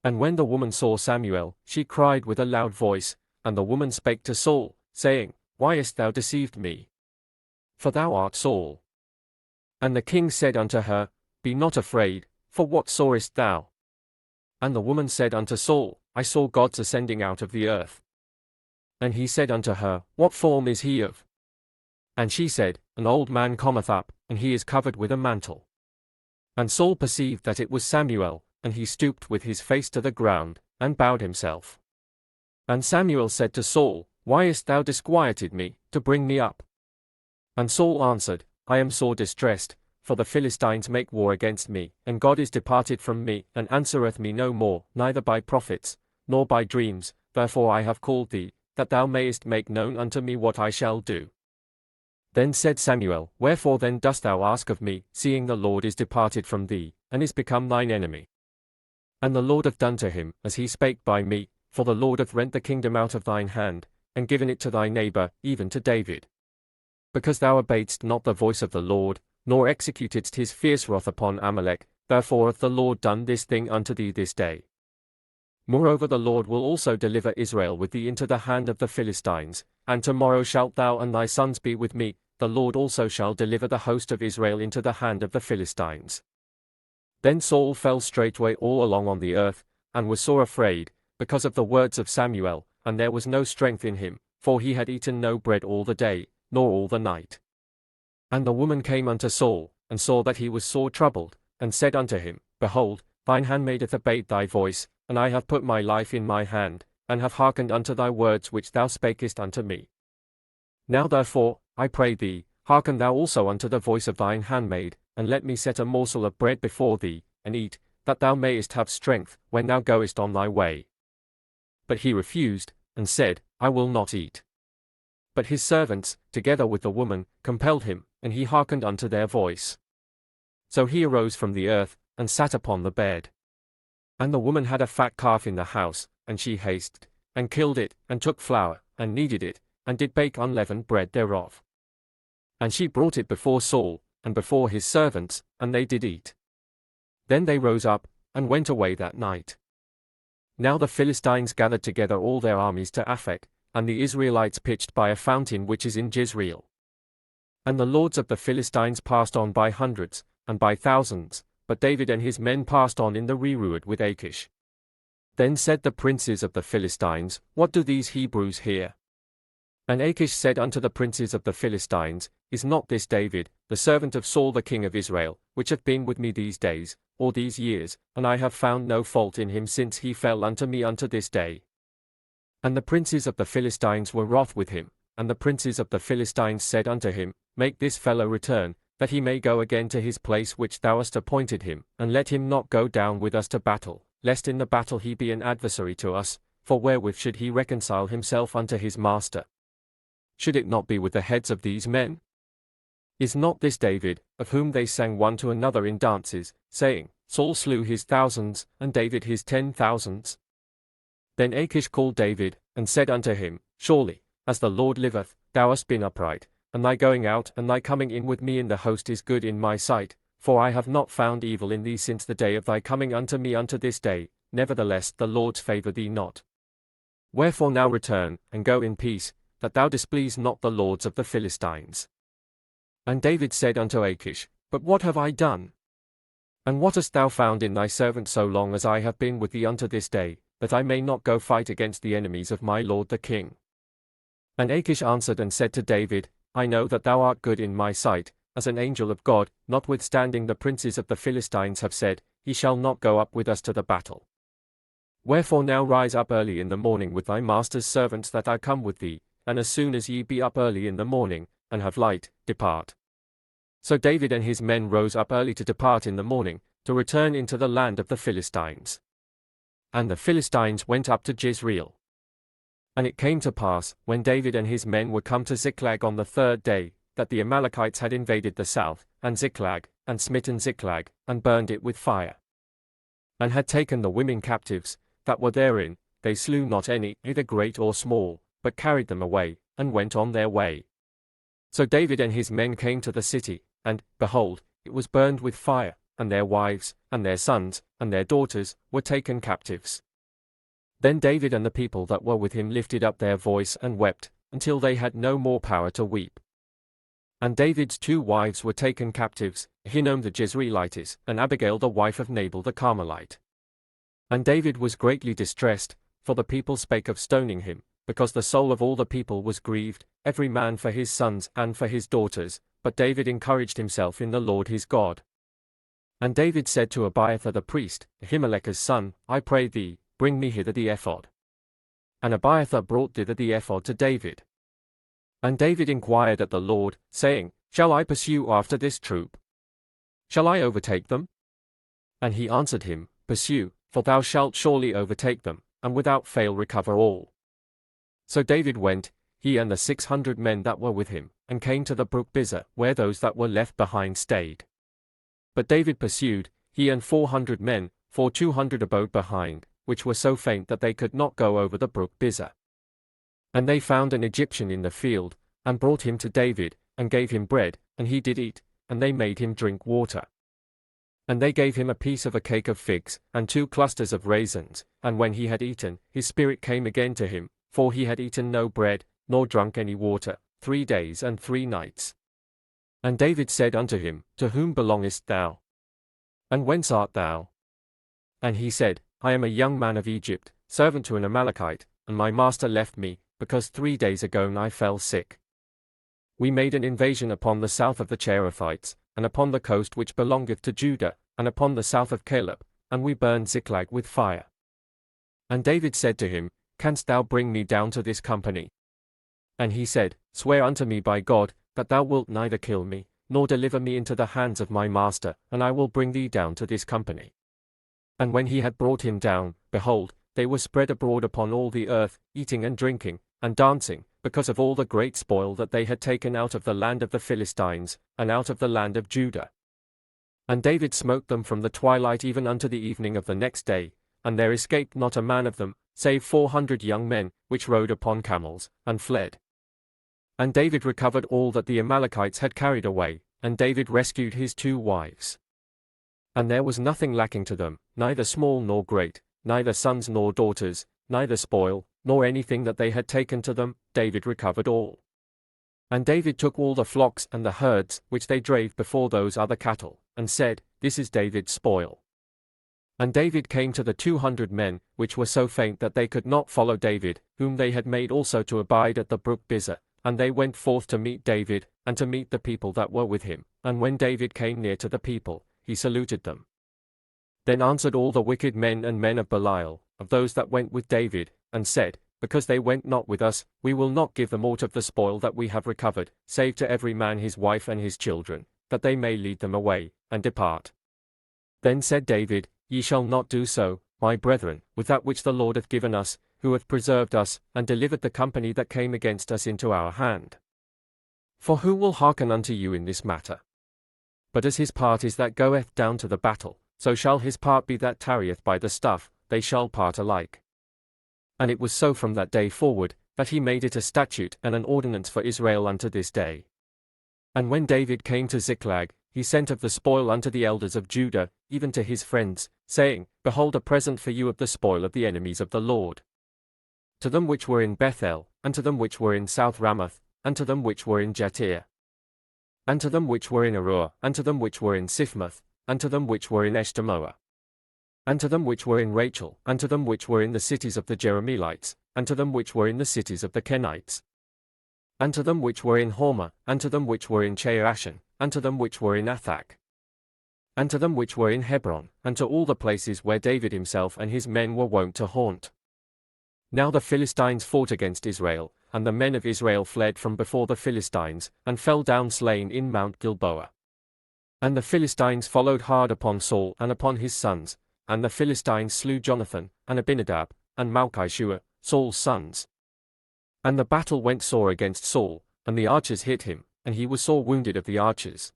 S1: And when the woman saw Samuel, she cried with a loud voice, and the woman spake to Saul, saying, Why hast thou deceived me? For thou art Saul. And the king said unto her, Be not afraid, for what sawest thou? And the woman said unto Saul, I saw gods ascending out of the earth. And he said unto her, What form is he of? And she said, An old man cometh up, and he is covered with a mantle. And Saul perceived that it was Samuel, and he stooped with his face to the ground, and bowed himself. And Samuel said to Saul, Why hast thou disquieted me, to bring me up? And Saul answered, I am sore distressed, for the Philistines make war against me, and God is departed from me, and answereth me no more, neither by prophets, nor by dreams. Therefore I have called thee, that thou mayest make known unto me what I shall do. Then said Samuel, Wherefore then dost thou ask of me, seeing the Lord is departed from thee, and is become thine enemy? And the Lord hath done to him, as he spake by me, for the Lord hath rent the kingdom out of thine hand, and given it to thy neighbor, even to David. Because thou obeyedst not the voice of the Lord, nor executedst his fierce wrath upon Amalek, therefore hath the Lord done this thing unto thee this day. Moreover the Lord will also deliver Israel with thee into the hand of the Philistines, and tomorrow shalt thou and thy sons be with me, the Lord also shall deliver the host of Israel into the hand of the Philistines. Then Saul fell straightway all along on the earth, and was sore afraid, because of the words of Samuel, and there was no strength in him, for he had eaten no bread all the day, nor all the night. And the woman came unto Saul, and saw that he was sore troubled, and said unto him, Behold, thine handmaid hath obeyed thy voice, and I have put my life in my hand, and have hearkened unto thy words which thou spakest unto me. Now therefore, I pray thee, hearken thou also unto the voice of thine handmaid, and let me set a morsel of bread before thee, and eat, that thou mayest have strength, when thou goest on thy way. But he refused, and said, I will not eat. But his servants, together with the woman, compelled him, and he hearkened unto their voice. So he arose from the earth, and sat upon the bed. And the woman had a fat calf in the house, and she hasted, and killed it, and took flour, and kneaded it, and did bake unleavened bread thereof. And she brought it before Saul, and before his servants, and they did eat. Then they rose up, and went away that night. Now the Philistines gathered together all their armies to Aphek, and the Israelites pitched by a fountain which is in Jezreel. And the lords of the Philistines passed on by hundreds, and by thousands, but David and his men passed on in the rearward with Achish. Then said the princes of the Philistines, What do these Hebrews here? And Achish said unto the princes of the Philistines, Is not this David, the servant of Saul the king of Israel, which hath been with me these days, or these years, and I have found no fault in him since he fell unto me unto this day? And the princes of the Philistines were wroth with him, and the princes of the Philistines said unto him, Make this fellow return, that he may go again to his place which thou hast appointed him, and let him not go down with us to battle, lest in the battle he be an adversary to us, for wherewith should he reconcile himself unto his master? Should it not be with the heads of these men? Is not this David, of whom they sang one to another in dances, saying, Saul slew his thousands, and David his 10,000s? Then Achish called David, and said unto him, Surely, as the Lord liveth, thou hast been upright, and thy going out and thy coming in with me in the host is good in my sight, for I have not found evil in thee since the day of thy coming unto me unto this day, nevertheless the Lord favour thee not. Wherefore now return, and go in peace, that thou displease not the lords of the Philistines. And David said unto Achish, But what have I done? And what hast thou found in thy servant so long as I have been with thee unto this day, that I may not go fight against the enemies of my lord the king? And Achish answered and said to David, I know that thou art good in my sight, as an angel of God, notwithstanding the princes of the Philistines have said, He shall not go up with us to the battle. Wherefore now rise up early in the morning with thy master's servants that I come with thee, and as soon as ye be up early in the morning, and have light, depart. So David and his men rose up early to depart in the morning, to return into the land of the Philistines. And the Philistines went up to Jezreel. And it came to pass, when David and his men were come to Ziklag on the third day, that the Amalekites had invaded the south, and Ziklag, and smitten Ziklag, and burned it with fire, and had taken the women captives that were therein. They slew not any, either great or small, but carried them away, and went on their way. So David and his men came to the city, and, behold, it was burned with fire, and their wives, and their sons, and their daughters, were taken captives. Then David and the people that were with him lifted up their voice and wept, until they had no more power to weep. And David's 2 wives were taken captives, Ahinoam the Jezreelitess, and Abigail the wife of Nabal the Carmelite. And David was greatly distressed, for the people spake of stoning him, because the soul of all the people was grieved, every man for his sons and for his daughters, but David encouraged himself in the Lord his God. And David said to Abiathar the priest, Ahimelech's son, I pray thee, bring me hither the ephod. And Abiathar brought thither the ephod to David. And David inquired at the Lord, saying, Shall I pursue after this troop? Shall I overtake them? And he answered him, Pursue, for thou shalt surely overtake them, and without fail recover all. So David went, he and the 600 men that were with him, and came to the brook Bizah, where those that were left behind stayed. But David pursued, he and 400 men, for 200 abode behind, which were so faint that they could not go over the brook Bizah. And they found an Egyptian in the field, and brought him to David, and gave him bread, and he did eat, and they made him drink water. And they gave him a piece of a cake of figs, and 2 clusters of raisins, and when he had eaten, his spirit came again to him, for he had eaten no bread, nor drunk any water, 3 days and 3 nights. And David said unto him, To whom belongest thou? And whence art thou? And he said, I am a young man of Egypt, servant to an Amalekite, and my master left me, because 3 days ago I fell sick. We made an invasion upon the south of the Cherethites, and upon the coast which belongeth to Judah, and upon the south of Caleb, and we burned Ziklag with fire. And David said to him, Canst thou bring me down to this company? And he said, Swear unto me by God, that thou wilt neither kill me, nor deliver me into the hands of my master, and I will bring thee down to this company. And when he had brought him down, behold, they were spread abroad upon all the earth, eating and drinking, and dancing, because of all the great spoil that they had taken out of the land of the Philistines, and out of the land of Judah. And David smote them from the twilight even unto the evening of the next day, and there escaped not a man of them, save 400 young men, which rode upon camels, and fled. And David recovered all that the Amalekites had carried away, and David rescued his 2 wives. And there was nothing lacking to them, neither small nor great, neither sons nor daughters, neither spoil, nor anything that they had taken to them, David recovered all. And David took all the flocks and the herds, which they drave before those other cattle, and said, This is David's spoil. And David came to the 200 men, which were so faint that they could not follow David, whom they had made also to abide at the brook Bizah, and they went forth to meet David, and to meet the people that were with him, and when David came near to the people, he saluted them. Then answered all the wicked men and men of Belial, of those that went with David, and said, Because they went not with us, we will not give them aught of the spoil that we have recovered, save to every man his wife and his children, that they may lead them away, and depart. Then said David, Ye shall not do so, my brethren, with that which the Lord hath given us, who hath preserved us, and delivered the company that came against us into our hand. For who will hearken unto you in this matter? But as his part is that goeth down to the battle, so shall his part be that tarrieth by the stuff, they shall part alike. And it was so from that day forward, that he made it a statute and an ordinance for Israel unto this day. And when David came to Ziklag, he sent of the spoil unto the elders of Judah, even to his friends, saying, Behold a present for you of the spoil of the enemies of the Lord. To them which were in Bethel, and to them which were in South Ramoth, and to them which were in Jatir, and to them which were in Arur, and to them which were in Siphmoth, and to them which were in Eshtemoa, and to them which were in Rachel, and to them which were in the cities of the Jerahmeelites, and to them which were in the cities of the Kenites, and to them which were in Hormah, and to them which were in Cheashan, and to them which were in Athak, and to them which were in Hebron, and to all the places where David himself and his men were wont to haunt. Now the Philistines fought against Israel, and the men of Israel fled from before the Philistines, and fell down slain in Mount Gilboa. And the Philistines followed hard upon Saul and upon his sons, and the Philistines slew Jonathan, and Abinadab, and Malchishua, Saul's sons. And the battle went sore against Saul, and the archers hit him, and he was sore wounded of the archers.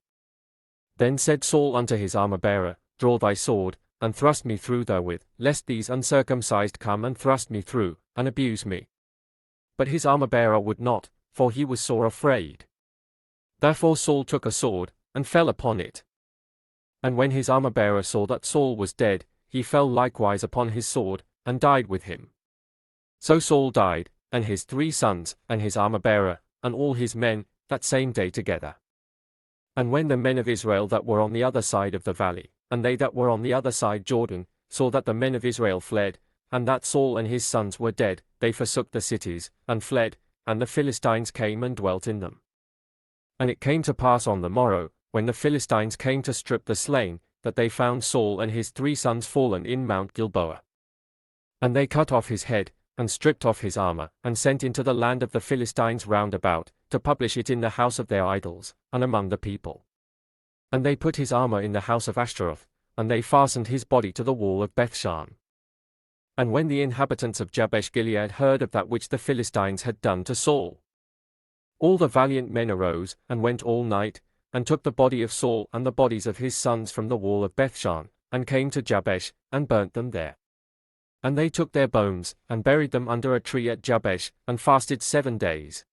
S1: Then said Saul unto his armor-bearer, Draw thy sword, and thrust me through therewith, lest these uncircumcised come and thrust me through, and abuse me. But his armor-bearer would not, for he was sore afraid. Therefore Saul took a sword, and fell upon it. And when his armor-bearer saw that Saul was dead, he fell likewise upon his sword, and died with him. So Saul died, and his 3 sons, and his armor-bearer, and all his men, that same day together. And when the men of Israel that were on the other side of the valley, and they that were on the other side Jordan, saw that the men of Israel fled, and that Saul and his sons were dead, they forsook the cities, and fled, and the Philistines came and dwelt in them. And it came to pass on the morrow, when the Philistines came to strip the slain, that they found Saul and his 3 sons fallen in Mount Gilboa. And they cut off his head, and stripped off his armor, and sent into the land of the Philistines round about, to publish it in the house of their idols, and among the people. And they put his armor in the house of Ashtaroth, and they fastened his body to the wall of Bethshan. And when the inhabitants of Jabesh Gilead heard of that which the Philistines had done to Saul, all the valiant men arose, and went all night, and took the body of Saul and the bodies of his sons from the wall of Bethshan, and came to Jabesh, and burnt them there. And they took their bones, and buried them under a tree at Jabesh, and fasted 7 days.